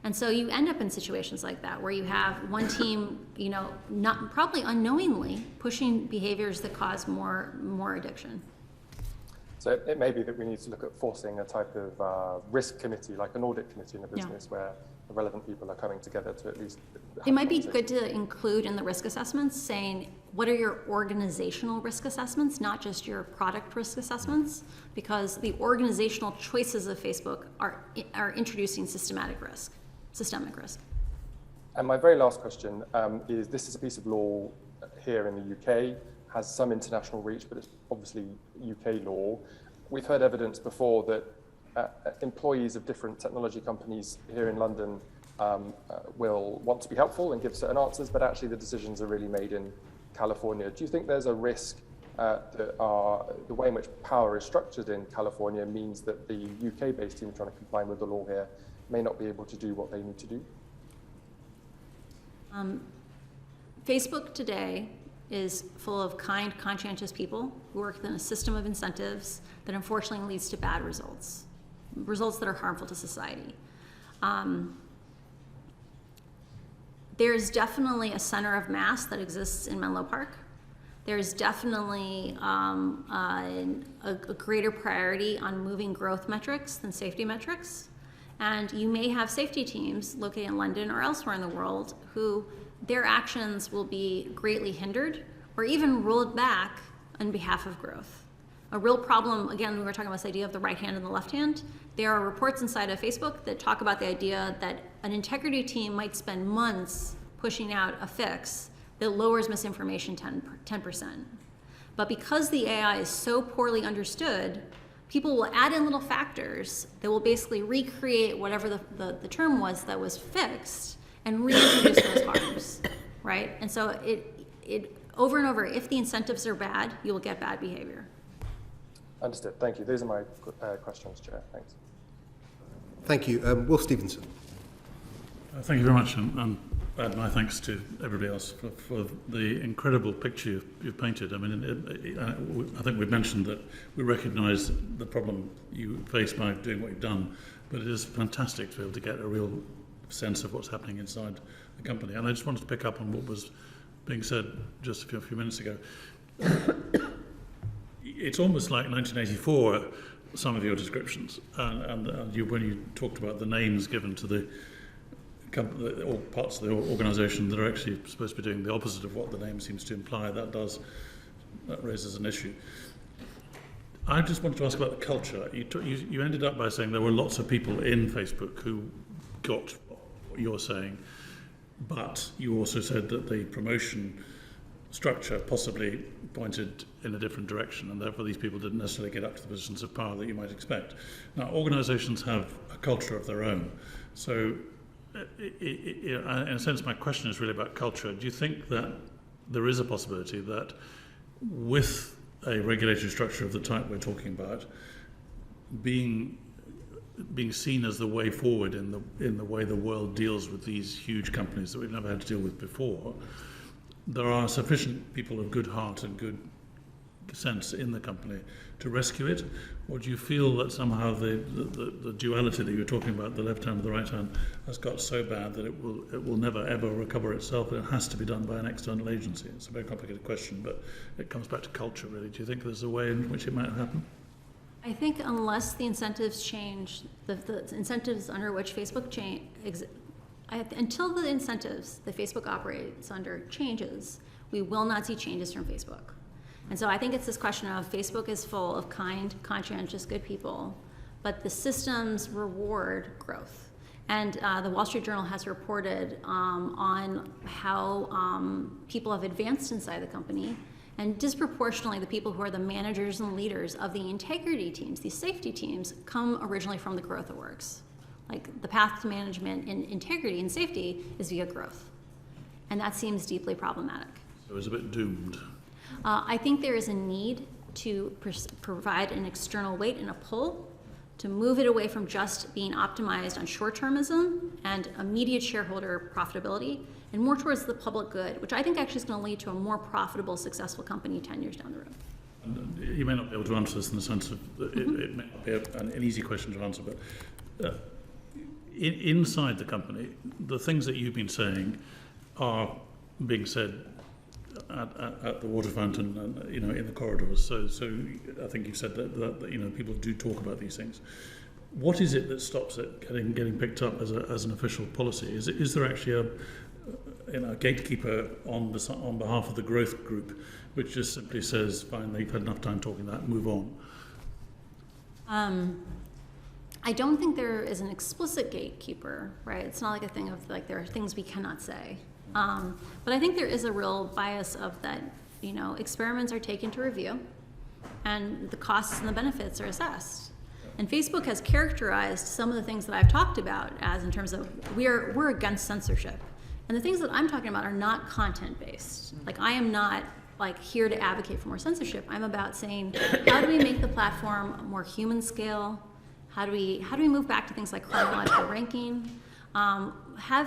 And so you end up in situations like that, where you have one team, you know, not probably unknowingly pushing behaviors that cause more addiction. So it may be that we need to look at forcing a type of risk committee, like an audit committee in a business, where the relevant people are coming together to at least... It might be good to include in the risk assessments saying, what are your organizational risk assessments, not just your product risk assessments, because the organizational choices of Facebook are introducing systemic risk. And my very last question is, this is a piece of law here in the UK, has some international reach, but it's obviously UK law. We've heard evidence before that employees of different technology companies here in London will want to be helpful and give certain answers, but actually the decisions are really made in California. Do you think there's a risk that the way in which power is structured in California means that the UK-based team trying to comply with the law here may not be able to do what they need to do? Facebook today is full of kind, conscientious people who work within a system of incentives that unfortunately leads to bad results, results that are harmful to society. There's definitely a center of mass that exists in Menlo Park. There's definitely a greater priority on moving growth metrics than safety metrics. And you may have safety teams located in London or elsewhere in the world who their actions will be greatly hindered or even rolled back on behalf of growth. A real problem, again, we were talking about this idea of the right hand and the left hand. There are reports inside of Facebook that talk about the idea that an integrity team might spend months pushing out a fix that lowers misinformation 10%. But because the AI is so poorly understood, people will add in little factors that will basically recreate whatever the term was that was fixed and reintroduce those harms, right? And so it over and over, if the incentives are bad, you will get bad behavior. Understood. Thank you. Those are my questions, Chair. Thanks. Thank you. Will Stevenson. Thank you very much, and add my thanks to everybody else for the incredible picture you've painted. I mean, I think we've mentioned that we recognise the problem you face by doing what you've done, but it is fantastic to be able to get a real sense of what's happening inside the company. And I just wanted to pick up on what was being said just a few minutes ago. It's almost like 1984, some of your descriptions, and when you talked about the names given to the or parts of the organisation that are actually supposed to be doing the opposite of what the name seems to imply, that raises an issue. I just wanted to ask about the culture. You ended up by saying there were lots of people in Facebook who got what you're saying, but you also said that the promotion structure possibly pointed in a different direction, and therefore these people didn't necessarily get up to the positions of power that you might expect. Now, organisations have a culture of their own, so in a sense my question is really about culture. Do you think that there is a possibility that with a regulatory structure of the type we're talking about being seen as the way forward in the way the world deals with these huge companies that we've never had to deal with before, there are sufficient people of good heart and good sense in the company to rescue it? Or do you feel that somehow the duality that you were talking about, the left hand and the right hand, has got so bad that it will never ever recover itself, and it has to be done by an external agency? It's a very complicated question, but it comes back to culture, really. Do you think there's a way in which it might happen? I think unless the incentives change, the incentives under which Facebook until the incentives that Facebook operates under changes, we will not see changes from Facebook. And so I think it's this question of Facebook is full of kind, conscientious, good people, but the systems reward growth. And the Wall Street Journal has reported on how people have advanced inside the company, and disproportionately the people who are the managers and leaders of the integrity teams, these safety teams, come originally from the growth orgs. Like the path to management in integrity and safety is via growth. And that seems deeply problematic. So it's a bit doomed. I think there is a need to provide an external weight and a pull to move it away from just being optimized on short-termism and immediate shareholder profitability, and more towards the public good, which I think actually is going to lead to a more profitable, successful company 10 years down the road. And you may not be able to answer this in the sense of it may not be an easy question to answer, but inside the company, the things that you've been saying are being said at the water fountain and in the corridors. So I think you've said that people do talk about these things. What is it that stops it getting picked up as an official policy? Is there actually a gatekeeper on behalf of the growth group, which just simply says, "Fine, you've had enough time talking that, move on"? I don't think there is an explicit gatekeeper, right? It's not like a thing of like there are things we cannot say. But I think there is a real bias of that, experiments are taken to review and the costs and the benefits are assessed. And Facebook has characterized some of the things that I've talked about as in terms of we're against censorship. And the things that I'm talking about are not content-based. Like I am not here to advocate for more censorship. I'm about saying, how do we make the platform more human scale? How do we move back to things like chronological ranking?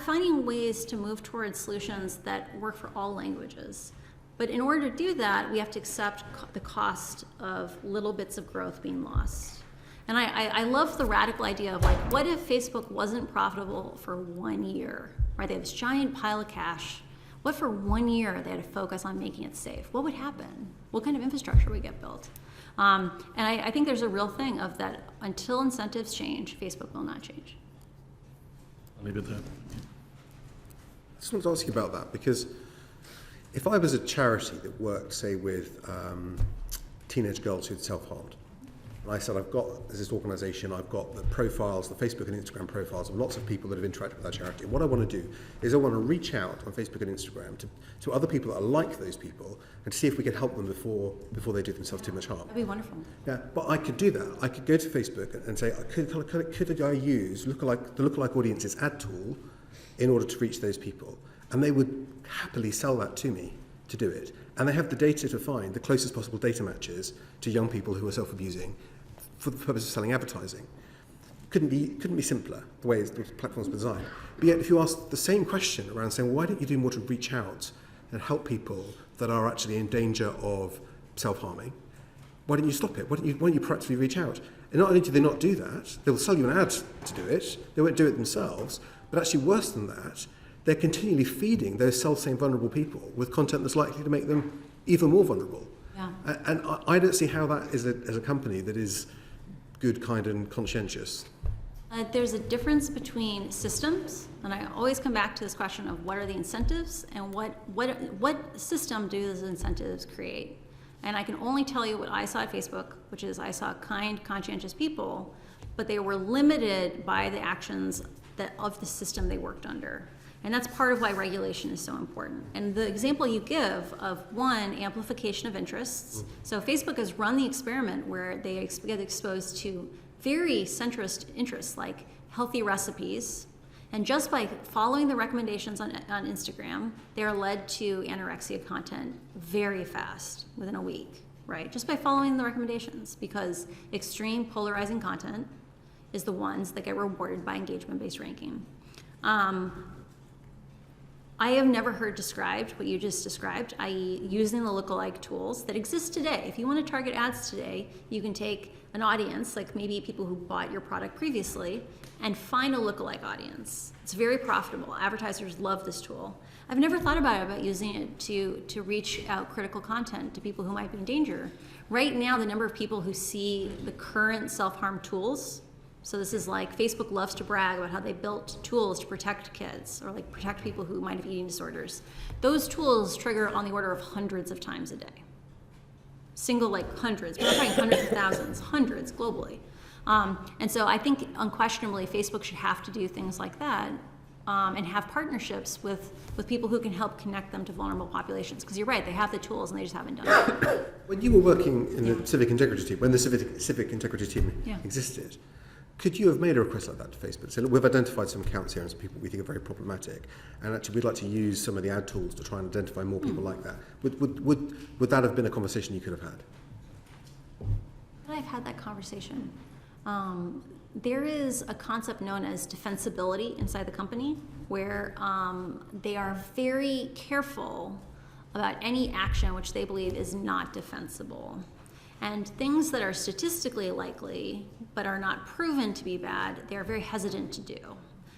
Finding ways to move towards solutions that work for all languages. But in order to do that, we have to accept the cost of little bits of growth being lost. And I love the radical idea of like, what if Facebook wasn't profitable for 1 year, right? They have this giant pile of cash. What for 1 year they had to focus on making it safe? What would happen? What kind of infrastructure would get built? And I think there's a real thing of that until incentives change, Facebook will not change. I'll leave it there. I just want to ask you about that, because if I was a charity that worked, say, with teenage girls who'd self-harmed, and I said, there's this organisation, I've got the profiles, the Facebook and Instagram profiles of lots of people that have interacted with our charity. And what I want to do is I want to reach out on Facebook and Instagram to other people that are like those people and see if we could help them before they do themselves too much harm. That'd be wonderful. Yeah, but I could do that. I could go to Facebook and say, could I use the lookalike audiences ad tool in order to reach those people? And they would happily sell that to me to do it. And they have the data to find the closest possible data matches to young people who are self-abusing for the purpose of selling advertising. Couldn't be simpler, the way the platform's designed. But yet, if you ask the same question around saying, well, why don't you do more to reach out and help people that are actually in danger of self-harming, why don't you stop it? Why don't you proactively reach out? And not only do they not do that, they will sell you an ad to do it, they won't do it themselves, but actually worse than that, they're continually feeding those self-same vulnerable people with content that's likely to make them even more vulnerable. Yeah. And I don't see how that is as a company that is good, kind, and conscientious. There's a difference between systems, and I always come back to this question of what are the incentives and what system do those incentives create? And I can only tell you what I saw at Facebook, which is I saw kind, conscientious people, but they were limited by the actions of the system they worked under. And that's part of why regulation is so important. And the example you give of one, amplification of interests. So Facebook has run the experiment where they get exposed to very centrist interests like healthy recipes. And just by following the recommendations on Instagram, they are led to anorexia content very fast, within a week, right? Just by following the recommendations, because extreme polarizing content is the ones that get rewarded by engagement-based ranking. I have never heard described what you just described, i.e. using the lookalike tools that exist today. If you want to target ads today, you can take an audience, like maybe people who bought your product previously, and find a lookalike audience. It's very profitable. Advertisers love this tool. I've never thought about using it to reach out critical content to people who might be in danger. Right now, the number of people who see the current self-harm tools, so this is like Facebook loves to brag about how they built tools to protect kids or like protect people who might have eating disorders. Those tools trigger on the order of hundreds of times a day. Single, like hundreds, we're not talking hundreds of thousands, hundreds globally. And so I think unquestionably Facebook should have to do things like that and have partnerships with people who can help connect them to vulnerable populations. Because you're right, they have the tools and they just haven't done it. When you were working in the civic integrity team, when the civic integrity team existed, could you have made a request like that to Facebook? So look, we've identified some accounts here and some people we think are very problematic, and actually we'd like to use some of the ad tools to try and identify more people like that. Would that have been a conversation you could have had? I've had that conversation. There is a concept known as defensibility inside the company, where they are very careful about any action which they believe is not defensible. And things that are statistically likely but are not proven to be bad, they're very hesitant to do.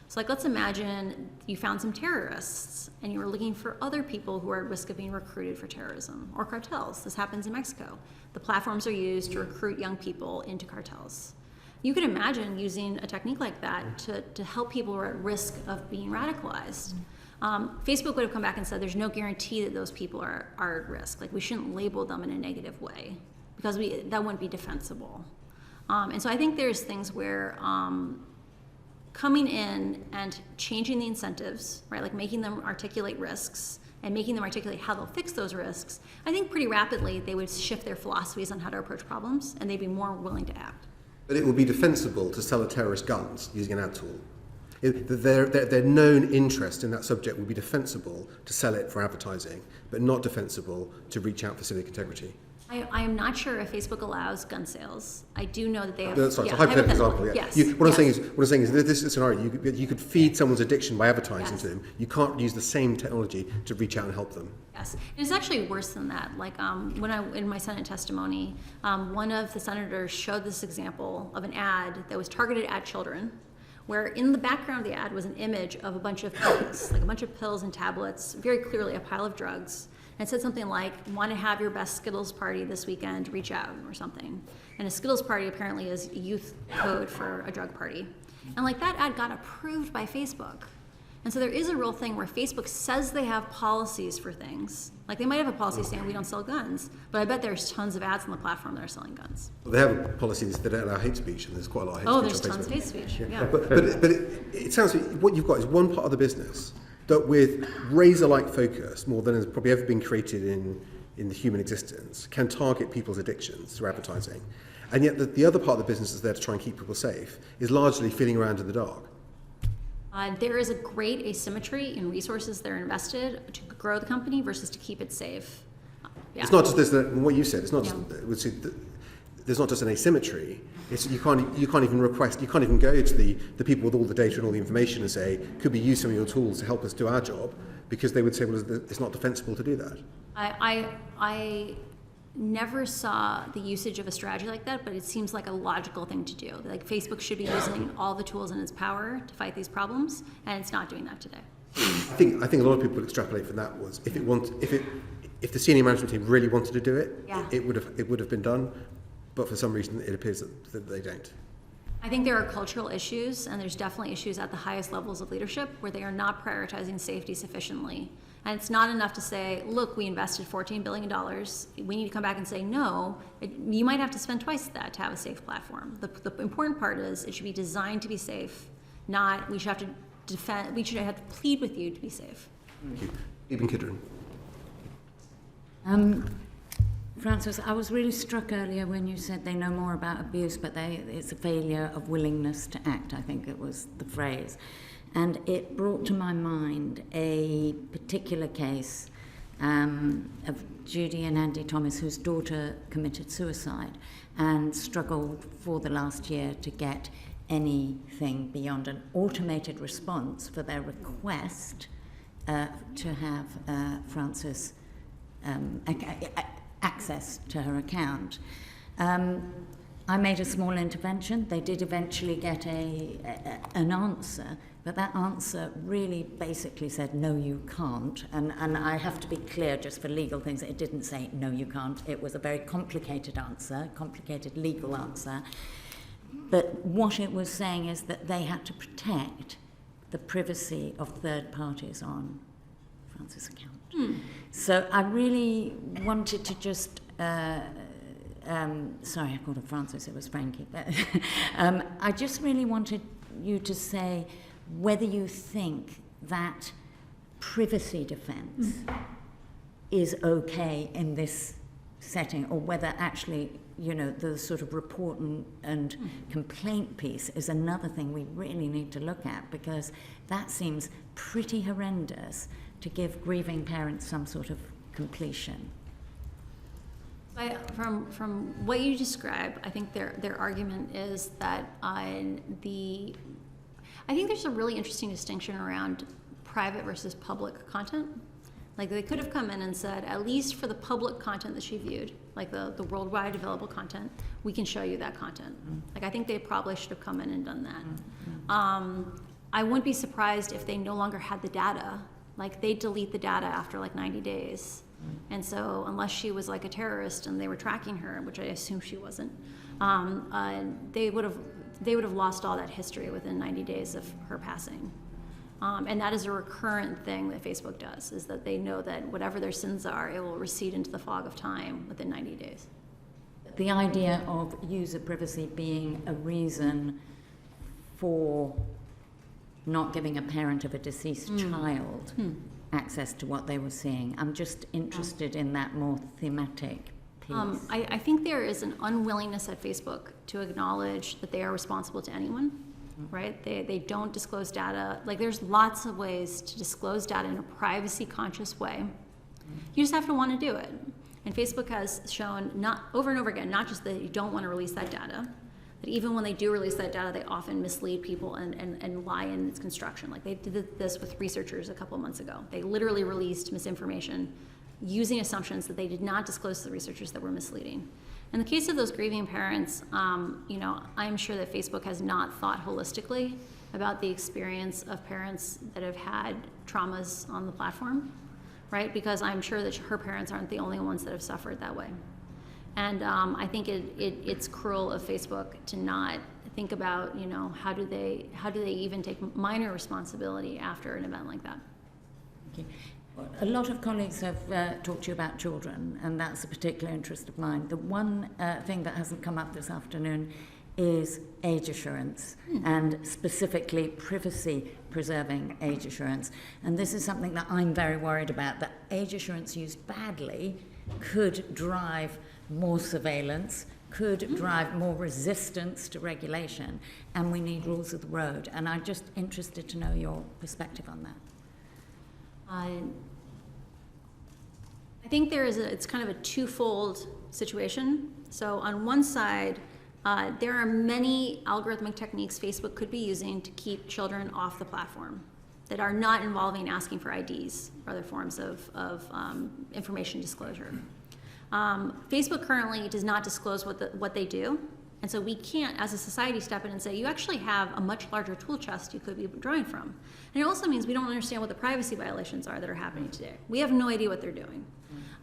So like, let's imagine you found some terrorists and you were looking for other people who are at risk of being recruited for terrorism, or cartels. This happens in Mexico. The platforms are used to recruit young people into cartels. You could imagine using a technique like that to help people who are at risk of being radicalized. Facebook would have come back and said there's no guarantee that those people are at risk. Like, we shouldn't label them in a negative way, because that wouldn't be defensible. And so I think there's things where coming in and changing the incentives, right, like making them articulate risks and making them articulate how they'll fix those risks, I think pretty rapidly they would shift their philosophies on how to approach problems, and they'd be more willing to act. But it would be defensible to sell a terrorist guns using an ad tool. Their known interest in that subject would be defensible to sell it for advertising, but not defensible to reach out for civic integrity. I am not sure if Facebook allows gun sales. I do know that they have. Sorry, it's a hypothetical example. Yeah. Yes. What I'm saying is, this scenario, you could feed someone's addiction by advertising Yes. to them. You can't use the same technology to reach out and help them. Yes, and it's actually worse than that. Like when in my Senate testimony, one of the senators showed this example of an ad that was targeted at children, where in the background of the ad was an image of a bunch of pills, like a bunch of pills and tablets, very clearly a pile of drugs. And it said something like, want to have your best Skittles party this weekend, reach out, or something. And a Skittles party apparently is youth code for a drug party. And like that ad got approved by Facebook. And so there is a real thing where Facebook says they have policies for things. Like they might have a policy saying we don't sell guns, but I bet there's tons of ads on the platform that are selling guns. They have policies that don't allow hate speech, and there's quite a lot of hate speech on There's Facebook. tons of hate speech, yeah. But it sounds like what you've got is one part of the business that with razor-like focus, more than has probably ever been created in the human existence, can target people's addictions through advertising. And yet the other part of the business that's there to try and keep people safe is largely feeling around in the dark. There is a great asymmetry in resources that are invested to grow the company versus to keep it safe. Yeah. It's not just this, what you said, it's not just, there's not just an asymmetry. It's, you can't even request, you can't even go to the people with all the data and all the information and say, could we use some of your tools to help us do our job? Because they would say, well, it's not defensible to do that. I never saw the usage of a strategy like that, but it seems like a logical thing to do. Like Facebook should be using all the tools in its power to fight these problems, and it's not doing that today. I think a lot of people extrapolate from that was if the senior management team really wanted to do it, it would have been done, but for some reason it appears that they don't. I think there are cultural issues, and there's definitely issues at the highest levels of leadership where they are not prioritizing safety sufficiently. And it's not enough to say, look, we invested $14 billion. We need to come back and say, no, you might have to spend twice that to have a safe platform. The important part is it should be designed to be safe, not we should have to defend, we should have to plead with you to be safe. Thank you. Ibn Kidron. Francis, I was really struck earlier when you said they know more about abuse, but it's a failure of willingness to act, I think it was the phrase. And it brought to my mind a particular case of Judy and Andy Thomas, whose daughter committed suicide and struggled for the last year to get anything beyond an automated response for their request to have Francis access to her account. I made a small intervention. They did eventually get an answer, but that answer really basically said, no, you can't. And I have to be clear, just for legal things, it didn't say, no, you can't. It was a very complicated answer, complicated legal answer. But what it was saying is that they had to protect the privacy of third parties on Francis' account. So I really wanted to just, sorry, I called her Francis, it was Frankie, but I just really wanted you to say whether you think that privacy defense is okay in this setting, or whether actually, you know, the sort of report and complaint piece is another thing we really need to look at, because that seems pretty horrendous to give grieving parents some sort of completion. From what you describe, I think their argument is that I think there's a really interesting distinction around private versus public content. Like they could have come in and said, at least for the public content that she viewed, like the worldwide available content, we can show you that content. Like I think they probably should have come in and done that. I wouldn't be surprised if they no longer had the data. Like they delete the data after like 90 days. And so unless she was like a terrorist and they were tracking her, which I assume she wasn't, they would have lost all that history within 90 days of her passing. And that is a recurrent thing that Facebook does, is that they know that whatever their sins are, it will recede into the fog of time within 90 days. The idea of user privacy being a reason for not giving a parent of a deceased child access to what they were seeing. I'm just interested in that more thematic piece. I think there is an unwillingness at Facebook to acknowledge that they are responsible to anyone, right? They don't disclose data. Like there's lots of ways to disclose data in a privacy conscious way. You just have to want to do it. And Facebook has shown not over and over again, not just that you don't want to release that data, that even when they do release that data, they often mislead people and lie in its construction. Like they did this with researchers a couple of months ago. They literally released misinformation using assumptions that they did not disclose to the researchers that were misleading. In the case of those grieving parents, I'm sure that Facebook has not thought holistically about the experience of parents that have had traumas on the platform, right? Because I'm sure that her parents aren't the only ones that have suffered that way. And I think it's cruel of Facebook to not think about, how do they even take minor responsibility after an event like that. Thank you. A lot of colleagues have talked to you about children, and that's a particular interest of mine. The one thing that hasn't come up this afternoon is age assurance, and specifically privacy-preserving age assurance. And this is something that I'm very worried about, that age assurance used badly could drive more surveillance, could drive more resistance to regulation, and we need rules of the road. And I'm just interested to know your perspective on that. I think it's kind of a twofold situation. So on one side, there are many algorithmic techniques Facebook could be using to keep children off the platform that are not involving asking for IDs or other forms of information disclosure. Facebook currently does not disclose what they do, and so we can't, as a society, step in and say, you actually have a much larger tool chest you could be drawing from. And it also means we don't understand what the privacy violations are that are happening today. We have no idea what they're doing.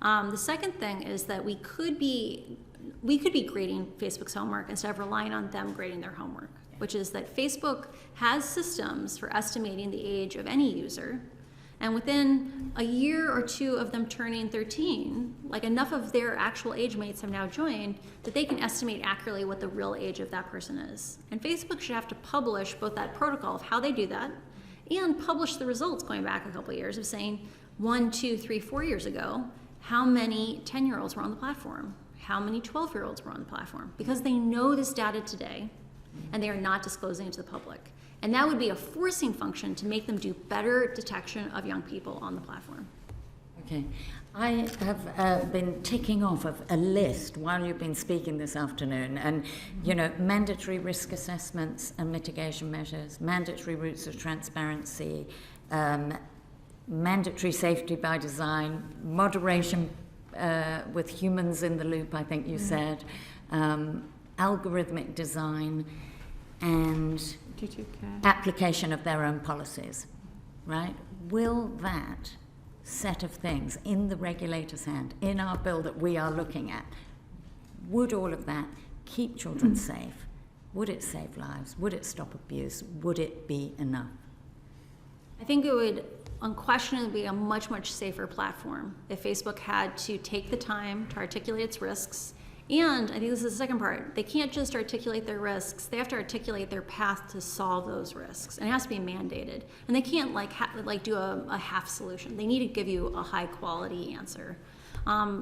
The second thing is that we could be grading Facebook's homework instead of relying on them grading their homework, which is that Facebook has systems for estimating the age of any user, and within a year or two of them turning 13, like enough of their actual age mates have now joined that they can estimate accurately what the real age of that person is. And Facebook should have to publish both that protocol of how they do that and publish the results going back a couple of years of saying 1, 2, 3, 4 years ago, how many 10-year-olds were on the platform, how many 12-year-olds were on the platform, because they know this data today and they are not disclosing it to the public. And that would be a forcing function to make them do better detection of young people on the platform. Okay. I have been ticking off of a list while you've been speaking this afternoon, and, mandatory risk assessments and mitigation measures, mandatory routes of transparency, mandatory safety by design, moderation with humans in the loop, I think you said, algorithmic design, and application of their own policies, right? Will that set of things in the regulator's hand, in our bill that we are looking at, would all of that keep children safe? Would it save lives? Would it stop abuse? Would it be enough? I think it would unquestionably be a much, much safer platform if Facebook had to take the time to articulate its risks. And I think this is the second part. They can't just articulate their risks. They have to articulate their path to solve those risks. And it has to be mandated. And they can't do a half solution. They need to give you a high quality answer.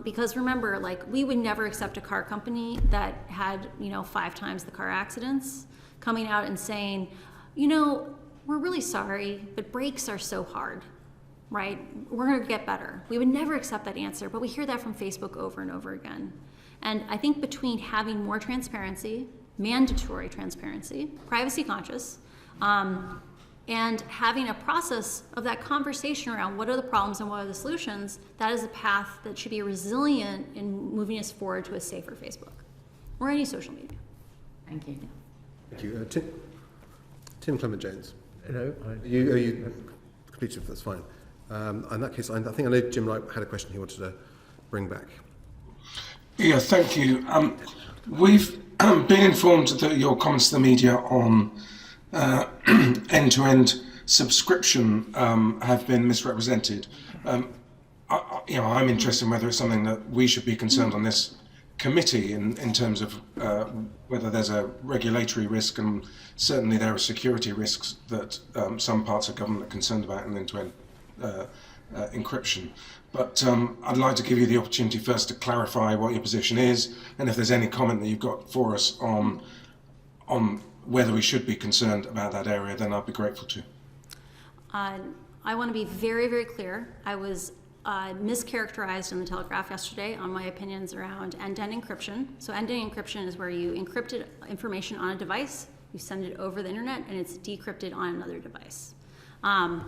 Because remember, we would never accept a car company that had, 5 times the car accidents coming out and saying, we're really sorry, but brakes are so hard, right? We're gonna get better. We would never accept that answer, but we hear that from Facebook over and over again. And I think between having more transparency, mandatory transparency, privacy conscious, and having a process of that conversation around what are the problems and what are the solutions, that is a path that should be resilient in moving us forward to a safer Facebook or any social media. Thank you. Thank you. Tim Clement-Jones. No, You completed, that's fine. In that case, I think I know Jim Wright had a question he wanted to bring back. Yeah, thank you. We've been informed that your comments to the media on end-to-end subscription have been misrepresented. I'm interested in whether it's something that we should be concerned on this committee in terms of whether there's a regulatory risk, and certainly there are security risks that some parts of government are concerned about in end-to-end encryption. But I'd like to give you the opportunity first to clarify what your position is, and if there's any comment that you've got for us on whether we should be concerned about that area, then I'd be grateful to. I want to be very, very clear. I was mischaracterized in the Telegraph yesterday on my opinions around end-to-end encryption. So end-to-end encryption is where you encrypted information on a device, you send it over the internet, and it's decrypted on another device. I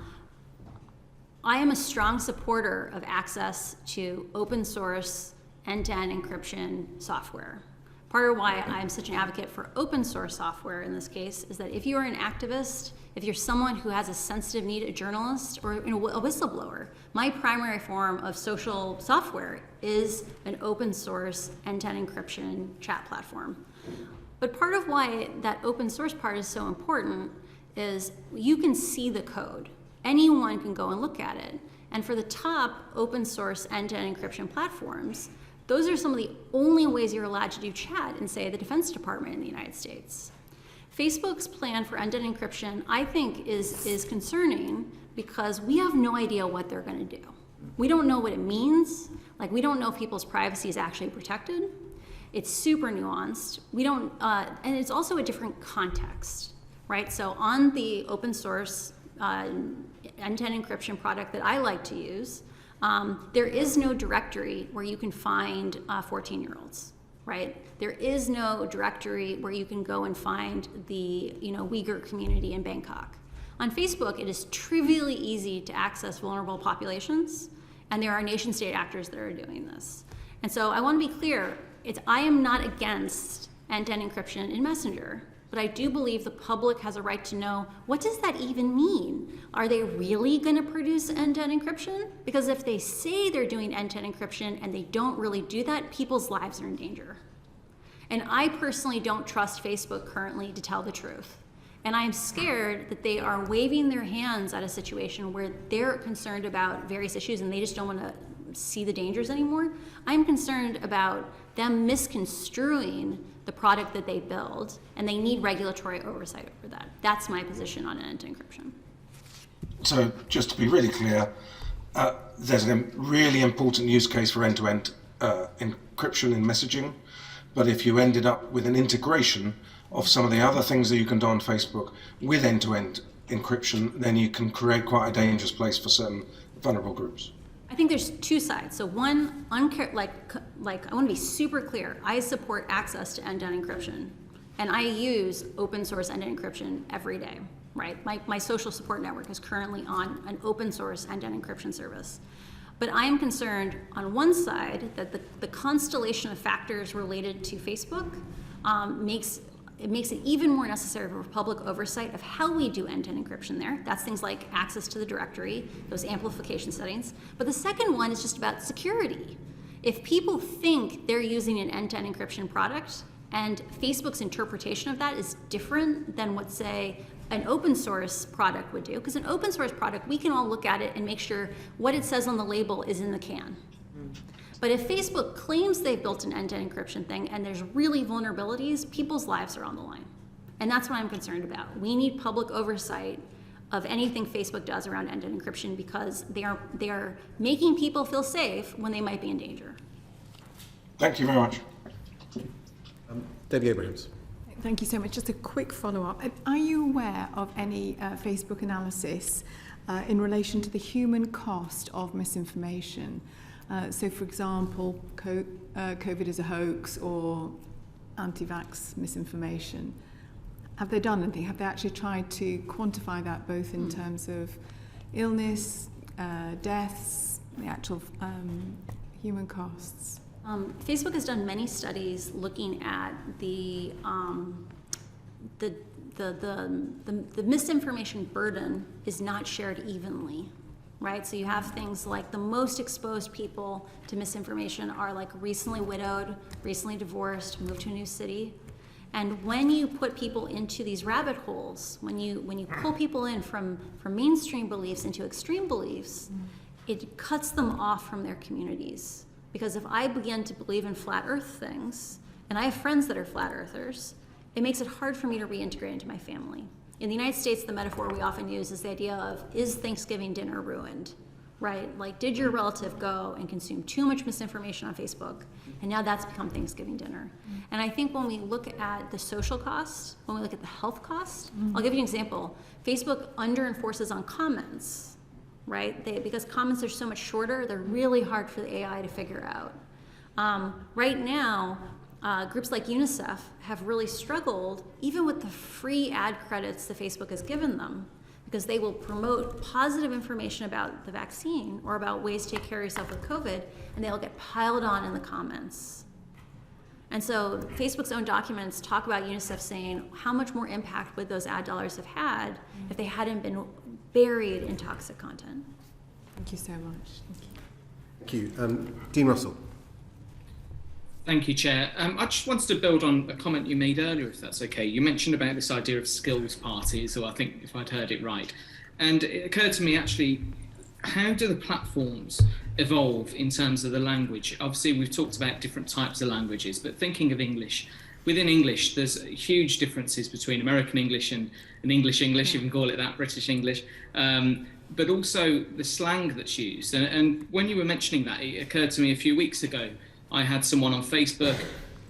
am a strong supporter of access to open source end-to-end encryption software. Part of why I'm such an advocate for open source software in this case is that if you are an activist, if you're someone who has a sensitive need, a journalist or a whistleblower, my primary form of social software is an open source end-to-end encryption chat platform. But part of why that open source part is so important is you can see the code. Anyone can go and look at it. And for the top open source end-to-end encryption platforms, those are some of the only ways you're allowed to do chat in, say, the Defense Department in the United States. Facebook's plan for end-to-end encryption, I think, is concerning because we have no idea what they're going to do. We don't know what it means. Like, we don't know if people's privacy is actually protected. It's super nuanced. We don't, and it's also a different context, right? So on the open source end-to-end encryption product that I like to use, there is no directory where you can find 14-year-olds, right? There is no directory where you can go and find the Uyghur community in Bangkok. On Facebook, it is trivially easy to access vulnerable populations, and there are nation-state actors that are doing this. And so I want to be clear, I am not against end-to-end encryption in Messenger, but I do believe the public has a right to know, what does that even mean? Are they really going to produce end-to-end encryption? Because if they say they're doing end-to-end encryption and they don't really do that, people's lives are in danger. And I personally don't trust Facebook currently to tell the truth. And I'm scared that they are waving their hands at a situation where they're concerned about various issues and they just don't want to see the dangers anymore. I'm concerned about them misconstruing the product that they build, and they need regulatory oversight over that. That's my position on end-to-end encryption. So just to be really clear, there's a really important use case for end-to-end encryption in messaging, but if you ended up with an integration of some of the other things that you can do on Facebook with end-to-end encryption, then you can create quite a dangerous place for certain vulnerable groups. I think there's two sides. So one, I want to be super clear. I support access to end-to-end encryption, and I use open source end-to-end encryption every day, right? My social support network is currently on an open source end-to-end encryption service. But I am concerned on one side that the constellation of factors related to Facebook makes it even more necessary for public oversight of how we do end-to-end encryption there. That's things like access to the directory, those amplification settings. But the second one is just about security. If people think they're using an end-to-end encryption product and Facebook's interpretation of that is different than what, say, an open source product would do, because an open source product, we can all look at it and make sure what it says on the label is in the can. But if Facebook claims they've built an end-to-end encryption thing and there's really vulnerabilities, people's lives are on the line. And that's what I'm concerned about. We need public oversight of anything Facebook does around end-to-end encryption because they are making people feel safe when they might be in danger. Thank you very much. Debbie Abrahams. Thank you so much. Just a quick follow-up. Are you aware of any Facebook analysis in relation to the human cost of misinformation? So, for example, COVID is a hoax or anti-vax misinformation. Have they done anything? Have they actually tried to quantify that both in terms of illness, deaths, the actual human costs? Facebook has done many studies looking at the misinformation burden is not shared evenly. Right, so you have things like the most exposed people to misinformation are like recently widowed, recently divorced, moved to a new city. And when you put people into these rabbit holes, when you pull people in from mainstream beliefs into extreme beliefs, it cuts them off from their communities. Because if I begin to believe in flat earth things, and I have friends that are flat earthers, it makes it hard for me to reintegrate into my family. In the United States, the metaphor we often use is the idea of, is Thanksgiving dinner ruined, right? Like, did your relative go and consume too much misinformation on Facebook, and now that's become Thanksgiving dinner? And I think when we look at the social cost, when we look at the health cost, I'll give you an example. Facebook under-enforces on comments, right? Because comments are so much shorter, they're really hard for the AI to figure out. Right now, groups like UNICEF have really struggled, even with the free ad credits that Facebook has given them, because they will promote positive information about the vaccine or about ways to take care of yourself with COVID, and they'll get piled on in the comments. And so Facebook's own documents talk about UNICEF saying how much more impact would those ad dollars have had if they hadn't been buried in toxic content. Thank you so much. Thank you. Dean Russell. Thank you, Chair. I just wanted to build on a comment you made earlier, if that's okay. You mentioned about this idea of skills parties, or I think if I'd heard it right. And it occurred to me, actually, how do the platforms evolve in terms of the language? Obviously, we've talked about different types of languages, but thinking of English, within English, there's huge differences between American English and English, if you can call it that, British English, but also the slang that's used. And when you were mentioning that, it occurred to me a few weeks ago, I had someone on Facebook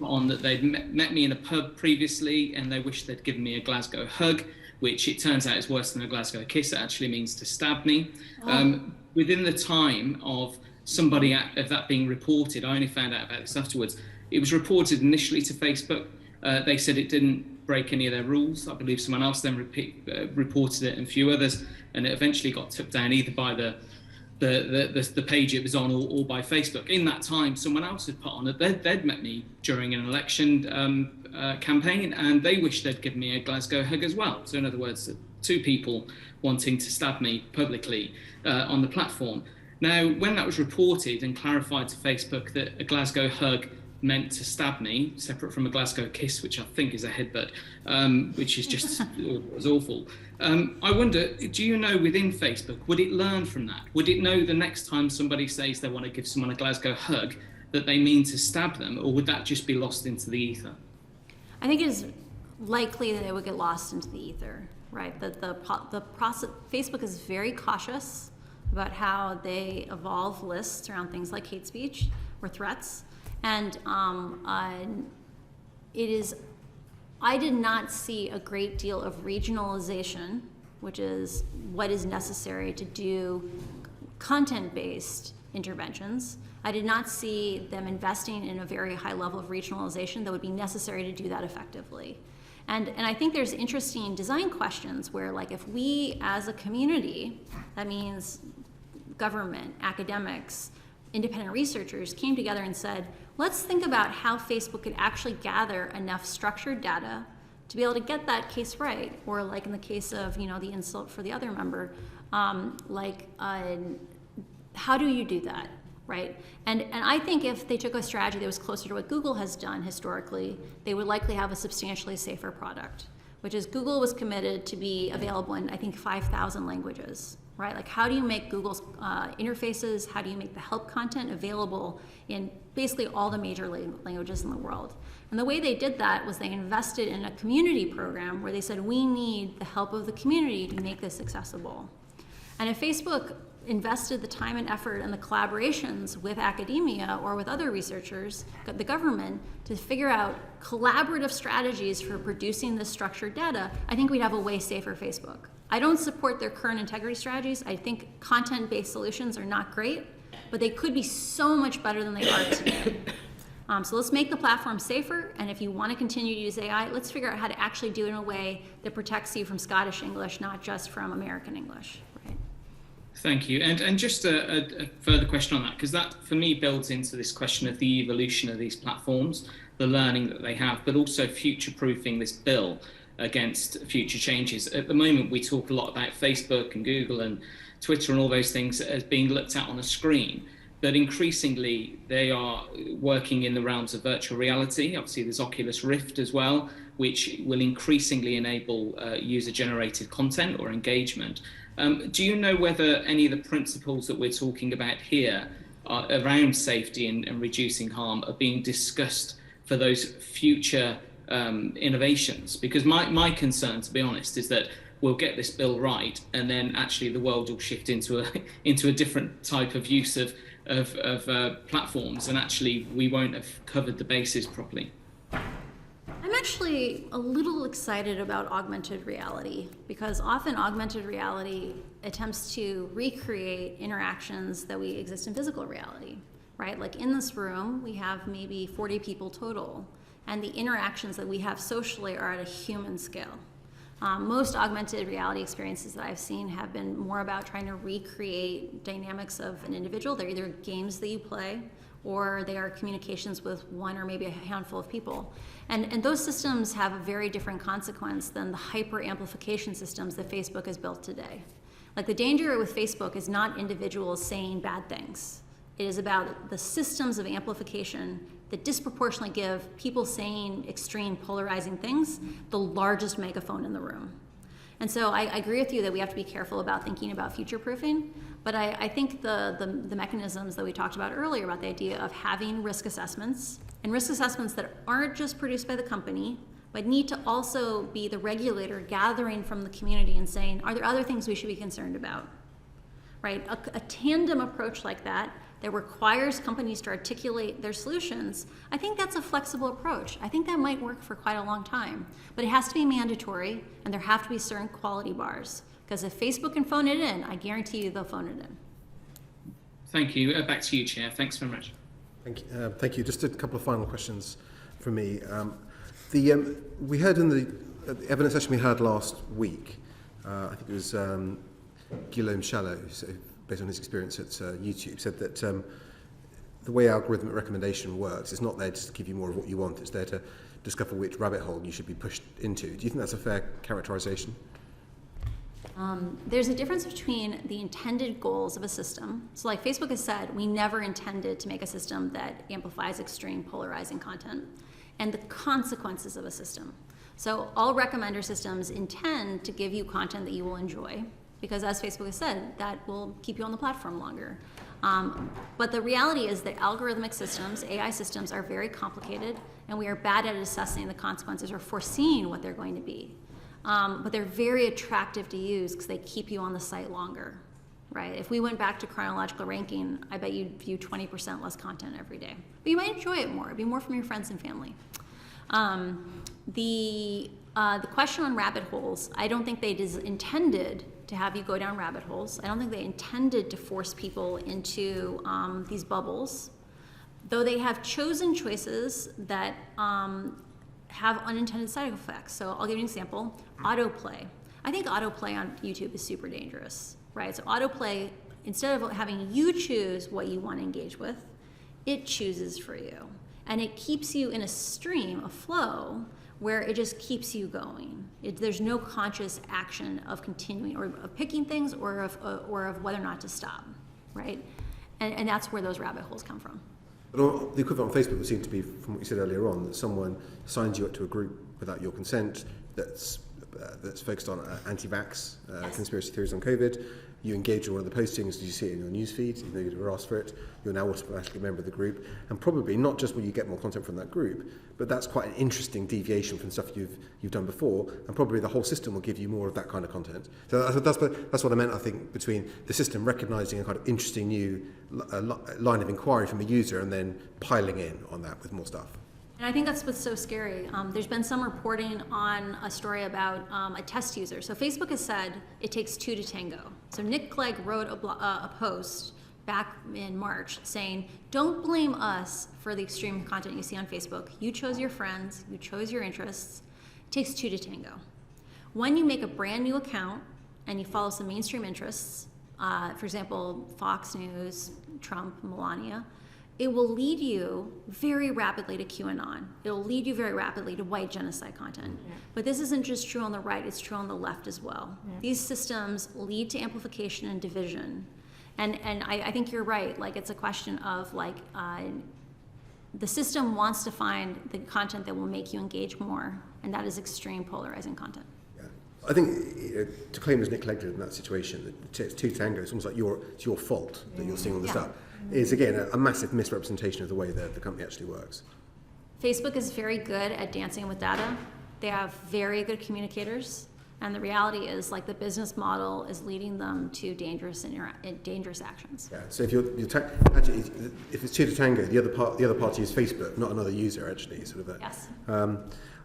on that they'd met me in a pub previously and they wished they'd given me a Glasgow hug, which it turns out is worse than a Glasgow kiss. It actually means to stab me. Within the time of somebody of that being reported, I only found out about this afterwards, it was reported initially to Facebook. They said it didn't break any of their rules. I believe someone else then reported it and a few others, and it eventually got took down either by the page it was on or by Facebook. In that time, someone else had put on that they'd met me during an election campaign and they wished they'd given me a Glasgow hug as well. So in other words, two people wanting to stab me publicly on the platform. Now, when that was reported and clarified to Facebook that a Glasgow hug meant to stab me, separate from a Glasgow kiss, which I think is a headbutt, which is just was awful. I wonder, do you know within Facebook, would it learn from that? Would it know the next time somebody says they want to give someone a Glasgow hug that they mean to stab them, or would that just be lost into the ether? I think it is likely that it would get lost into the ether, right? That the process, Facebook is very cautious about how they evolve lists around things like hate speech or threats. And I did not see a great deal of regionalization, which is what is necessary to do content-based interventions. I did not see them investing in a very high level of regionalization that would be necessary to do that effectively. And I think there's interesting design questions where, like, if we as a community, that means government, academics, independent researchers, came together and said, let's think about how Facebook could actually gather enough structured data to be able to get that case right, or like in the case of, the insult for the other member, how do you do that, right? And I think if they took a strategy that was closer to what Google has done historically, they would likely have a substantially safer product, which is Google was committed to be available in, I think, 5,000 languages, right? Like, how do you make Google's interfaces, how do you make the help content available in basically all the major languages in the world? And the way they did that was they invested in a community program where they said, we need the help of the community to make this accessible. And if Facebook invested the time and effort and the collaborations with academia or with other researchers, the government, to figure out collaborative strategies for producing this structured data, I think we'd have a way safer Facebook. I don't support their current integrity strategies. I think content-based solutions are not great, but they could be so much better than they are today. So let's make the platform safer, and if you want to continue to use AI, let's figure out how to actually do it in a way that protects you from Scottish English, not just from American English. Right? Thank you. And just a further question on that, because that, for me, builds into this question of the evolution of these platforms, the learning that they have, but also future-proofing this bill against future changes. At the moment, we talk a lot about Facebook and Google and Twitter and all those things as being looked at on a screen, but increasingly they are working in the realms of virtual reality. Obviously, there's Oculus Rift as well, which will increasingly enable user-generated content or engagement. Do you know whether any of the principles that we're talking about here around safety and reducing harm are being discussed for those future innovations? Because my concern, to be honest, is that we'll get this bill right, and then actually the world will shift into a different type of use of platforms, and actually we won't have covered the bases properly. I'm actually a little excited about augmented reality, because often augmented reality attempts to recreate interactions that we exist in physical reality, right? Like in this room, we have maybe 40 people total, and the interactions that we have socially are at a human scale. Most augmented reality experiences that I've seen have been more about trying to recreate dynamics of an individual. They're either games that you play, or they are communications with one or maybe a handful of people. And those systems have a very different consequence than the hyper amplification systems that Facebook has built today. Like the danger with Facebook is not individuals saying bad things. It is about the systems of amplification that disproportionately give people saying extreme polarizing things the largest megaphone in the room. And so I agree with you that we have to be careful about thinking about future-proofing, but I think the mechanisms that we talked about earlier about the idea of having risk assessments, and risk assessments that aren't just produced by the company, but need to also be the regulator gathering from the community and saying, are there other things we should be concerned about, right? A tandem approach like that requires companies to articulate their solutions, I think that's a flexible approach. I think that might work for quite a long time, but it has to be mandatory, and there have to be certain quality bars, because if Facebook can phone it in, I guarantee you they'll phone it in. Thank you. Back to you, Chair. Thanks very much. Thank you. Just a couple of final questions from me. We heard in the evidence session we heard last week, I think it was Guillaume Chalot, so based on his experience at YouTube, said that the way algorithmic recommendation works, it's not there just to give you more of what you want, it's there to discover which rabbit hole you should be pushed into. Do you think that's a fair characterization? There's a difference between the intended goals of a system. So like Facebook has said, we never intended to make a system that amplifies extreme polarizing content, and the consequences of a system. So all recommender systems intend to give you content that you will enjoy, because as Facebook has said, that will keep you on the platform longer. But the reality is that algorithmic systems, AI systems, are very complicated, and we are bad at assessing the consequences or foreseeing what they're going to be. But they're very attractive to use because they keep you on the site longer, right? If we went back to chronological ranking, I bet you'd view 20% less content every day. But you might enjoy it more. It'd be more from your friends and family. The question on rabbit holes, I don't think they intended to have you go down rabbit holes. I don't think they intended to force people into these bubbles, though they have chosen choices that have unintended side effects. So I'll give you an example. Autoplay. I think autoplay on YouTube is super dangerous, right? So autoplay, instead of having you choose what you want to engage with, it chooses for you. And it keeps you in a stream, a flow, where it just keeps you going. There's no conscious action of continuing or of picking things or of whether or not to stop, right? And that's where those rabbit holes come from. But the equivalent on Facebook would seem to be, from what you said earlier on, that someone signs you up to a group without your consent that's focused on anti-vax, Yes. conspiracy theories on COVID. You engage in one of the postings, you see it in your newsfeed, even though you never asked for it. You're now automatically a member of the group. And probably not just will you get more content from that group, but that's quite an interesting deviation from stuff you've done before, and probably the whole system will give you more of that kind of content. So that's what I meant, I think, between the system recognising a kind of interesting new line of inquiry from a user and then piling in on that with more stuff. And I think that's what's so scary. There's been some reporting on a story about a test user. So Facebook has said it takes two to tango. So Nick Clegg wrote a post back in March saying, don't blame us for the extreme content you see on Facebook. You chose your friends, you chose your interests. It takes two to tango. When you make a brand new account and you follow some mainstream interests, for example, Fox News, Trump, Melania, it will lead you very rapidly to QAnon. It'll lead you very rapidly to white genocide content. Yeah. But this isn't just true on the right, it's true on the left as well. Yeah. These systems lead to amplification and division. And I think you're right, like it's a question of like, the system wants to find the content that will make you engage more, and that is extreme polarizing content. Yeah. I think to claim as Nick Clegg did in that situation, that it's two tango, it's almost like it's your fault that you're seeing all this stuff. Is again a massive misrepresentation of the way that the company actually works. Facebook is very good at dancing with data. They have very good communicators, and the reality is, like, the business model is leading them to dangerous actions. Yeah. So if actually, if it's two to tango, the other party is Facebook, not another user. Actually, sort of. Yes.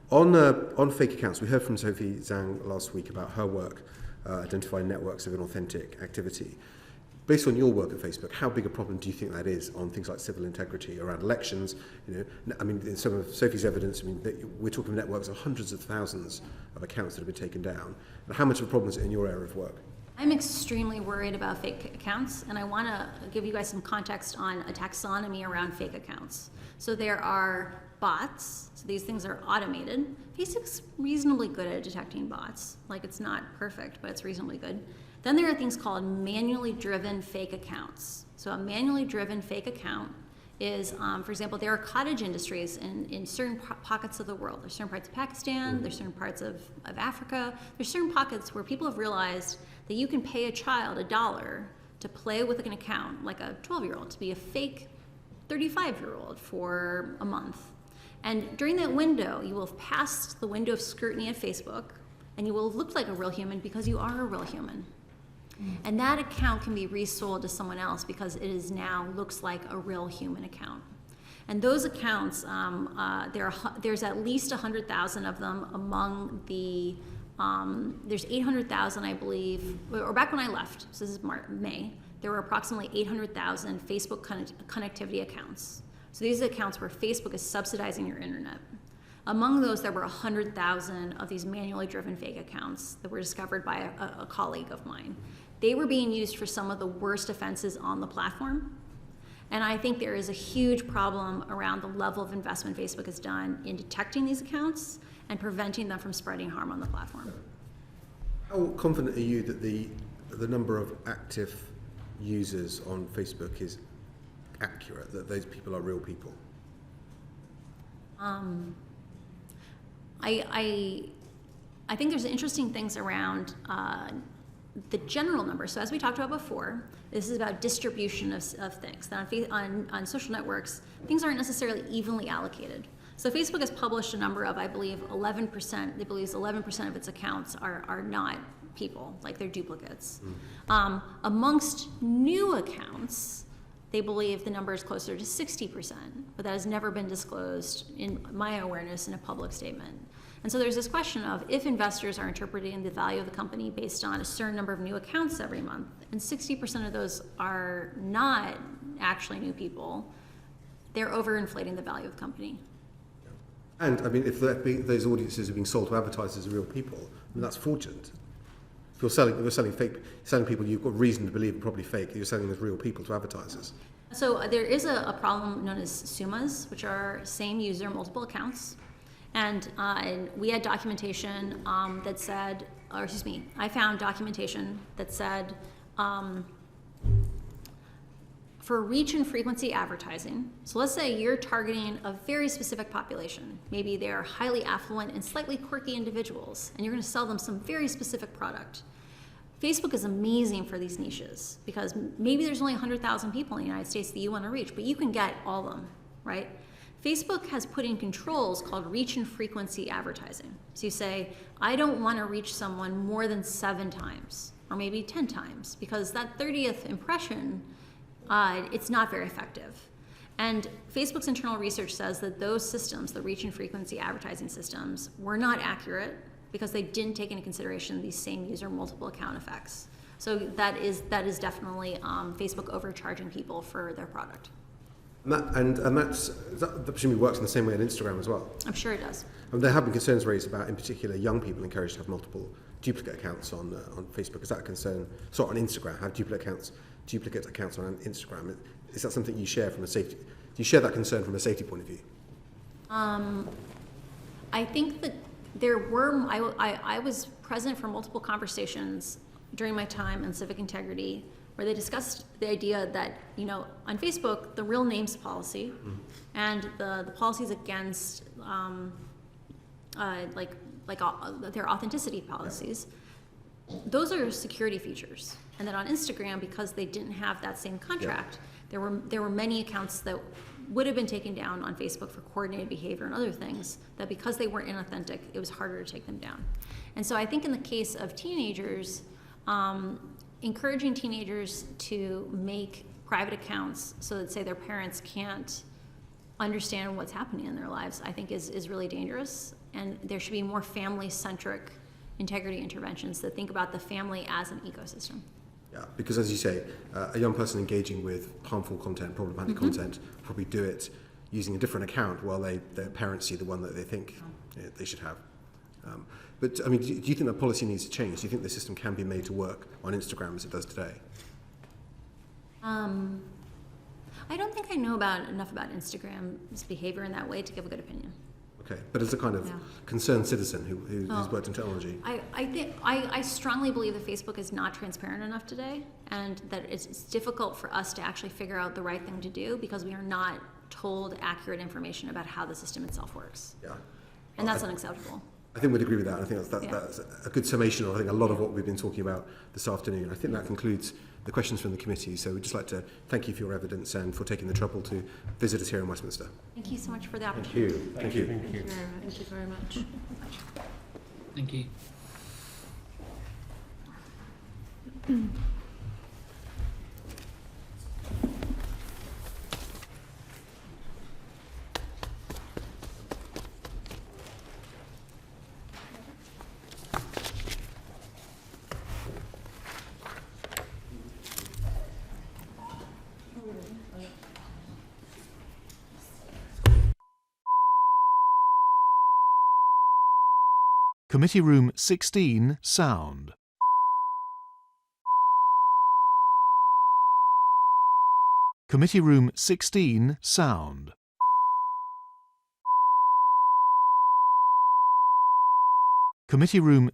On fake accounts, we heard from Sophie Zhang last week about her work identify networks of inauthentic activity. Based on your work at Facebook, how big a problem do you think that is on things like civil integrity around elections? You know, I mean, in some of Sophie's evidence, I mean, we're talking networks of hundreds of thousands of accounts that have been taken down. And how much of a problem is it in your area of work? I'm extremely worried about fake accounts, and I want to give you guys some context on a taxonomy around fake accounts. So there are bots, so these things are automated. Facebook's reasonably good at detecting bots. Like, it's not perfect, but it's reasonably good. Then there are things called manually driven fake accounts. So a manually driven fake account is, for example, there are cottage industries in certain pockets of the world. There's certain parts of Pakistan, there's certain parts of Africa. There's certain pockets where people have realized that you can pay a child $1 to play with an account, like a 12-year-old, to be a fake 35-year-old for a month. And during that window, you will have passed the window of scrutiny at Facebook, and you will have looked like a real human because you are a real human. And that account can be resold to someone else because it is now looks like a real human account. And those accounts, there's at least 100,000 of them among the, there's 800,000, I believe, or back when I left, so this is May, there were approximately 800,000 Facebook connectivity accounts. So these are accounts where Facebook is subsidizing your internet. Among those, there were 100,000 of these manually driven fake accounts that were discovered by a colleague of mine. They were being used for some of the worst offenses on the platform. And I think there is a huge problem around the level of investment Facebook has done in detecting these accounts and preventing them from spreading harm on the platform. How confident are you that the number of active users on Facebook is accurate, that those people are real people? I think there's interesting things around the general number. So as we talked about before, this is about distribution of things. Now on social networks, things aren't necessarily evenly allocated. So Facebook has published a number of, I believe, 11%, they believe 11% of its accounts are not people, like they're duplicates. Amongst new accounts, they believe the number is closer to 60%, but that has never been disclosed in my awareness in a public statement. And so there's this question of if investors are interpreting the value of the company based on a certain number of new accounts every month, and 60% of those are not actually new people, they're overinflating the value of the company. And I mean, if those audiences are being sold to advertisers as real people, I mean, that's fraudulent. If you're selling people you've got reason to believe are probably fake, you're selling as real people to advertisers. So there is a problem known as SUMAs, which are same user, multiple accounts. And we had documentation that said, or excuse me, I found documentation that said for reach and frequency advertising, so let's say you're targeting a very specific population. Maybe they're highly affluent and slightly quirky individuals, and you're going to sell them some very specific product. Facebook is amazing for these niches because maybe there's only 100,000 people in the United States that you want to reach, but you can get all of them, right? Facebook has put in controls called reach and frequency advertising. So you say, I don't want to reach someone more than 7 times, or maybe 10 times, because that 30th impression, it's not very effective. And Facebook's internal research says that those systems, the reach and frequency advertising systems, were not accurate because they didn't take into consideration these same user multiple account effects. So that is definitely Facebook overcharging people for their product. That presumably works in the same way on Instagram as well. I'm sure it does. There have been concerns raised about, in particular, young people encouraged to have multiple duplicate accounts on Facebook. Is that a concern? Sorry, on Instagram, have duplicate accounts on Instagram. Is that something you share from a safety? Do you share that concern from a safety point of view? I think that there were. I was present for multiple conversations during my time in civic integrity, where they discussed the idea that, you know, on Facebook, the real names policy and the policies against their authenticity policies, those are security features. And then on Instagram, because they didn't have that same contract, there were many accounts that would have been taken down on Facebook for coordinated behavior and other things, that because they weren't inauthentic, it was harder to take them down. And so I think in the case of teenagers, encouraging teenagers to make private accounts so that, say, their parents can't understand what's happening in their lives, I think is really dangerous. And there should be more family-centric integrity interventions that think about the family as an ecosystem. Yeah, because as you say, a young person engaging with harmful content, problematic content, probably do it using a different account while their parents see the one that they think they should have. But I mean, do you think that policy needs to change? Do you think the system can be made to work on Instagram as it does today? I don't think I know enough about Instagram's behavior in that way to give a good opinion. Okay, but as a kind of concerned citizen who's worked in technology. I strongly believe that Facebook is not transparent enough today, and that it's difficult for us to actually figure out the right thing to do because we are not told accurate information about how the system itself works. Yeah. And that's unacceptable. I think we'd agree with that. I think that's a good summation of, I think, a lot of what we've been talking about this afternoon. I think that concludes the questions from the committee. So we'd just like to thank you for your evidence and for taking the trouble to visit us here in Westminster. Thank you so much for the opportunity. Thank you. Thank you very much. Thank you. Committee Room 16, sound. Committee Room 16, sound. Committee Room